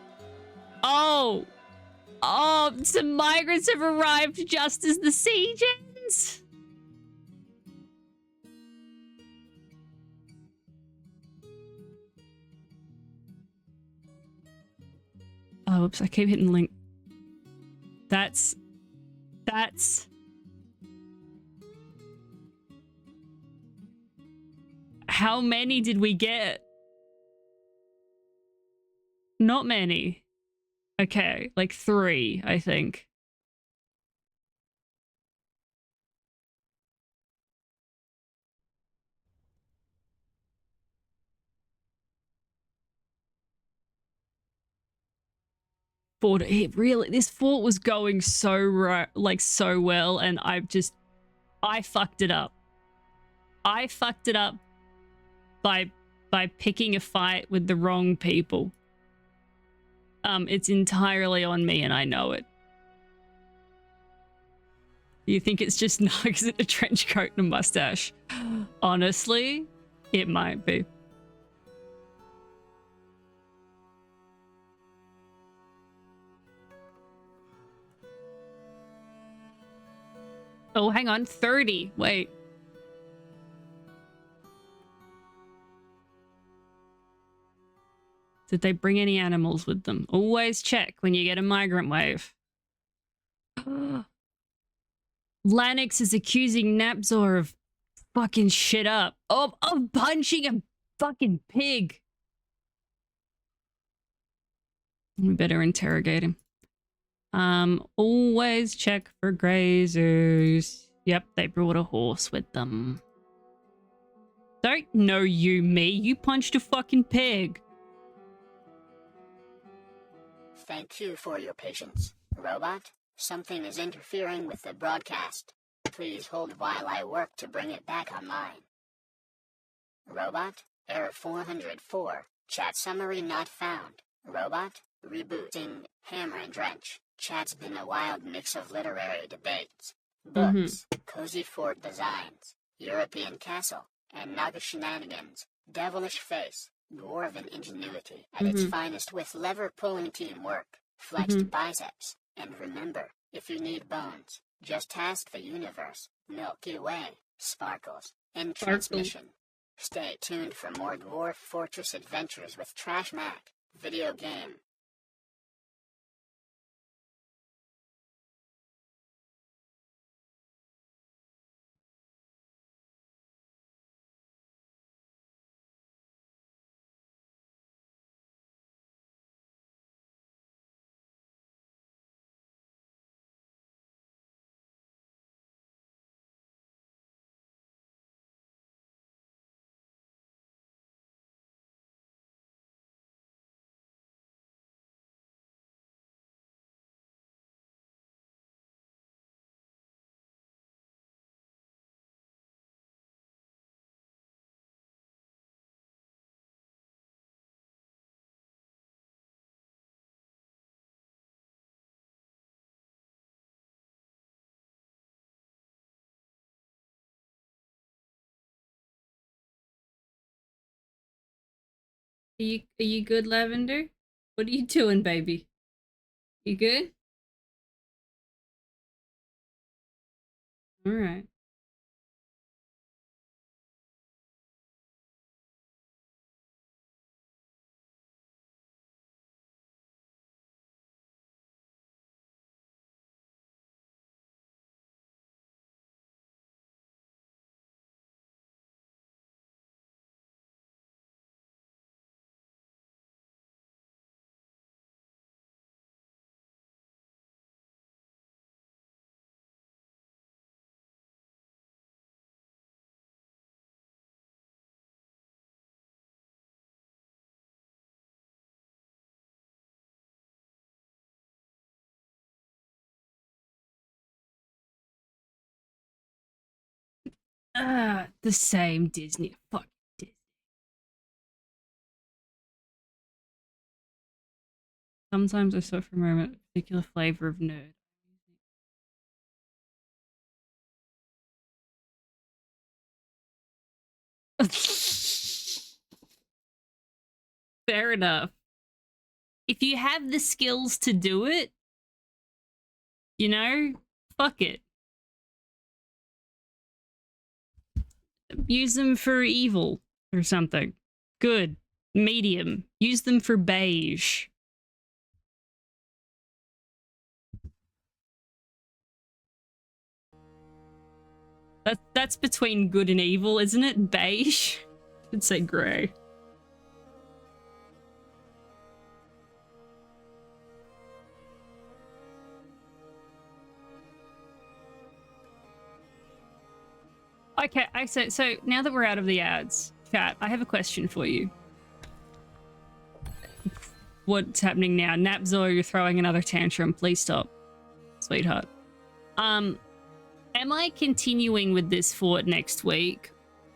Some migrants have arrived just as the siege ends. Oh, oops, I keep hitting link. That's... How many did we get? Not many. Okay, like 3, I think. Fort, this fort was going so right, like so well, and I fucked it up. I fucked it up by picking a fight with the wrong people. It's entirely on me, and I know it. Do you think it's just Nugs in a trench coat and a mustache? Honestly, it might be. Oh, hang on. 30. Wait. Did they bring any animals with them? Always check when you get a migrant wave. Lanix is accusing Napzor of fucking shit up. Of punching a fucking pig. We better interrogate him. Always check for grazers. Yep, they brought a horse with them. Don't know you, me. You punched a fucking pig. Thank you for your patience. Robot, something is interfering with the broadcast. Please hold while I work to bring it back online. Robot, error 404. Chat summary not found. Robot, rebooting, hammer and drench. Chat's been a wild mix of literary debates, books, cozy fort designs, European castle, and Naga shenanigans, devilish face, dwarven ingenuity at its finest with lever-pulling teamwork, flexed biceps, and remember, if you need bones, just ask the universe, Milky Way, sparkles, and transmission. Stay tuned for more Dwarf Fortress adventures with TrashMack, video game. Are you good, Lavender? What are you doing, baby? You good? All right. The same Disney. Fuck Disney. Sometimes I suffer from a particular flavor of nerd. Fair enough. If you have the skills to do it, you know, fuck it. Use them for evil or something. Good. Medium. Use them for beige. That's between good and evil, isn't it? Beige? I'd say grey. Okay, so now that we're out of the ads, chat, I have a question for you. What's happening now? Napzor, you're throwing another tantrum. Please stop, sweetheart. Am I continuing with this fort next week,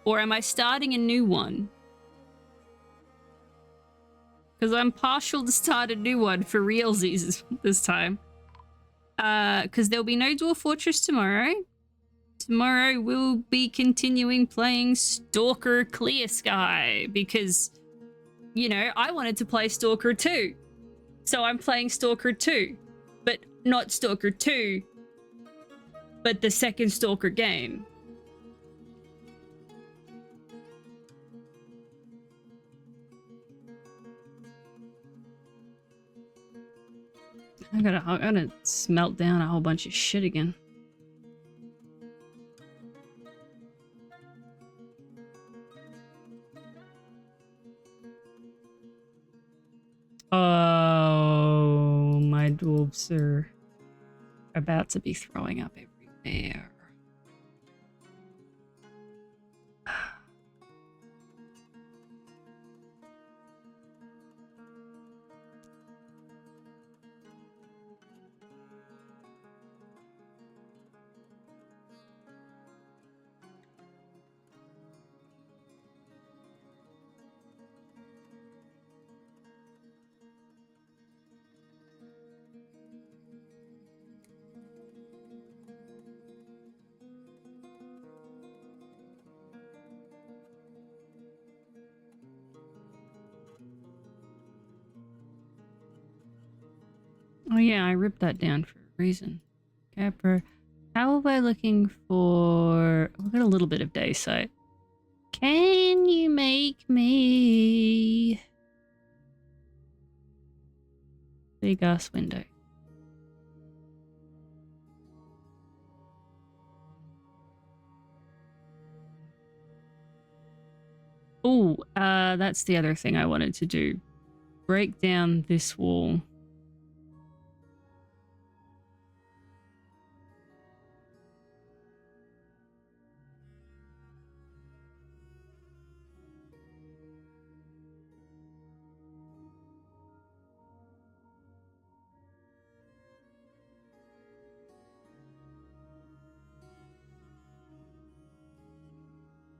or am I starting a new one? Because I'm partial to start a new one for realsies this time. because there'll be no Dwarf Fortress tomorrow. Tomorrow we'll be continuing playing Stalker Clear Sky because, you know, I wanted to play Stalker 2. So I'm playing Stalker 2, but not Stalker 2, but the second Stalker game. I gotta smelt down a whole bunch of shit again. Oh, my dwarves are about to be throwing up everywhere. Oh yeah, I ripped that down for a reason. Capra. How am I looking for... We've got a little bit of day sight. Can you make me... big ass window? Oh, that's the other thing I wanted to do. Break down this wall.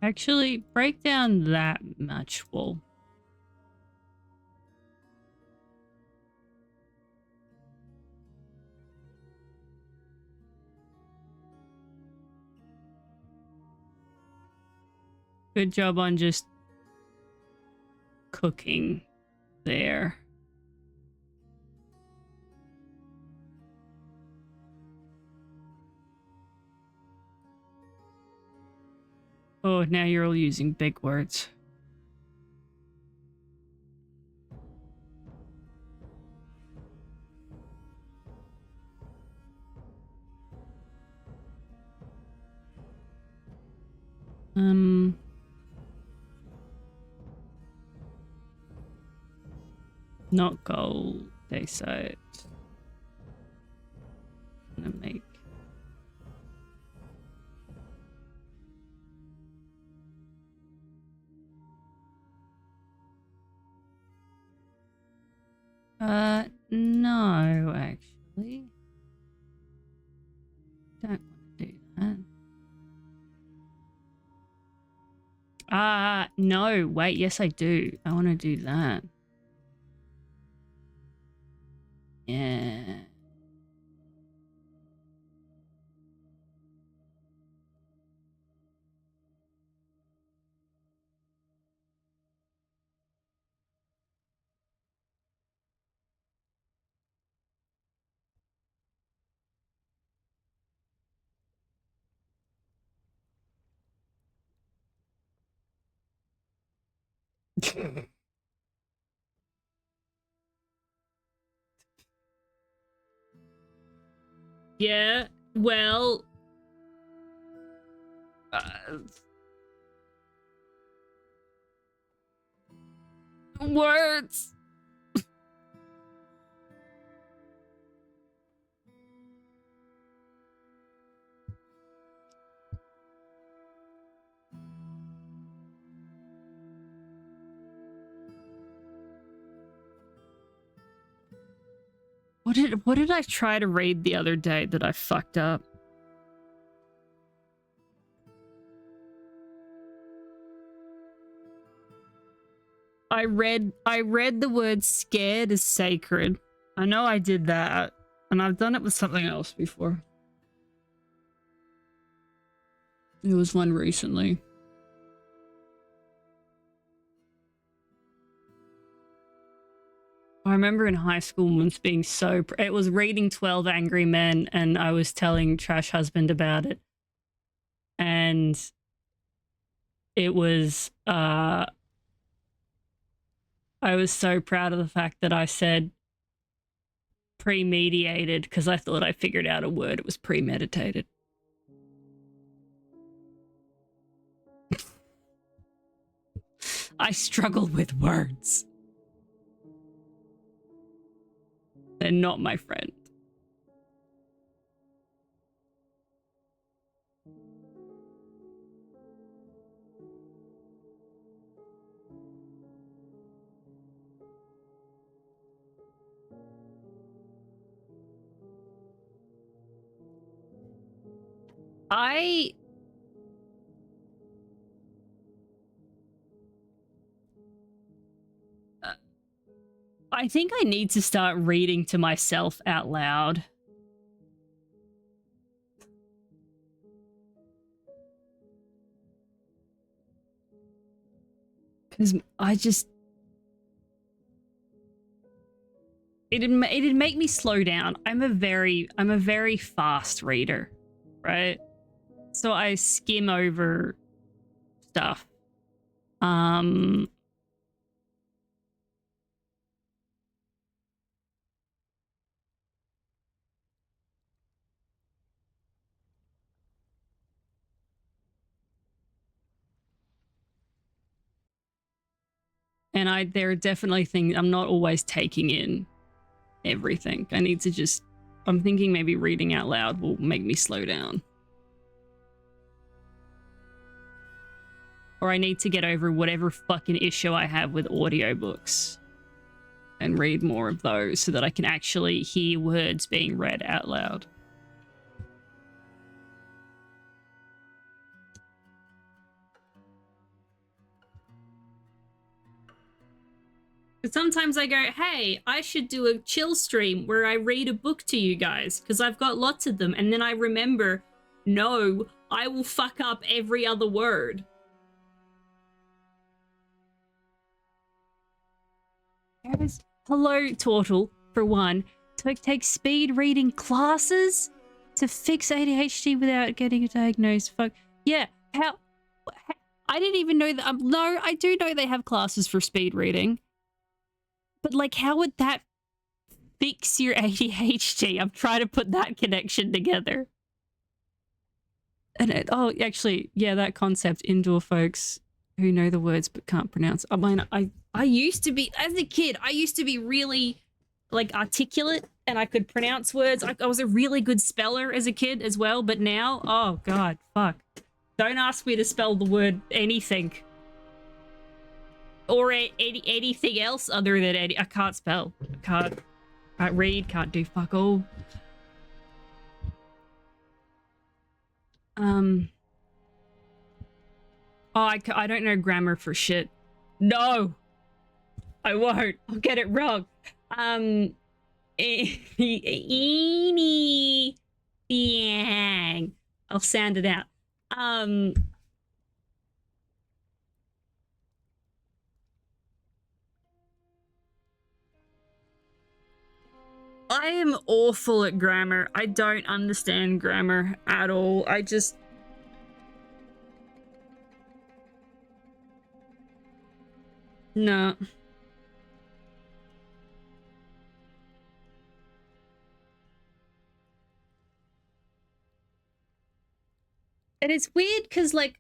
Actually, break down that much wool. Good job on just cooking there. Oh, now you're all using big words. Not gold, they said. I'm gonna make... no, actually. Don't want to do that. No, wait, yes I do. I want to do that. Yeah. Yeah, well... words! What did I try to read the other day that I fucked up? I read the word scared as sacred. I know I did that. And I've done it with something else before. There was one recently. I remember in high school once being so... It was reading 12 Angry Men, and I was telling Trash Husband about it. And it was... I was so proud of the fact that I said premeditated, because I thought I figured out a word. It was premeditated. I struggle with words. They're not my friend. I think I need to start reading to myself out loud. Because I just... It'd make me slow down. I'm a very fast reader, right? So I skim over stuff. And there are definitely things I'm not always taking in everything. I need to just... I'm thinking maybe reading out loud will make me slow down. Or I need to get over whatever fucking issue I have with audiobooks and read more of those so that I can actually hear words being read out loud. But sometimes I go, hey, I should do a chill stream where I read a book to you guys because I've got lots of them. And then I remember, no, I will fuck up every other word. Hello, Tortle, for one. To take speed reading classes to fix ADHD without getting a diagnosis. Fuck. Yeah, how... I didn't even know that... no, I do know they have classes for speed reading. But, like, how would that fix your ADHD? I'm trying to put that connection together. And oh, actually, yeah, that concept, indoor folks who know the words but can't pronounce. I mean, I used to be, as a kid, I used to be really, like, articulate and I could pronounce words. I was a really good speller as a kid as well, but now, oh, God, fuck. Don't ask me to spell the word anything. Or anything else other than I can't spell. Can't read, can't do fuck all. Oh, I don't know grammar for shit. No! I won't. I'll get it wrong. Eeny, yang. I'll sound it out. I am awful at grammar. I don't understand grammar at all. I just... No. And it's weird because, like,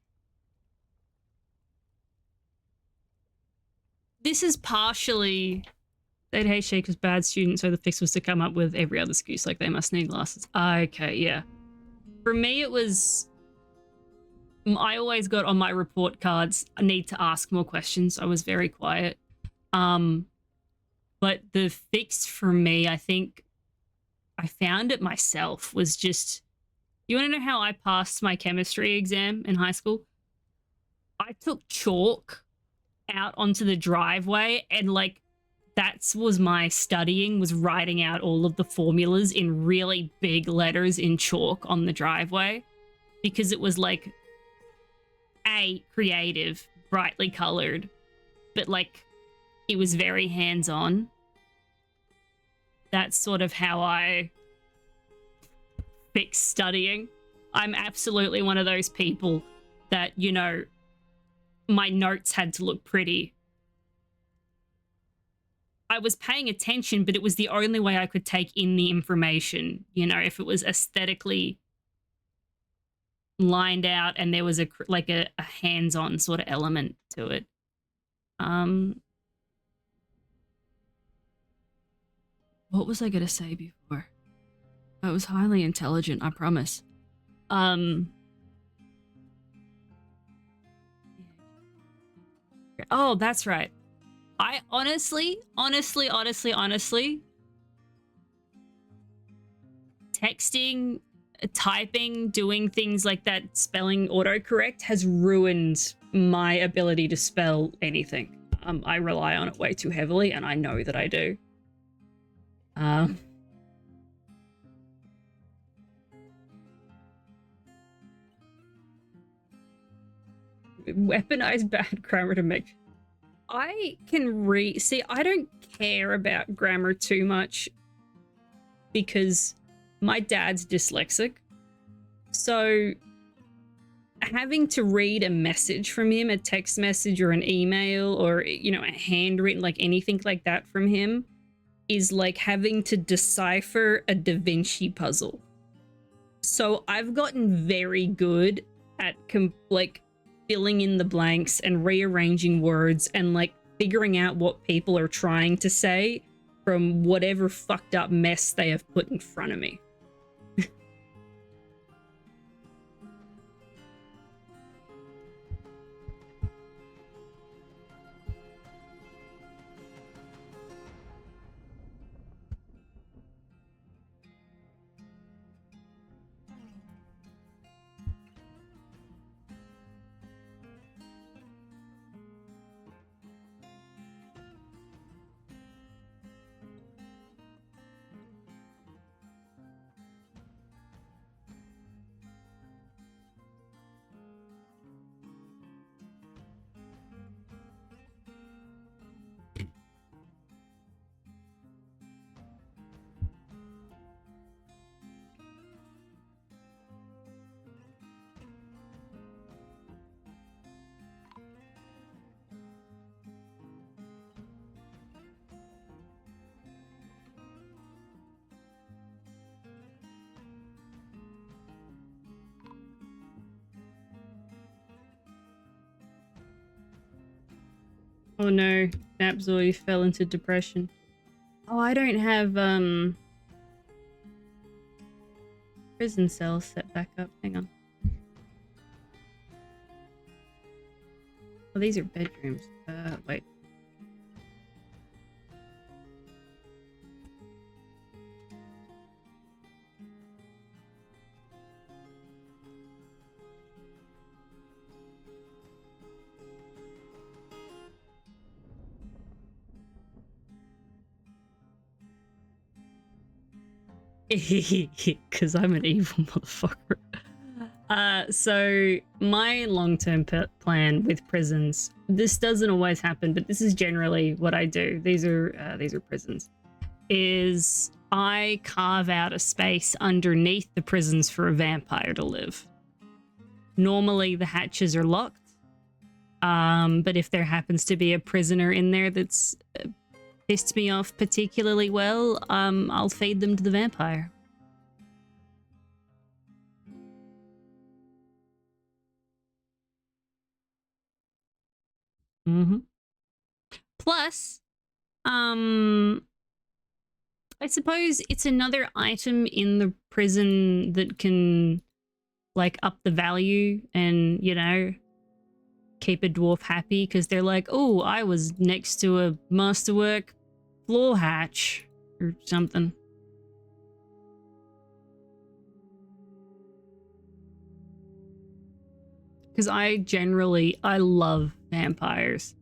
this is partially... They'd hate Shake as bad students, so the fix was to come up with every other excuse, like they must need glasses. Okay, yeah. For me, it was... I always got on my report cards, I need to ask more questions. I was very quiet. But the fix for me, I think I found it myself, was just... You want to know how I passed my chemistry exam in high school? I took chalk out onto the driveway and, like, That was my studying, was writing out all of the formulas in really big letters in chalk on the driveway, because it was like creative, brightly colored, but like it was very hands-on. That's sort of how I fix studying. I'm absolutely one of those people that, you know, my notes had to look pretty. I was paying attention, but it was the only way I could take in the information. You know, if it was aesthetically lined out and there was a hands-on sort of element to it. What was I going to say before? I was highly intelligent, I promise. Oh, that's right. I honestly, texting, typing, doing things like that, spelling autocorrect has ruined my ability to spell anything. I rely on it way too heavily, and I know that I do. Weaponize bad grammar to make... I can see, I don't care about grammar too much because my dad's dyslexic. So having to read a message from him, a text message or an email or, you know, a handwritten, like anything like that from him, is like having to decipher a Da Vinci puzzle. So I've gotten very good at like filling in the blanks and rearranging words and like figuring out what people are trying to say from whatever fucked up mess they have put in front of me. Oh no, Napzoi fell into depression. Oh, I don't have prison cells set back up. Hang on. Oh, these are bedrooms. Wait. Because I'm an evil motherfucker. So my long-term plan with prisons, this doesn't always happen, but this is generally what I do. These are prisons. Is I carve out a space underneath the prisons for a vampire to live. Normally the hatches are locked, but if there happens to be a prisoner in there that's pissed me off particularly well, I'll feed them to the vampire. Plus, I suppose it's another item in the prison that can, like, up the value and, you know, keep a dwarf happy because they're like, oh, I was next to a masterwork floor hatch or something. Because I love vampires.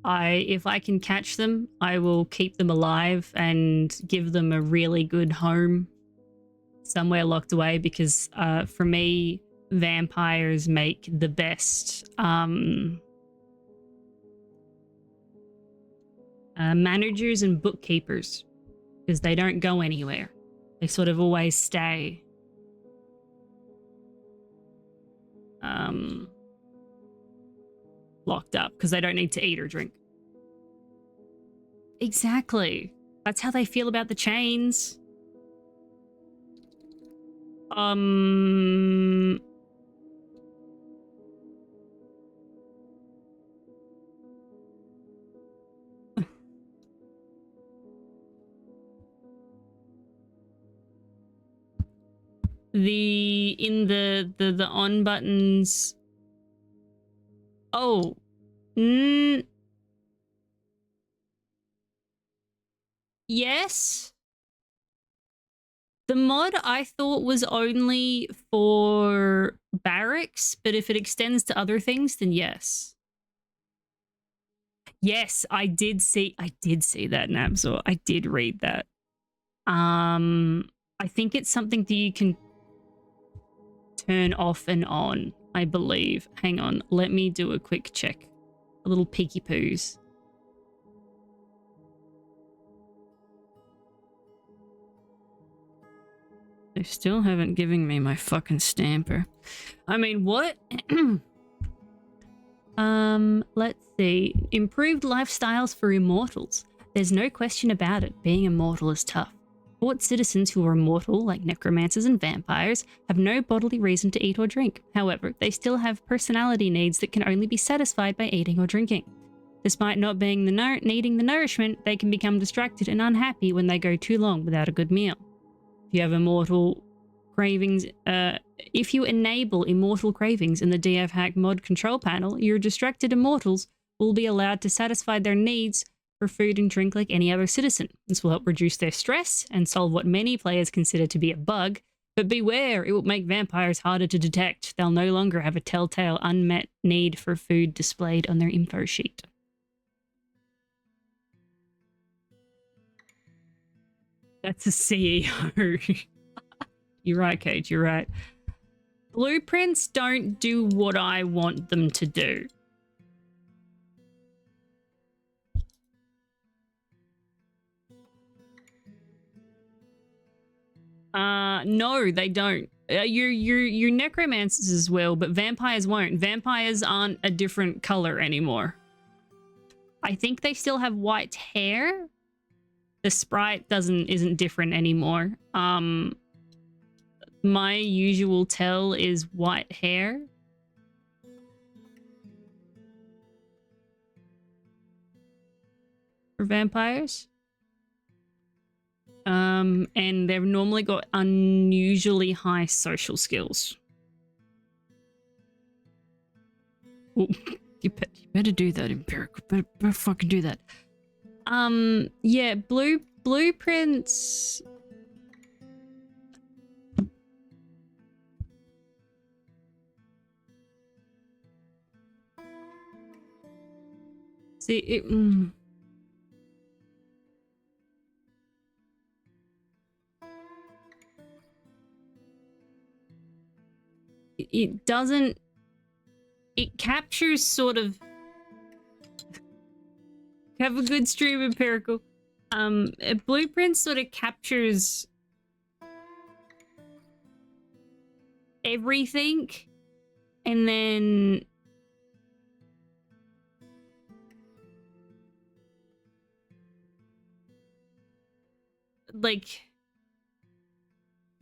if I can catch them, I will keep them alive and give them a really good home somewhere locked away, because for me, vampires make the best managers and bookkeepers, because they don't go anywhere. They sort of always stay. Locked up because they don't need to eat or drink. Exactly. That's how they feel about the chains. The on buttons. Oh. Yes. The mod I thought was only for barracks, but if it extends to other things, then yes. Yes, I did see that, Nabzor. I did read that. I think it's something that you can turn off and on, I believe. Hang on, let me do a quick check. A little peeky poos. They still haven't given me my fucking stamper. I mean, what? Let's see. Improved lifestyles for immortals. There's no question about it. Being immortal is tough. Fort citizens who are immortal, like necromancers and vampires, have no bodily reason to eat or drink. However, they still have personality needs that can only be satisfied by eating or drinking. Despite not being needing the nourishment, they can become distracted and unhappy when they go too long without a good meal. If you have immortal cravings, if you enable immortal cravings in the DF Hack mod control panel, your distracted immortals will be allowed to satisfy their needs for food and drink like any other citizen. This will help reduce their stress and solve what many players consider to be a bug, but beware, it will make vampires harder to detect. They'll no longer have a telltale unmet need for food displayed on their info sheet. That's a CEO. You're right, Kate, you're right. Blueprints don't do what I want them to do. No, they don't. Your necromancers as well, but vampires won't. Vampires aren't a different color anymore. I think they still have white hair. The sprite isn't different anymore. My usual tell is white hair. For vampires. And they've normally got unusually high social skills. Ooh, you better do that, Empirical. Better fucking do that. Yeah, blueprints. See, it doesn't. It captures sort of. Have a good stream, Empirical. Blueprint sort of captures everything, and then like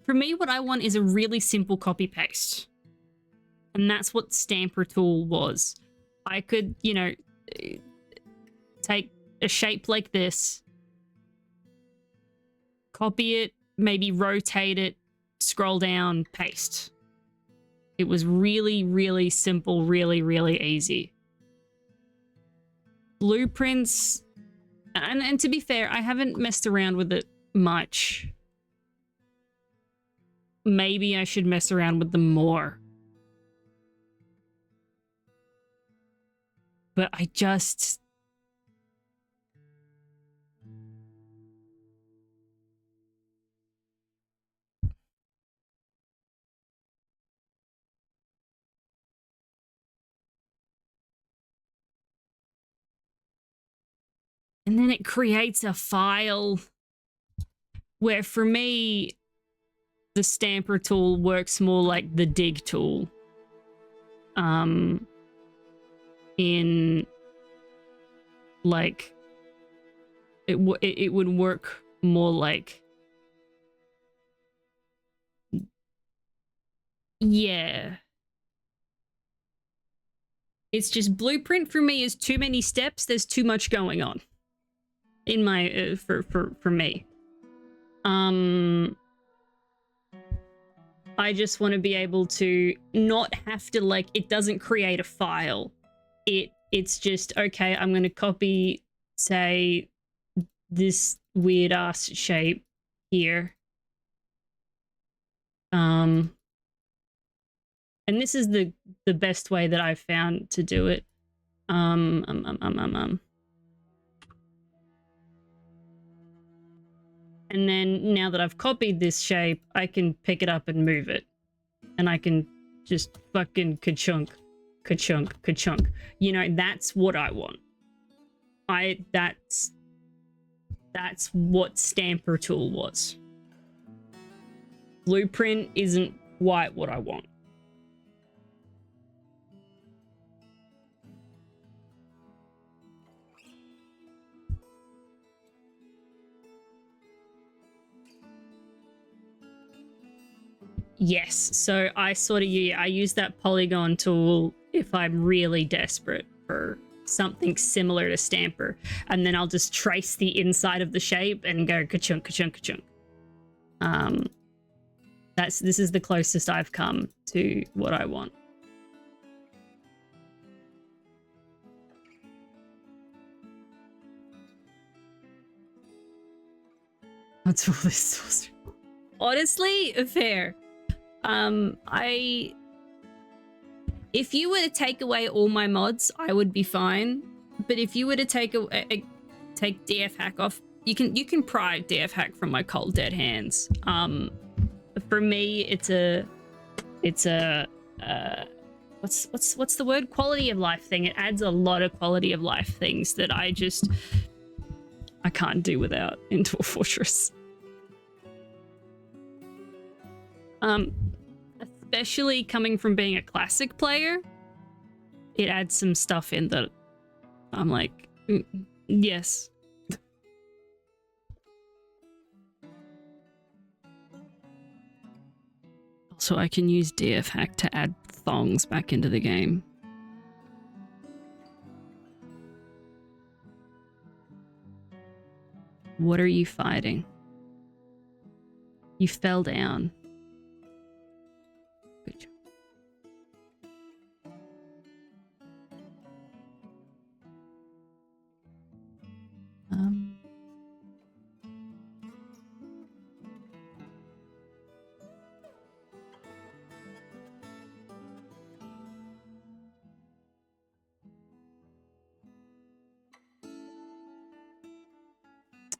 for me, what I want is a really simple copy paste, and that's what Stamper Tool was. I could, you know, take a shape like this, copy it, maybe rotate it, scroll down, paste. It was really, really simple, really, really easy. Blueprints, and to be fair, I haven't messed around with it much. Maybe I should mess around with them more. But I just... And then it creates a file where for me, the stamper tool works more like the dig tool. In like it would work more like, yeah. It's just blueprint for me is too many steps. There's too much going on in my for me. I just want to be able to not have to, like, it doesn't create a file. It's just, okay, I'm going to copy, say, this weird ass shape here. And this is the best way that I've found to do it. And then now that I've copied this shape, I can pick it up and move it. And I can just fucking ka-chunk, ka-chunk, ka-chunk. You know, that's what I want. That's what Stamper Tool was. Blueprint isn't quite what I want. Yes, so I sort of, I use that polygon tool if I'm really desperate for something similar to Stamper, and then I'll just trace the inside of the shape and go ka-chunk, ka-chunk, ka-chunk. This is the closest I've come to what I want. What's all this? Honestly, fair. If you were to take away all my mods, I would be fine. But if you were to take DF hack off, you can pry DF hack from my cold dead hands. For me, it's a what's the word? Quality of life thing. It adds a lot of quality of life things that I can't do without in Dwarf Fortress. Especially coming from being a classic player, it adds some stuff in that I'm like, yes. Also, I can use DF hack to add thongs back into the game. What are you fighting? You fell down. Good job.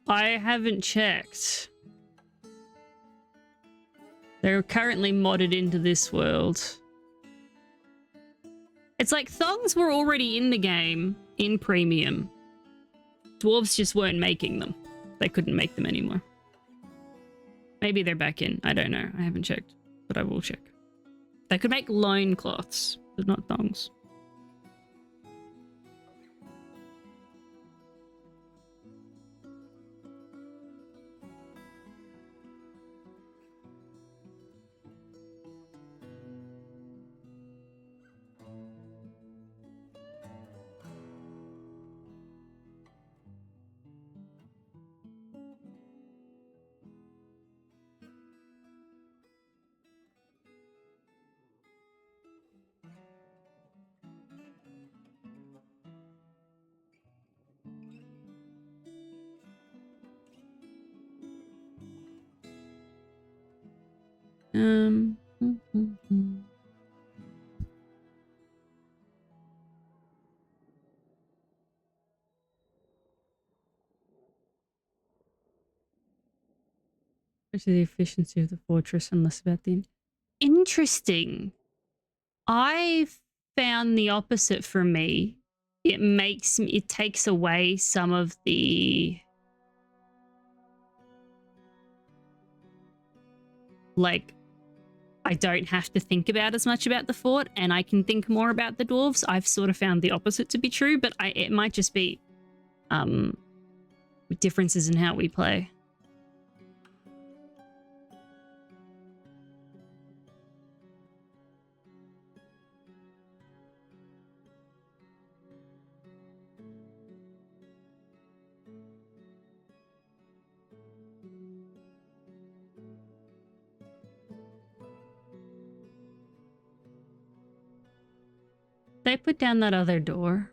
I haven't checked. They're currently modded into this world. It's like thongs were already in the game in premium. Dwarves just weren't making them. They couldn't make them anymore. Maybe they're back in. I don't know. I haven't checked, but I will check. They could make loincloths, but not thongs. Especially the efficiency of the fortress and less about the... Interesting. I found the opposite for me. it takes away some of the like I don't have to think about as much about the fort and I can think more about the dwarves. I've sort of found the opposite to be true, but it might just be differences in how we play. They put down that other door.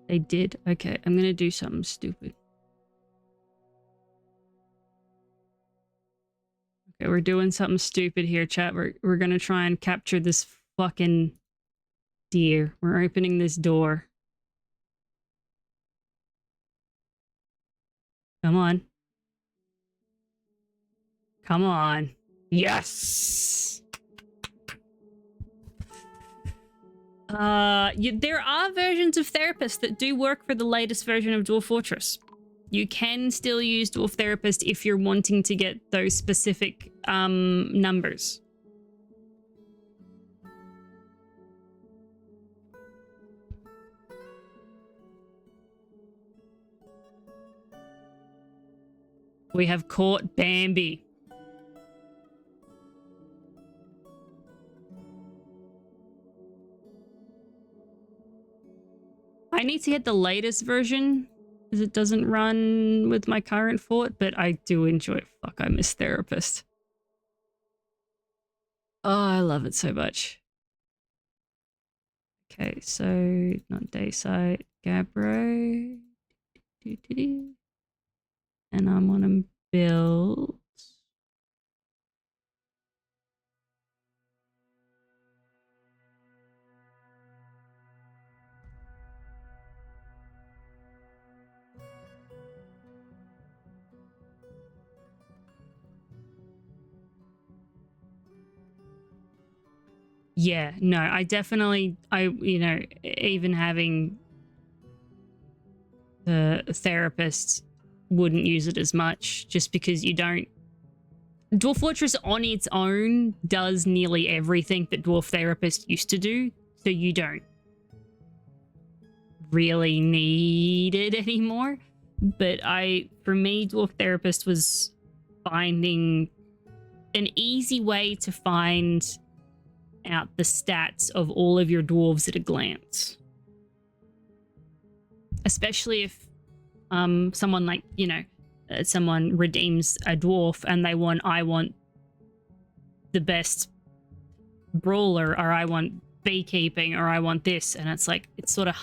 They did. Okay, I'm gonna do something stupid. Okay, we're doing something stupid here, chat. We're gonna try and capture this fucking deer. We're opening this door. Come on. Come on. Yes! There are versions of Therapist that do work for the latest version of Dwarf Fortress. You can still use Dwarf Therapist if you're wanting to get those specific numbers. We have caught Bambi. I need to get the latest version because it doesn't run with my current fort, but I do enjoy it. Fuck, I miss Therapist. Oh, I love it so much. Okay, so not Dayside, Gabbro. And I'm on build. Yeah, no, I definitely, you know, even having the therapist wouldn't use it as much just because you don't. Dwarf Fortress on its own does nearly everything that Dwarf Therapist used to do, so you don't really need it anymore. But for me, Dwarf Therapist was finding an easy way to find out the stats of all of your dwarves at a glance. Especially if someone like, you know, someone redeems a dwarf and they want, I want the best brawler, or I want beekeeping, or I want this. And it's like, it's sort of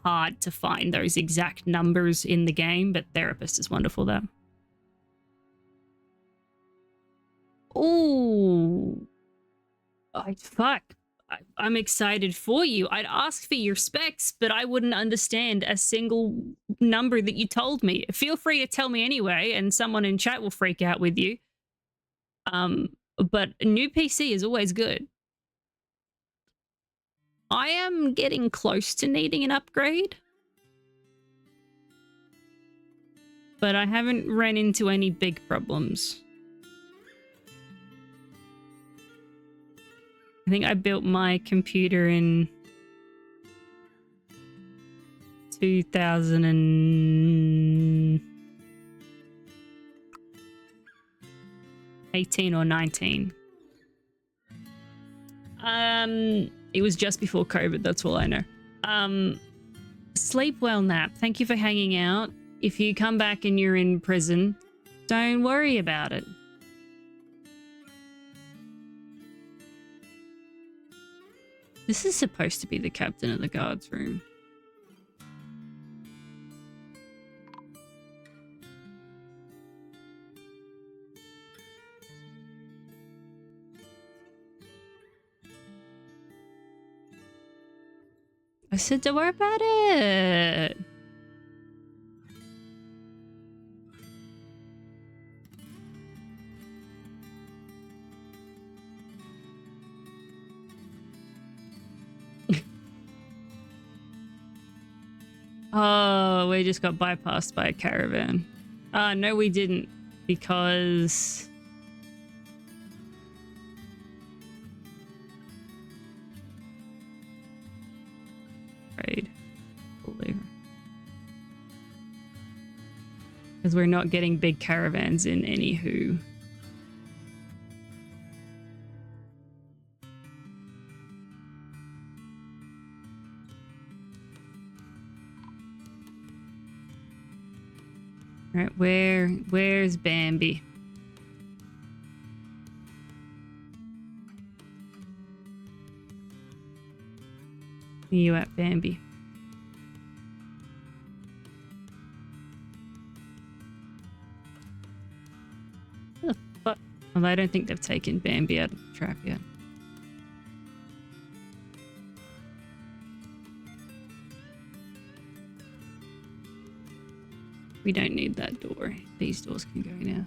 hard to find those exact numbers in the game, but Therapist is wonderful though. Ooh. Fuck. I'm excited for you. I'd ask for your specs, but I wouldn't understand a single number that you told me. Feel free to tell me anyway, and someone in chat will freak out with you. But a new PC is always good. I am getting close to needing an upgrade, but I haven't ran into any big problems. I think I built my computer in 2018 or 19. It was just before COVID, that's all I know. Sleep well, Nap. Thank you for hanging out. If you come back and you're in prison, don't worry about it. This is supposed to be the captain of the guards room. I said, don't worry about it. Oh, we just got bypassed by a caravan. No, we didn't. Because... Trade. Because we're not getting big caravans in, anywho. All right, where's Bambi? Where you at, Bambi? What the fuck? Well, I don't think they've taken Bambi out of the trap yet. We don't need that door. These doors can go now.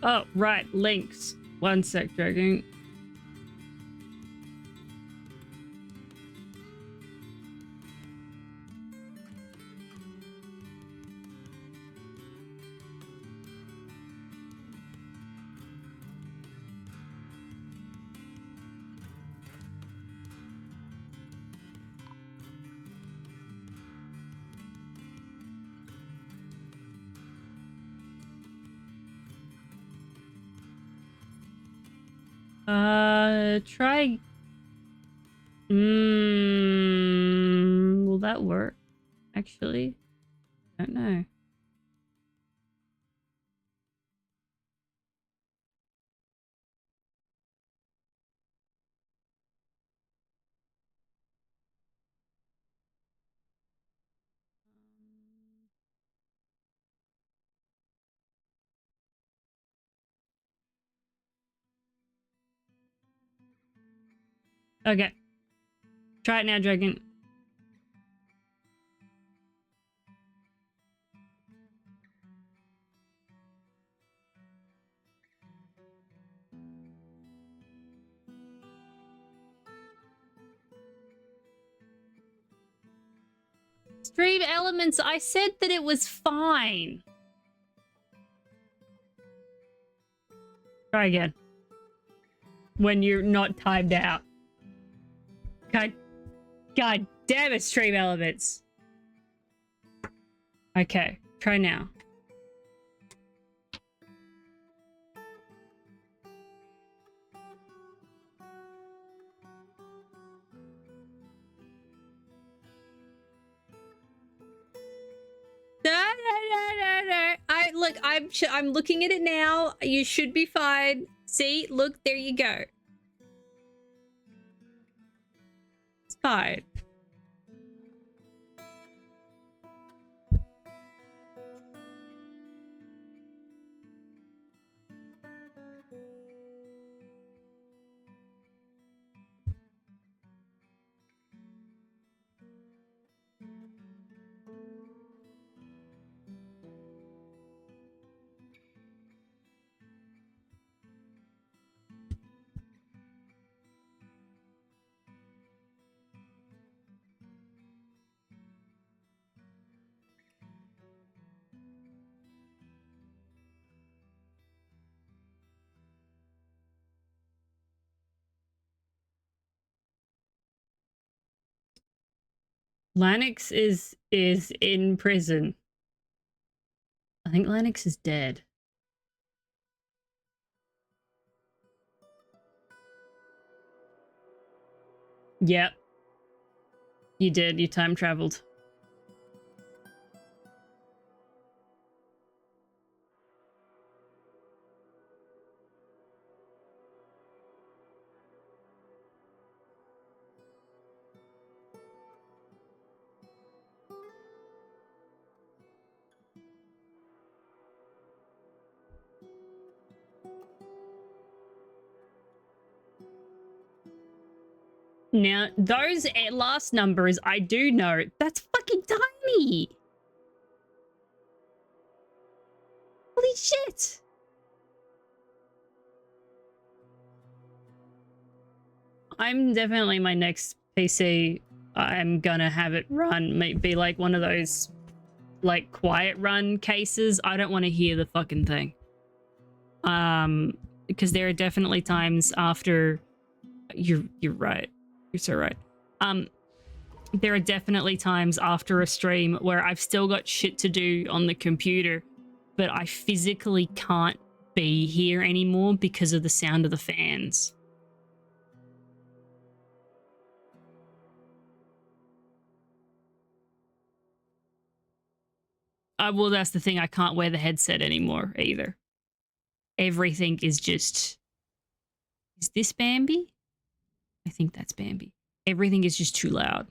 Oh, right. Links. One sec, Dragon. Try. Will that work? Actually, I don't know. Okay. Try it now, Dragon. Stream elements, I said that it was fine. Try again. When you're not timed out. God damn it, stream elements. Okay, try now. No. I'm looking at it now. You should be fine. See, look, there you go. It's fine. Lanix is in prison. I think Lanix is dead. Yep. You did. You time traveled. Now, those last numbers, I do know. That's fucking tiny. Holy shit. I'm definitely my next PC. I'm gonna have it run. Maybe like one of those like quiet run cases. I don't want to hear the fucking thing. Because there are definitely times after you're right. You're so right. There are definitely times after a stream where I've still got shit to do on the computer, but I physically can't be here anymore because of the sound of the fans. Well, that's the thing. I can't wear the headset anymore either. Everything is just... Is this Bambi? I think that's Bambi. Everything is just too loud.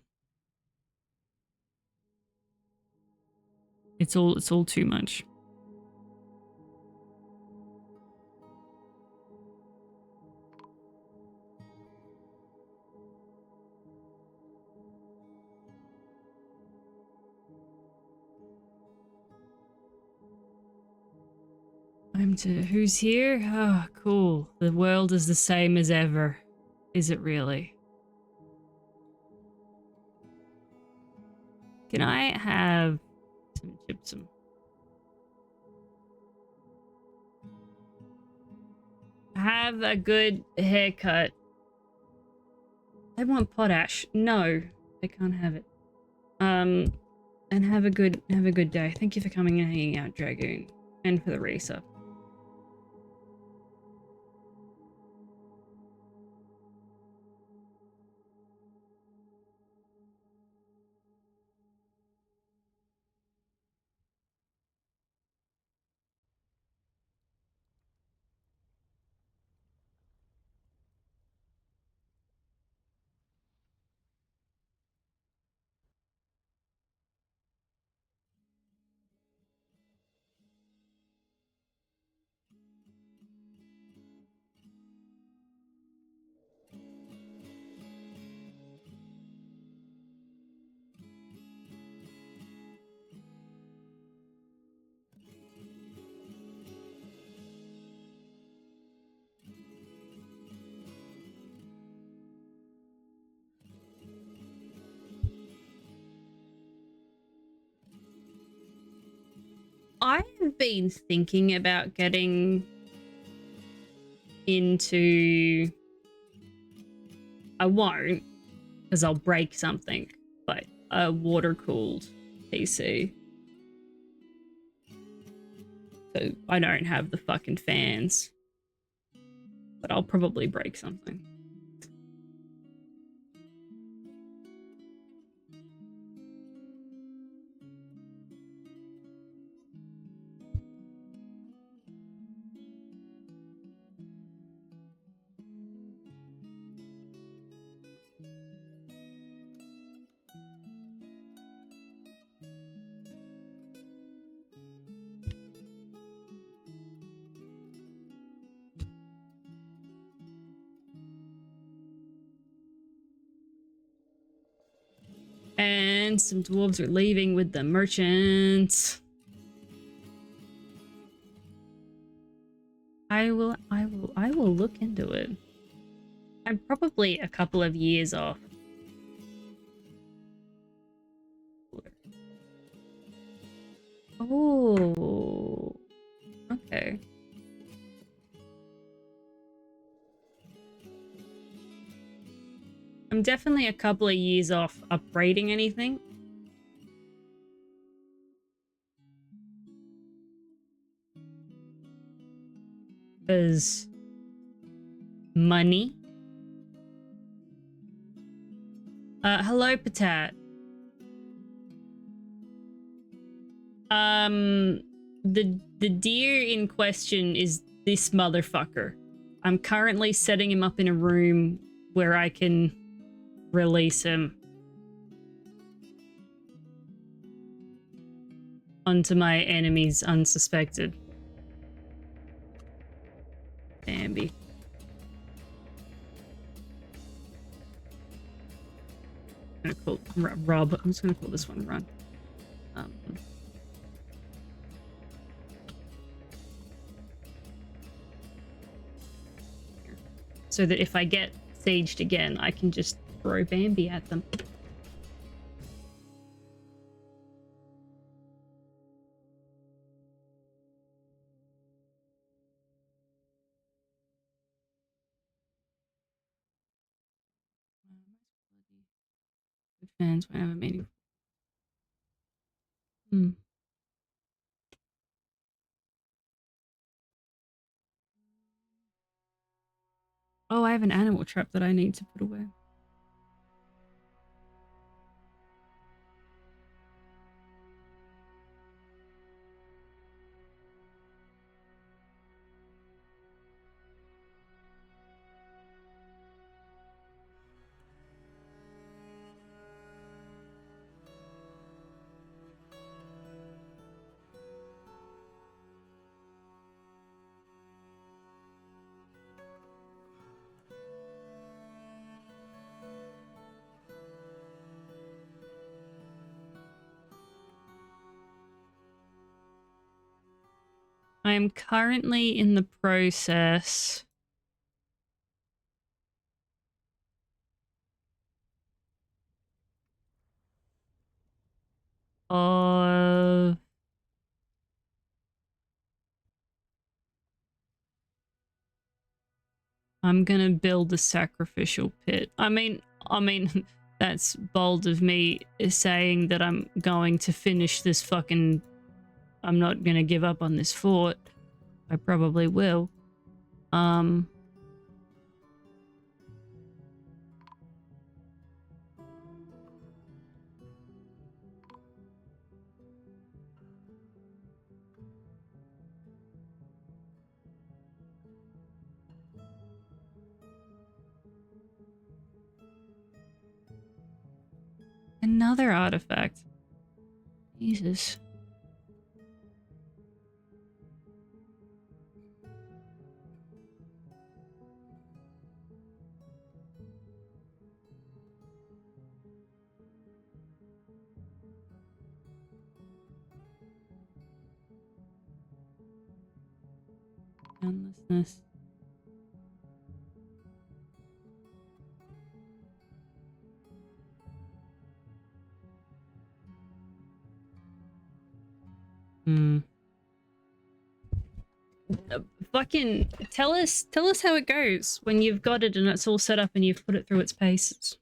It's all too much. Who's here? Oh, cool. The world is the same as ever. Is it really? Can I have some gypsum? Have a good haircut. I want potash. No, I can't have it. And have a good day. Thank you for coming and hanging out, Dragoon, and for the resub. I've been thinking about getting into... I won't, because I'll break something, but a water-cooled PC. So I don't have the fucking fans. But I'll probably break something. And some dwarves are leaving with the merchants. I will look into it. I'm probably a couple of years off. Oh, okay. I'm definitely a couple of years off upgrading anything. Because money. Hello, Patat. The deer in question is this motherfucker. I'm currently setting him up in a room where I can release him onto my enemies unsuspected. Bambi. gonna call Rob. I'm just gonna call this one Run. So that if I get sieged again, I can just throw Bambi at them. Fans won't have a meeting. Oh, I have an animal trap that I need to put away. I am currently in the process of I'm gonna build a sacrificial pit. I mean, that's bold of me saying that I'm going to finish this fucking... I'm not gonna give up on this fort. I probably will. Another artifact. Jesus. Endlessness. Fucking tell us how it goes when you've got it and it's all set up and you've put it through its paces.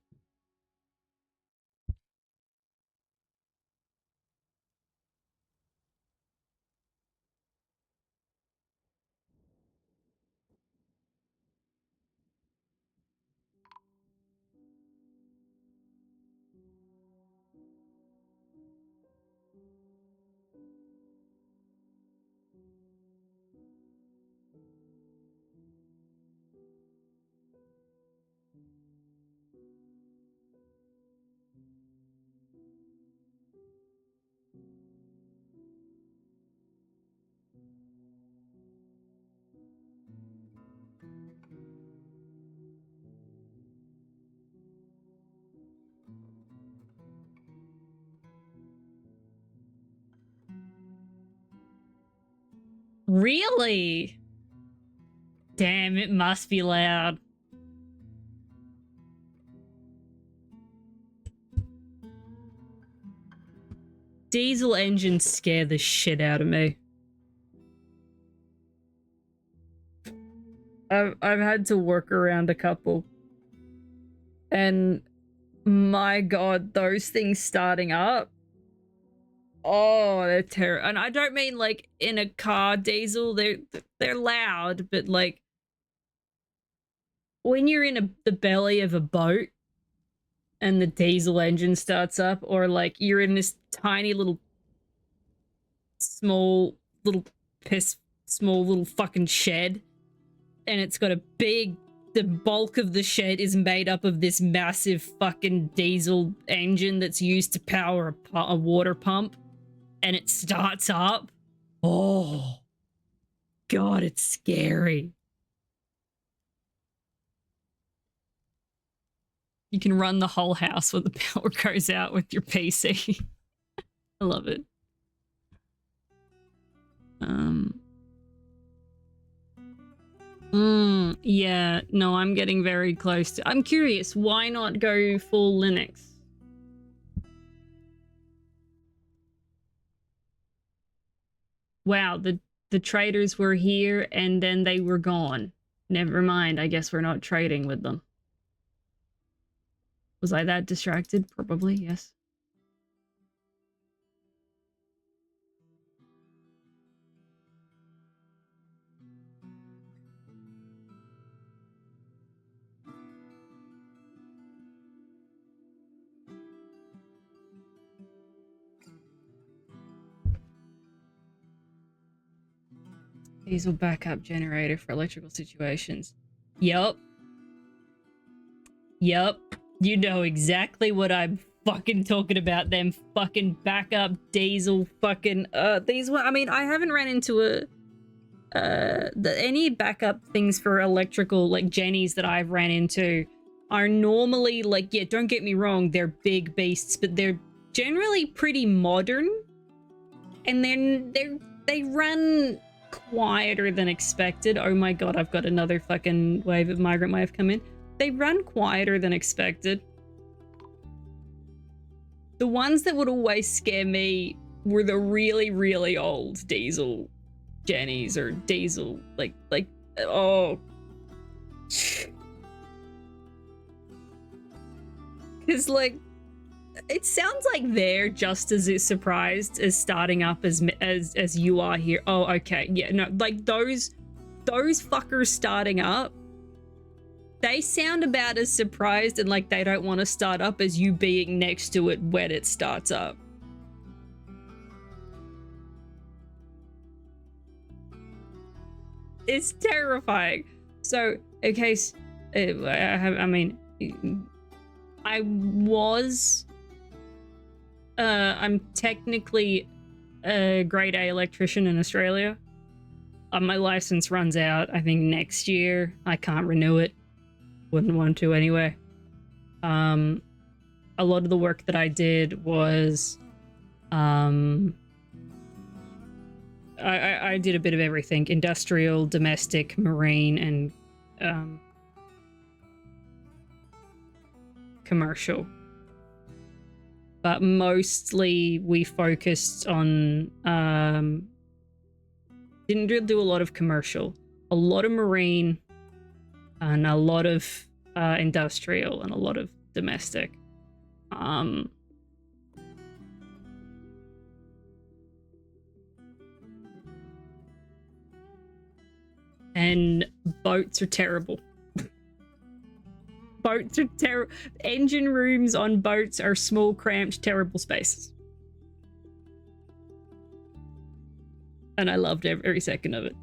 Really? Damn, it must be loud. Diesel engines scare the shit out of me. I've had to work around a couple. And my god, those things starting up. Oh, they're terrible. And I don't mean like in a car diesel, they're loud, but like when you're in the belly of a boat and the diesel engine starts up, or like you're in this tiny little small little fucking shed and it's got the bulk of the shed is made up of this massive fucking diesel engine that's used to power a water pump, and it starts up. Oh god, it's scary. You can run the whole house when the power goes out with your PC. I love it. Yeah, no, I'm getting very close to... I'm curious, why not go full Linux? Wow, the traders were here and then they were gone. Never mind, I guess we're not trading with them. Was I that distracted? Probably, yes. Diesel backup generator for electrical situations. Yup. Yup. You know exactly what I'm fucking talking about. Them fucking backup diesel fucking these were, I mean, I haven't ran into any backup things for electrical like Jennies that I've ran into are normally like, yeah, don't get me wrong, they're big beasts, but they're generally pretty modern, and they run quieter than expected. Oh my god, I've got another fucking wave of migrant wave come in. They run quieter than expected. The ones that would always scare me were the really, really old diesel Jennies or diesel, like, oh. Because, like, it sounds like they're just as surprised as starting up as you are here. Oh, okay. Yeah, no, like, those fuckers starting up, they sound about as surprised and like they don't want to start up as you being next to it when it starts up. It's terrifying. So, okay, I'm technically a grade A electrician in Australia. My license runs out, I think, next year. I can't renew it. Wouldn't want to anyway. A lot of the work that I did was I did a bit of everything: industrial, domestic, marine, and commercial. But mostly we focused on didn't do a lot of commercial, a lot of marine, and a lot of industrial, and a lot of domestic. And boats are terrible. Boats are terrible. Engine rooms on boats are small, cramped, terrible spaces. And I loved every second of it.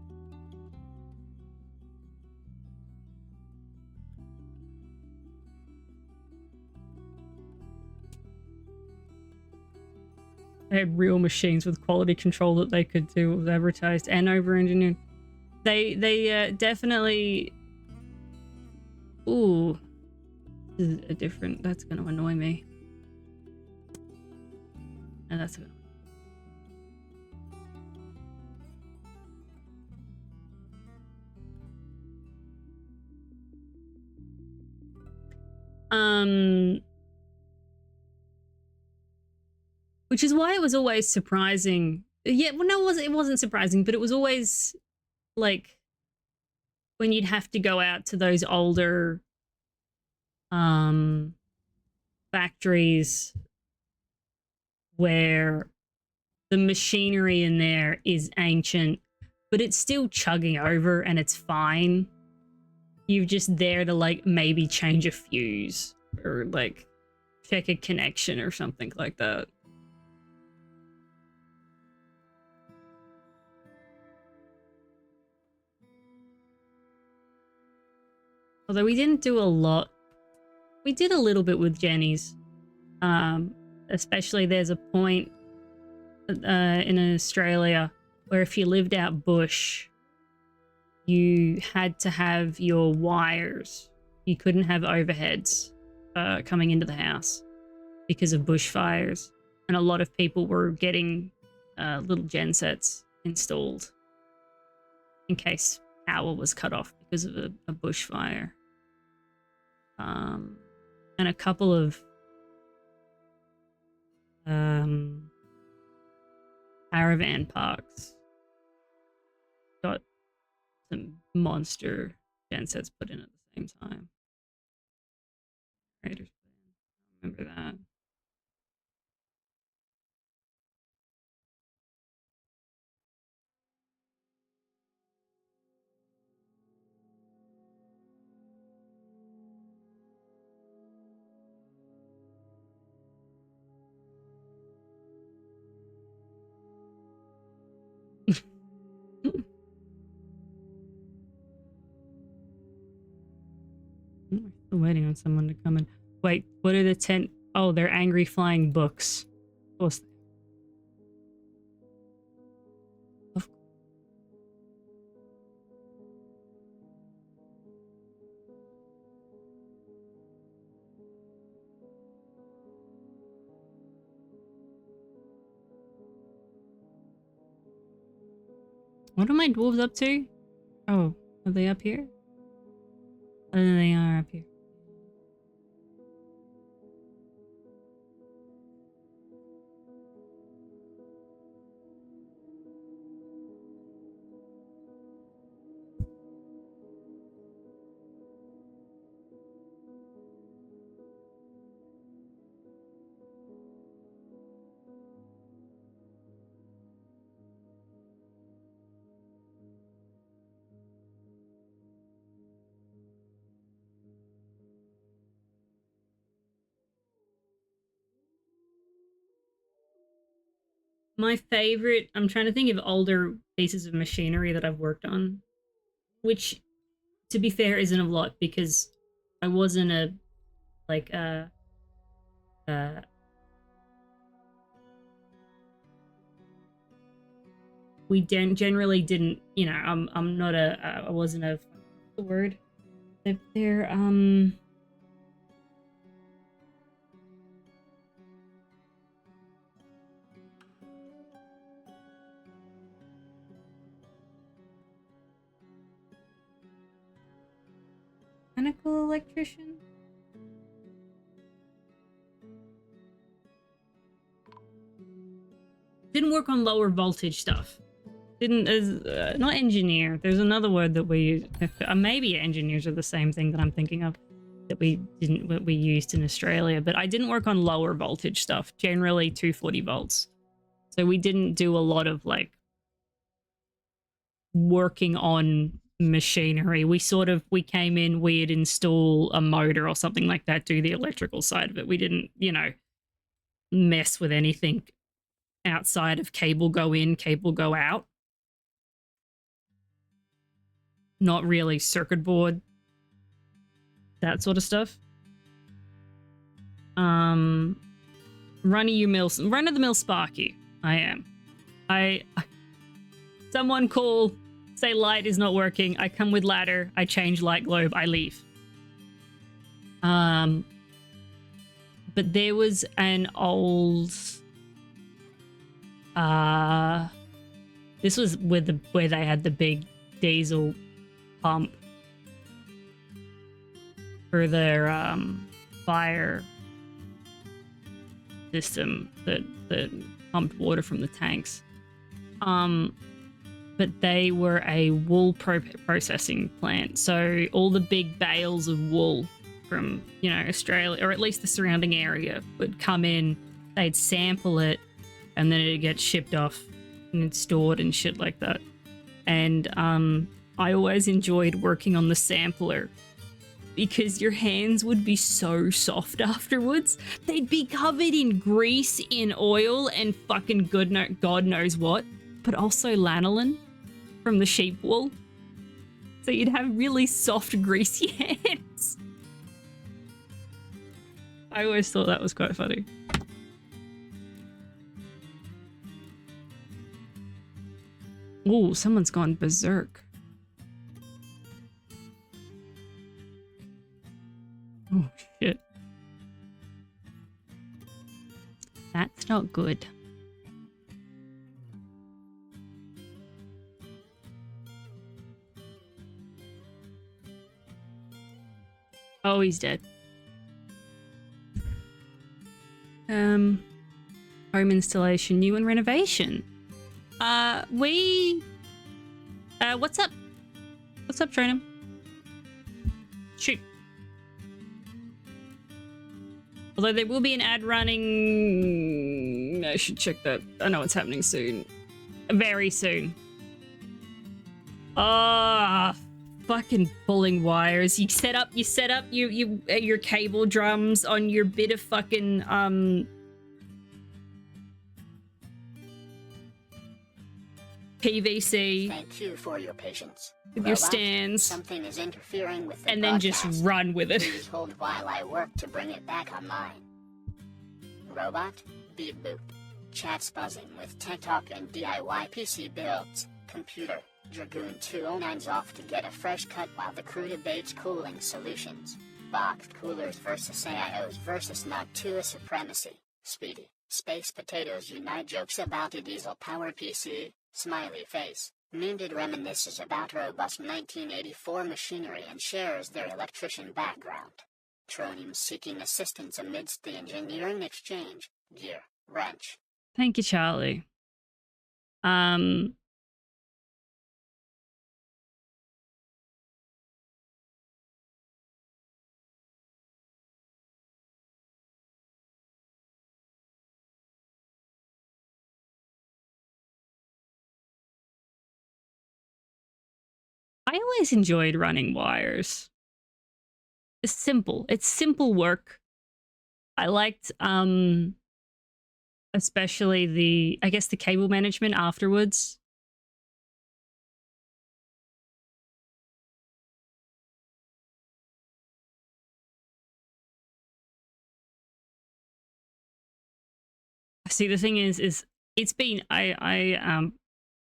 They had real machines with quality control that they could do. It was advertised and over-engineered. They definitely... Ooh. This is a different... That's going to annoy me. And that's going to... Which is why it was always surprising. Yeah, well, no, it wasn't surprising, but it was always, like, when you'd have to go out to those older factories where the machinery in there is ancient, but it's still chugging over and it's fine. You're just there to, like, maybe change a fuse or, like, check a connection or something like that. Although we didn't do a lot. We did a little bit with Jennies. Especially there's a point in Australia where if you lived out bush, you had to have your wires. You couldn't have overheads. coming into the house because of bushfires, and a lot of people were getting little gensets installed in case power was cut off because of a bushfire. And a couple of caravan parks got some monster gensets put in at the same time. Raiders plan. I remember that. I'm still waiting on someone to come in. Wait, what are the 10? Oh, they're angry flying books. Of course. What are my dwarves up to? Oh, are they up here? Oh, they are up here. My favorite, I'm trying to think of older pieces of machinery that I've worked on, which, to be fair, isn't a lot because I wasn't a, like, we generally didn't, you know, I'm not a, I wasn't a, what's the word? They're, mechanical electrician? Didn't work on lower voltage stuff. Didn't, not engineer. There's another word that we use. Maybe engineers are the same thing that I'm thinking of that we used in Australia, but I didn't work on lower voltage stuff, generally 240 volts. So we didn't do a lot of like working on machinery. We came in, we'd install a motor or something like that, do the electrical side of it. We didn't, you know, mess with anything outside of cable go in, cable go out. Not really circuit board, that sort of stuff. Run-of-the-mill Sparky. I am. Someone call, say light is not working. I come with ladder. I change light globe. I leave. But there was an old. This was where they had the big diesel pump for their fire system that pumped water from the tanks. But they were a wool processing plant. So all the big bales of wool from, you know, Australia, or at least the surrounding area, would come in, they'd sample it, and then it'd get shipped off and it's stored and shit like that. And I always enjoyed working on the sampler because your hands would be so soft afterwards. They'd be covered in grease, in oil, and fucking God knows what, but also lanolin from the sheep wool. So you'd have really soft, greasy hands. I always thought that was quite funny. Ooh, someone's gone berserk. Oh, shit. That's not good. Oh, he's dead. Home installation, new and renovation. What's up? What's up, Trinum? Shoot. Although there will be an ad running... I should check that. I know it's happening soon. Very soon. Ah, fucking pulling wires. You set up your cable drums on your bit of fucking PVC. Thank you for your patience. With your stands. Something is interfering with the and then broadcast. Just run with it. Please hold while I work to bring it back online. Robot, beep boop. Chat's buzzing with Tech Talk and DIY PC builds. Computer, Dragoon 209's off to get a fresh cut while the crew debates cooling solutions. Boxed coolers versus AIOs versus not to a supremacy. Speedy, Space Potatoes unite jokes about a diesel-powered PC. Smiley face. Moonded reminisces about robust 1984 machinery and shares their electrician background. Tronium seeking assistance amidst the engineering exchange. Gear. Wrench. Thank you, Charlie. I always enjoyed running wires. It's simple. It's simple work. I liked, especially I guess the cable management afterwards. See, the thing is it's been, I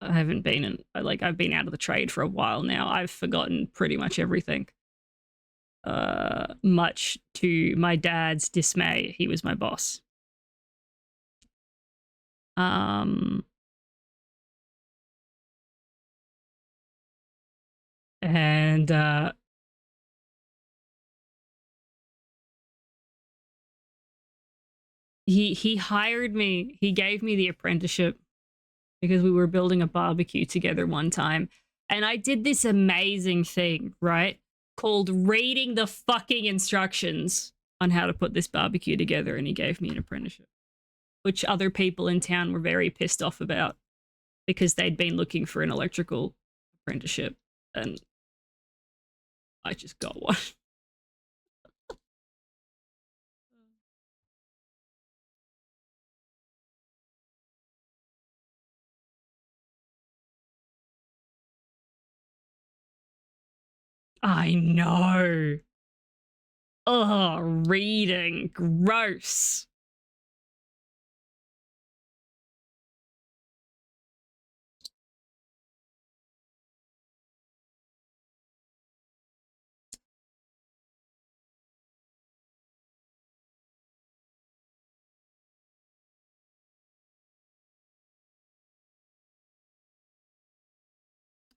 haven't been in, I've been out of the trade for a while now. I've forgotten pretty much everything. Much to my dad's dismay. He was my boss. And he hired me. He gave me the apprenticeship because we were building a barbecue together one time. And I did this amazing thing, right? Called reading the fucking instructions on how to put this barbecue together. And he gave me an apprenticeship, which other people in town were very pissed off about because they'd been looking for an electrical apprenticeship. And I just got one. I know. Oh, reading. Gross.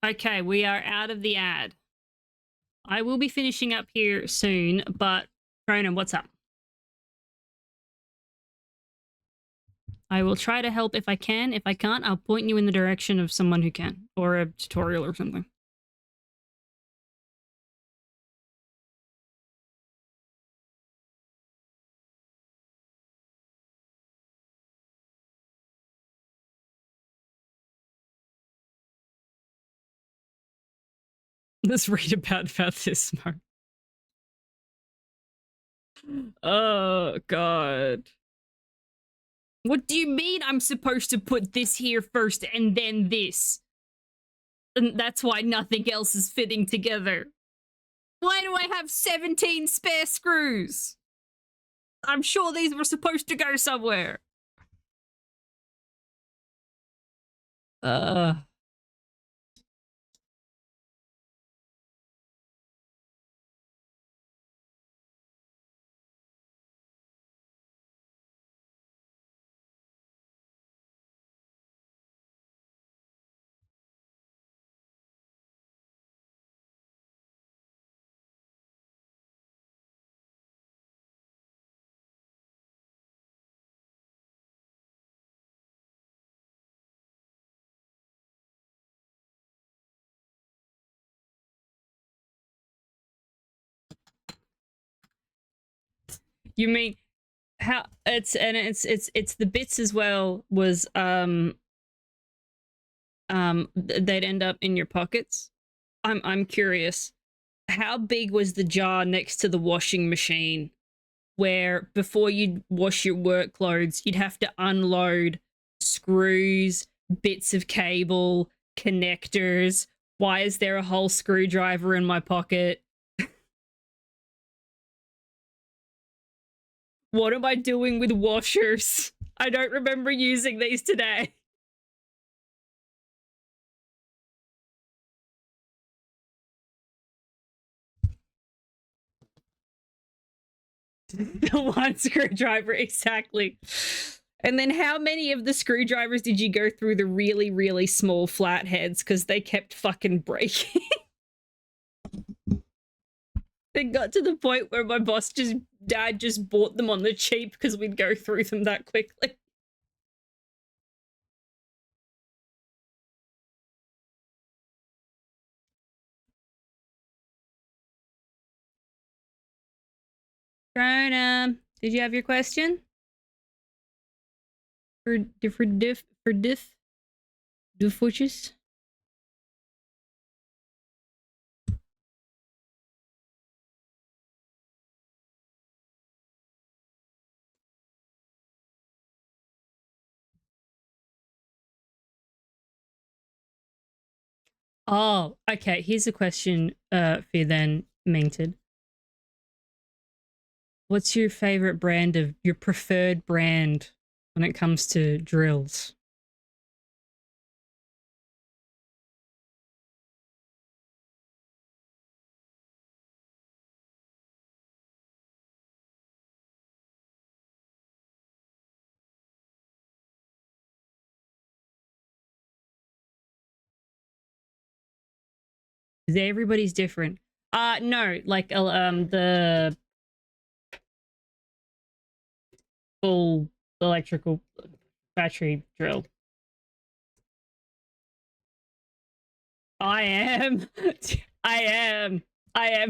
Okay, we are out of the ad. I will be finishing up here soon, but Cronin, what's up? I will try to help if I can. If I can't, I'll point you in the direction of someone who can, or a tutorial or something. Let's read about this, Mark. Oh, God. What do you mean I'm supposed to put this here first and then this? And that's why nothing else is fitting together. Why do I have 17 spare screws? I'm sure these were supposed to go somewhere. You mean how it's the bits as well was they'd end up in your pockets. I'm curious. How big was the jar next to the washing machine where before you'd wash your work clothes, you'd have to unload screws, bits of cable, connectors? Why is there a whole screwdriver in my pocket? What am I doing with washers? I don't remember using these today. The one screwdriver, exactly. And then how many of the screwdrivers did you go through the really, really small flatheads because they kept fucking breaking? It got to the point where my dad just bought them on the cheap because we'd go through them that quickly. Rona, did you have your question? For Dwarf Fortress? Oh, okay. Here's a question for you then, Minted. What's your favorite brand of your preferred brand when it comes to drills? Everybody's different. No, like the full electrical battery drill. I am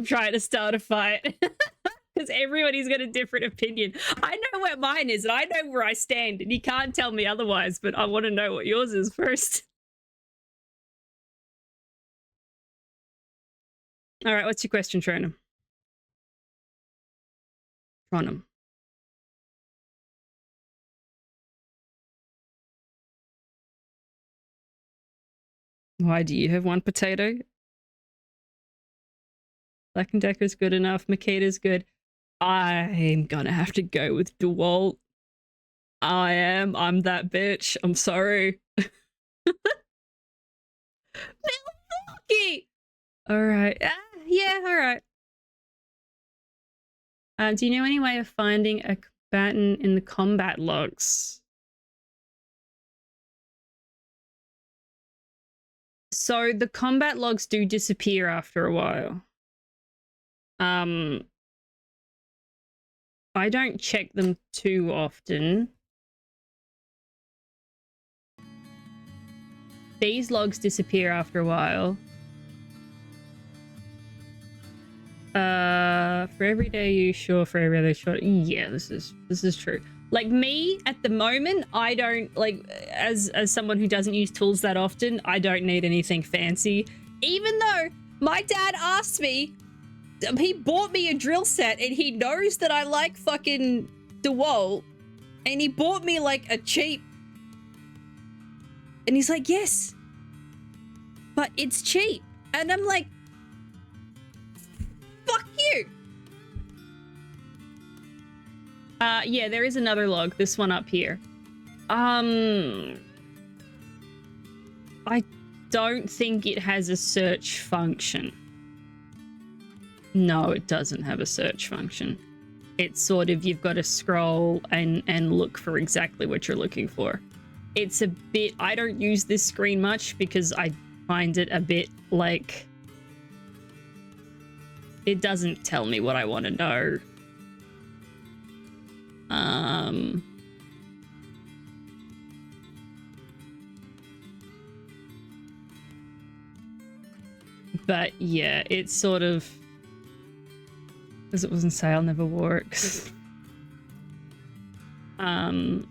trying to start a fight. Because everybody's got a different opinion. I know where mine is, and I know where I stand, and you can't tell me otherwise, but I want to know what yours is first. All right, what's your question, Tronum? Why do you have one potato? Black and Decker's good enough. Makita's good. I'm gonna have to go with DeWalt. I'm that bitch. I'm sorry. Milwaukee! Alright. Yeah, alright. Do you know any way of finding a combatant in the combat logs? So the combat logs do disappear after a while. I don't check them too often. These logs disappear after a while. For every day you sure, for every other shot. Yeah, this is true. Like me at the moment, I don't like as someone who doesn't use tools that often, I don't need anything fancy. Even though my dad asked me, he bought me a drill set and he knows that I like fucking DeWalt, and he bought me like a cheap, and he's like, yes, but it's cheap. And I'm like, fuck you. Yeah, there is another log, this one up here. I don't think it has a search function. No, it doesn't have a search function. It's sort of, you've got to scroll and look for exactly what you're looking for. It's a bit, I don't use this screen much because I find it a bit like, it doesn't tell me what I want to know. But yeah, it's sort of, because it was on sale, never works. I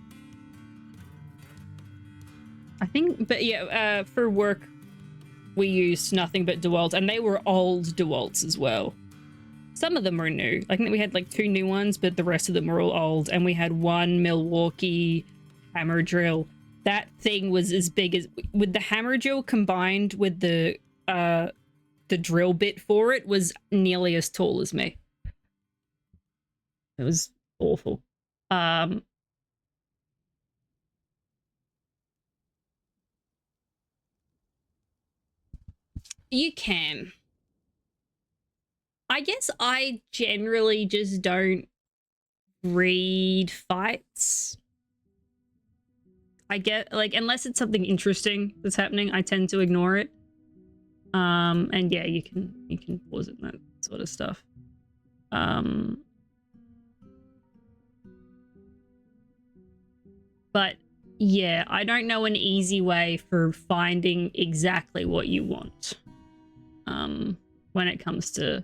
think, but yeah, for work, we used nothing but DeWalt's, and they were old DeWalt's as well. Some of them were new. I think we had like 2 new ones, but the rest of them were all old. And we had 1 Milwaukee hammer drill. That thing was as big as, with the hammer drill combined with the drill bit for it, was nearly as tall as me. It was awful. You can. I guess I generally just don't read fights. I get, like, unless it's something interesting that's happening, I tend to ignore it. And yeah, you can pause it and that sort of stuff. But yeah, I don't know an easy way for finding exactly what you want. When it comes to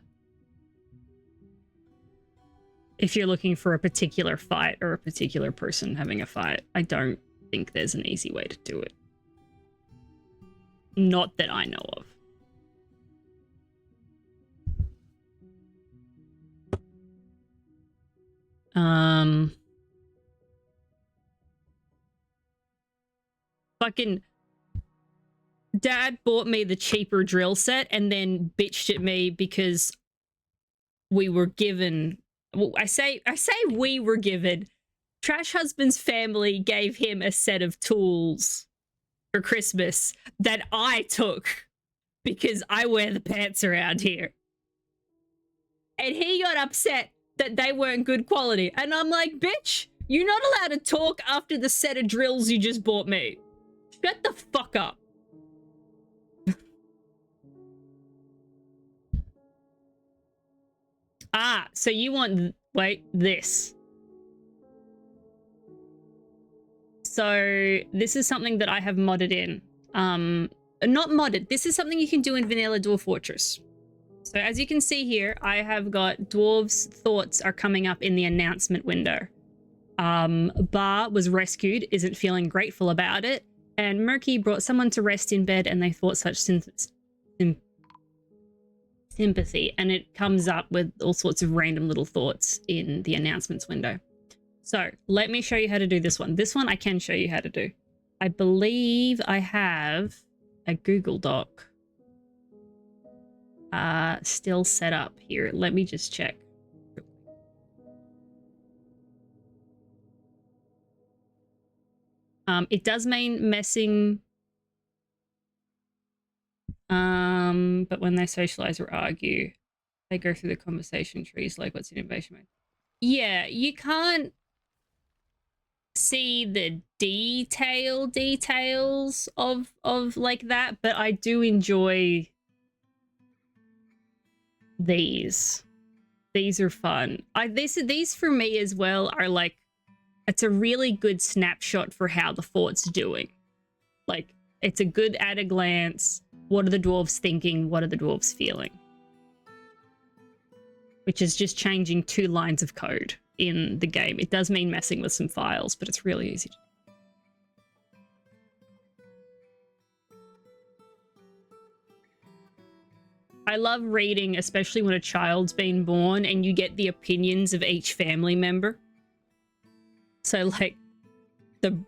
if you're looking for a particular fight or a particular person having a fight, I don't think there's an easy way to do it. Not that I know of. Fucking Dad bought me the cheaper drill set and then bitched at me because we were given, well, I say we were given. Trash Husband's family gave him a set of tools for Christmas that I took because I wear the pants around here. And he got upset that they weren't good quality. And I'm like, bitch, you're not allowed to talk after the set of drills you just bought me. Shut the fuck up. Ah, so you want, wait, this. So this is something that I have modded in. Not modded. This is something you can do in vanilla Dwarf Fortress. So as you can see here, I have got Dwarves' thoughts are coming up in the announcement window. Bar was rescued, isn't feeling grateful about it. And Murky brought someone to rest in bed and they thought such sympathy. And it comes up with all sorts of random little thoughts in the announcements window. So let me show you how to do this one. This one I can show you how to do. I believe I have a Google Doc still set up here. Let me just check. It does mean messing, but when they socialize or argue, they go through the conversation trees like what's in innovation mode. Yeah, you can't see the details of like that, but I do enjoy these. These are fun. These for me as well are like, it's a really good snapshot for how the fort's doing. Like, it's a good at a glance. What are the dwarves thinking? What are the dwarves feeling? Which is just changing 2 lines of code in the game. It does mean messing with some files, but it's really easy to do. I love reading, especially when a child's been born and you get the opinions of each family member. So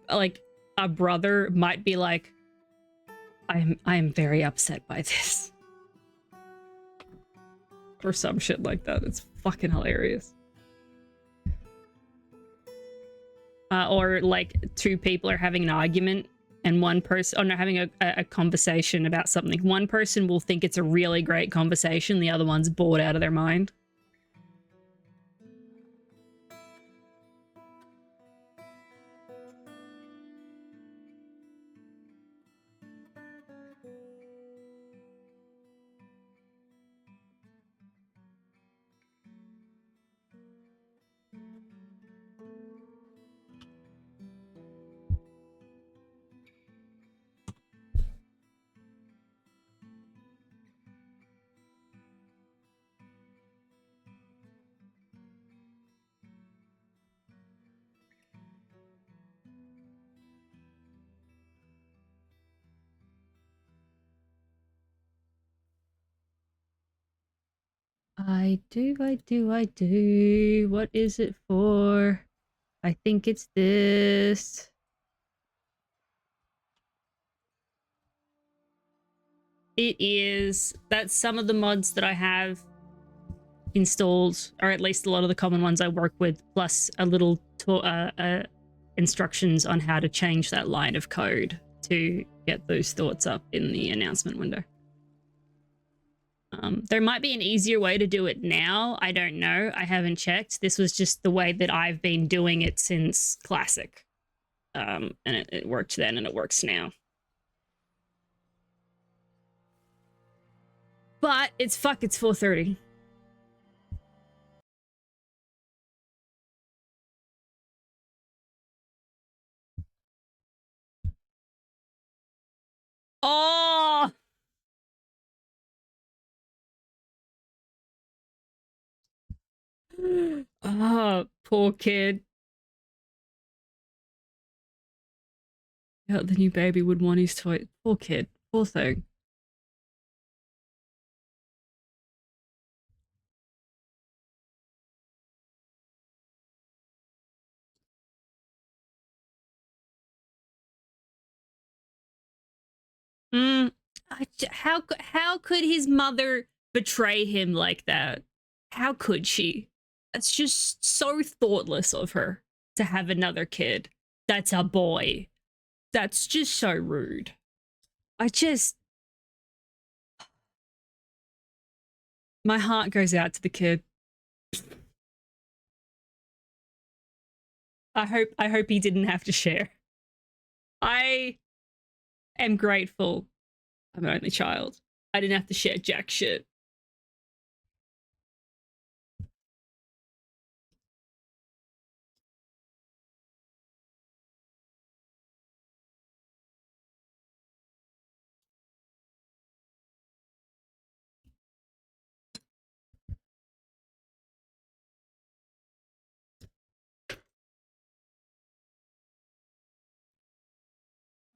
like a brother might be like, I'm very upset by this. Or some shit like that. It's fucking hilarious. Or like 2 people are having an argument and one person, having a conversation about something. One person will think it's a really great conversation. The other one's bored out of their mind. I do, I do, I do. What is it for? I think it's this. It is. That's some of the mods that I have installed, or at least a lot of the common ones I work with, plus a little instructions on how to change that line of code to get those thoughts up in the announcement window. There might be an easier way to do it now. I don't know. I haven't checked. This was just the way that I've been doing it since Classic. And it worked then and it works now. But it's 4:30. Oh! Oh, poor kid. Yeah, the new baby would want his toy. Poor kid. Poor thing. How could his mother betray him like that? How could she? That's just so thoughtless of her to have another kid. That's a boy. That's just so rude. My heart goes out to the kid. I hope he didn't have to share. I am grateful I'm an only child. I didn't have to share jack shit.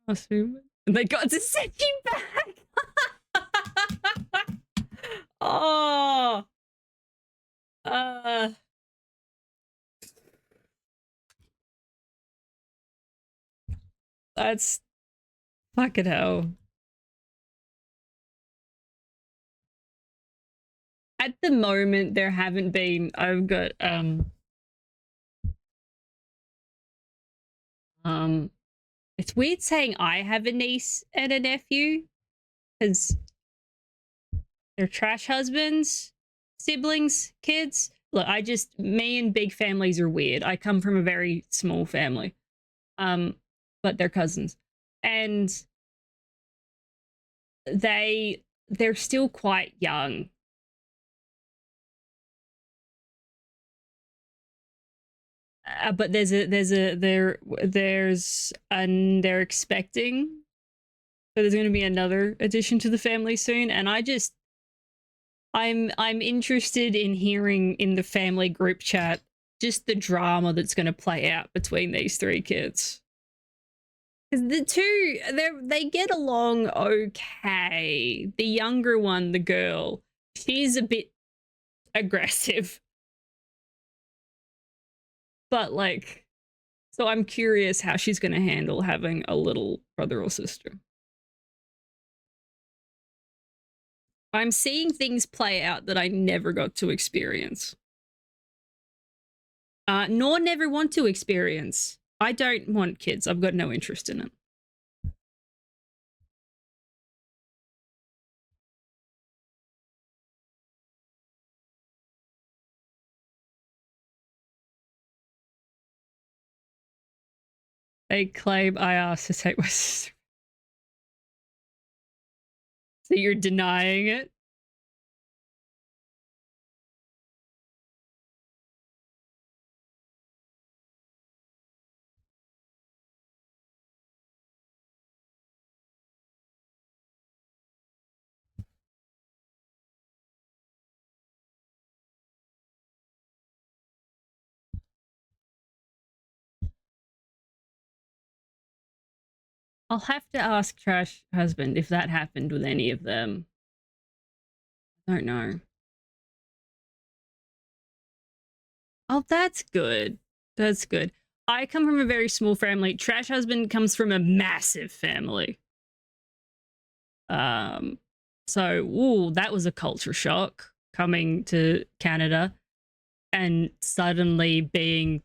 And they got to send you back. Oh. That's fucking hell. At the moment, there haven't been. I've got it's weird saying I have a niece and a nephew because they're trash husbands, siblings, kids. Look, me and big families are weird. I come from a very small family, but they're cousins, and they're still quite young. But they're expecting, so there's going to be another addition to the family soon, and I'm interested in hearing in the family group chat just the drama that's going to play out between these three kids. Because the two, they get along okay. The younger one, the girl, she's a bit aggressive. But like, so I'm curious how she's going to handle having a little brother or sister. I'm seeing things play out that I never got to experience. Nor never want to experience. I don't want kids. I've got no interest in it. They claim I asked to take my sister. So you're denying it? I'll have to ask Trash Husband if that happened with any of them. I don't know. Oh, that's good. That's good. I come from a very small family. Trash husband comes from a massive family. So, ooh, that was a culture shock coming to Canada and suddenly being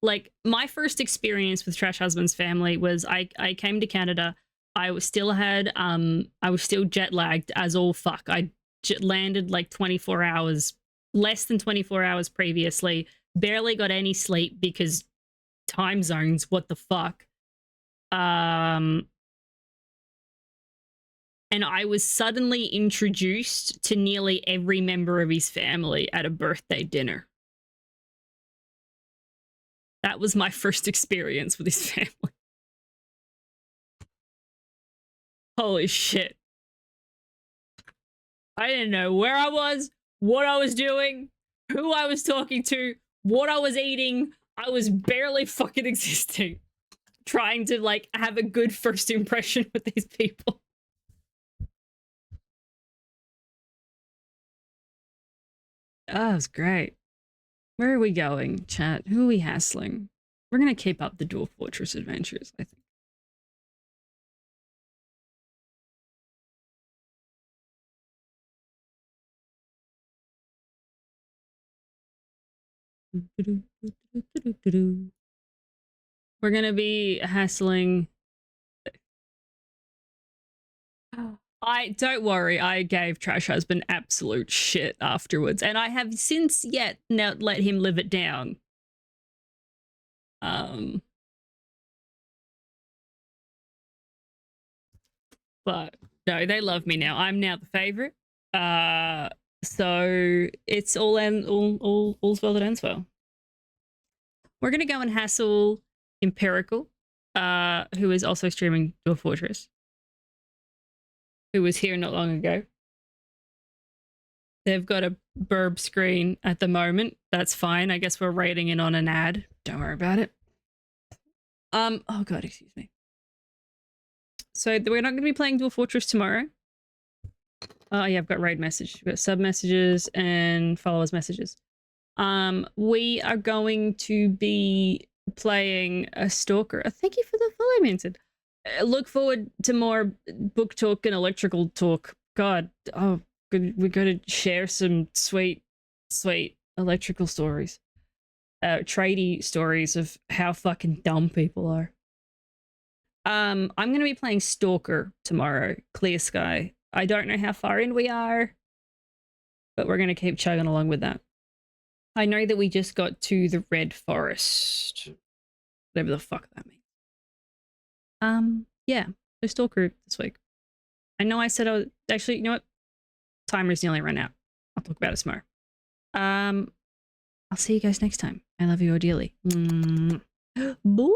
like, my first experience with Trash Husband's family was I came to Canada. I was still jet lagged as all fuck. I landed like 24 hours, less than 24 hours previously, barely got any sleep because time zones, what the fuck. And I was suddenly introduced to nearly every member of his family at a birthday dinner. That was my first experience with his family. Holy shit. I didn't know where I was, what I was doing, who I was talking to, what I was eating. I was barely fucking existing. Trying to, like, have a good first impression with these people. Oh, that was great. Where are we going, chat? Who are we hassling? We're gonna keep up the Dwarf Fortress adventures, I think. We're gonna be hassling. Don't worry, I gave Trash Husband absolute shit afterwards, and I have since yet not let him live it down. But no, they love me now. I'm now the favorite. So it's all's well that ends well. We're gonna go and hassle Empirical, who is also streaming Dwarf Fortress, who was here not long ago. They've got a burb screen at the moment. That's fine. I guess we're rating it on an ad. Don't worry about it. Oh god, excuse me. So we're not going to be playing Dwarf Fortress tomorrow. Oh yeah, I've got raid message. We've got sub messages and followers messages. We are going to be playing a Stalker. Thank you for the follow, Minted. Look forward to more book talk and electrical talk. God, oh, we're going to share some sweet electrical stories. Tradie stories of how fucking dumb people are. I'm going to be playing Stalker tomorrow, Clear Sky. I don't know how far in we are, but we're going to keep chugging along with that. I know that we just got to the Red Forest. Whatever the fuck that means. Yeah, so Stalker this week. I know I said I was... Actually, you know what? Timer's nearly run out. I'll talk about it tomorrow. I'll see you guys next time. I love you all dearly. Boy.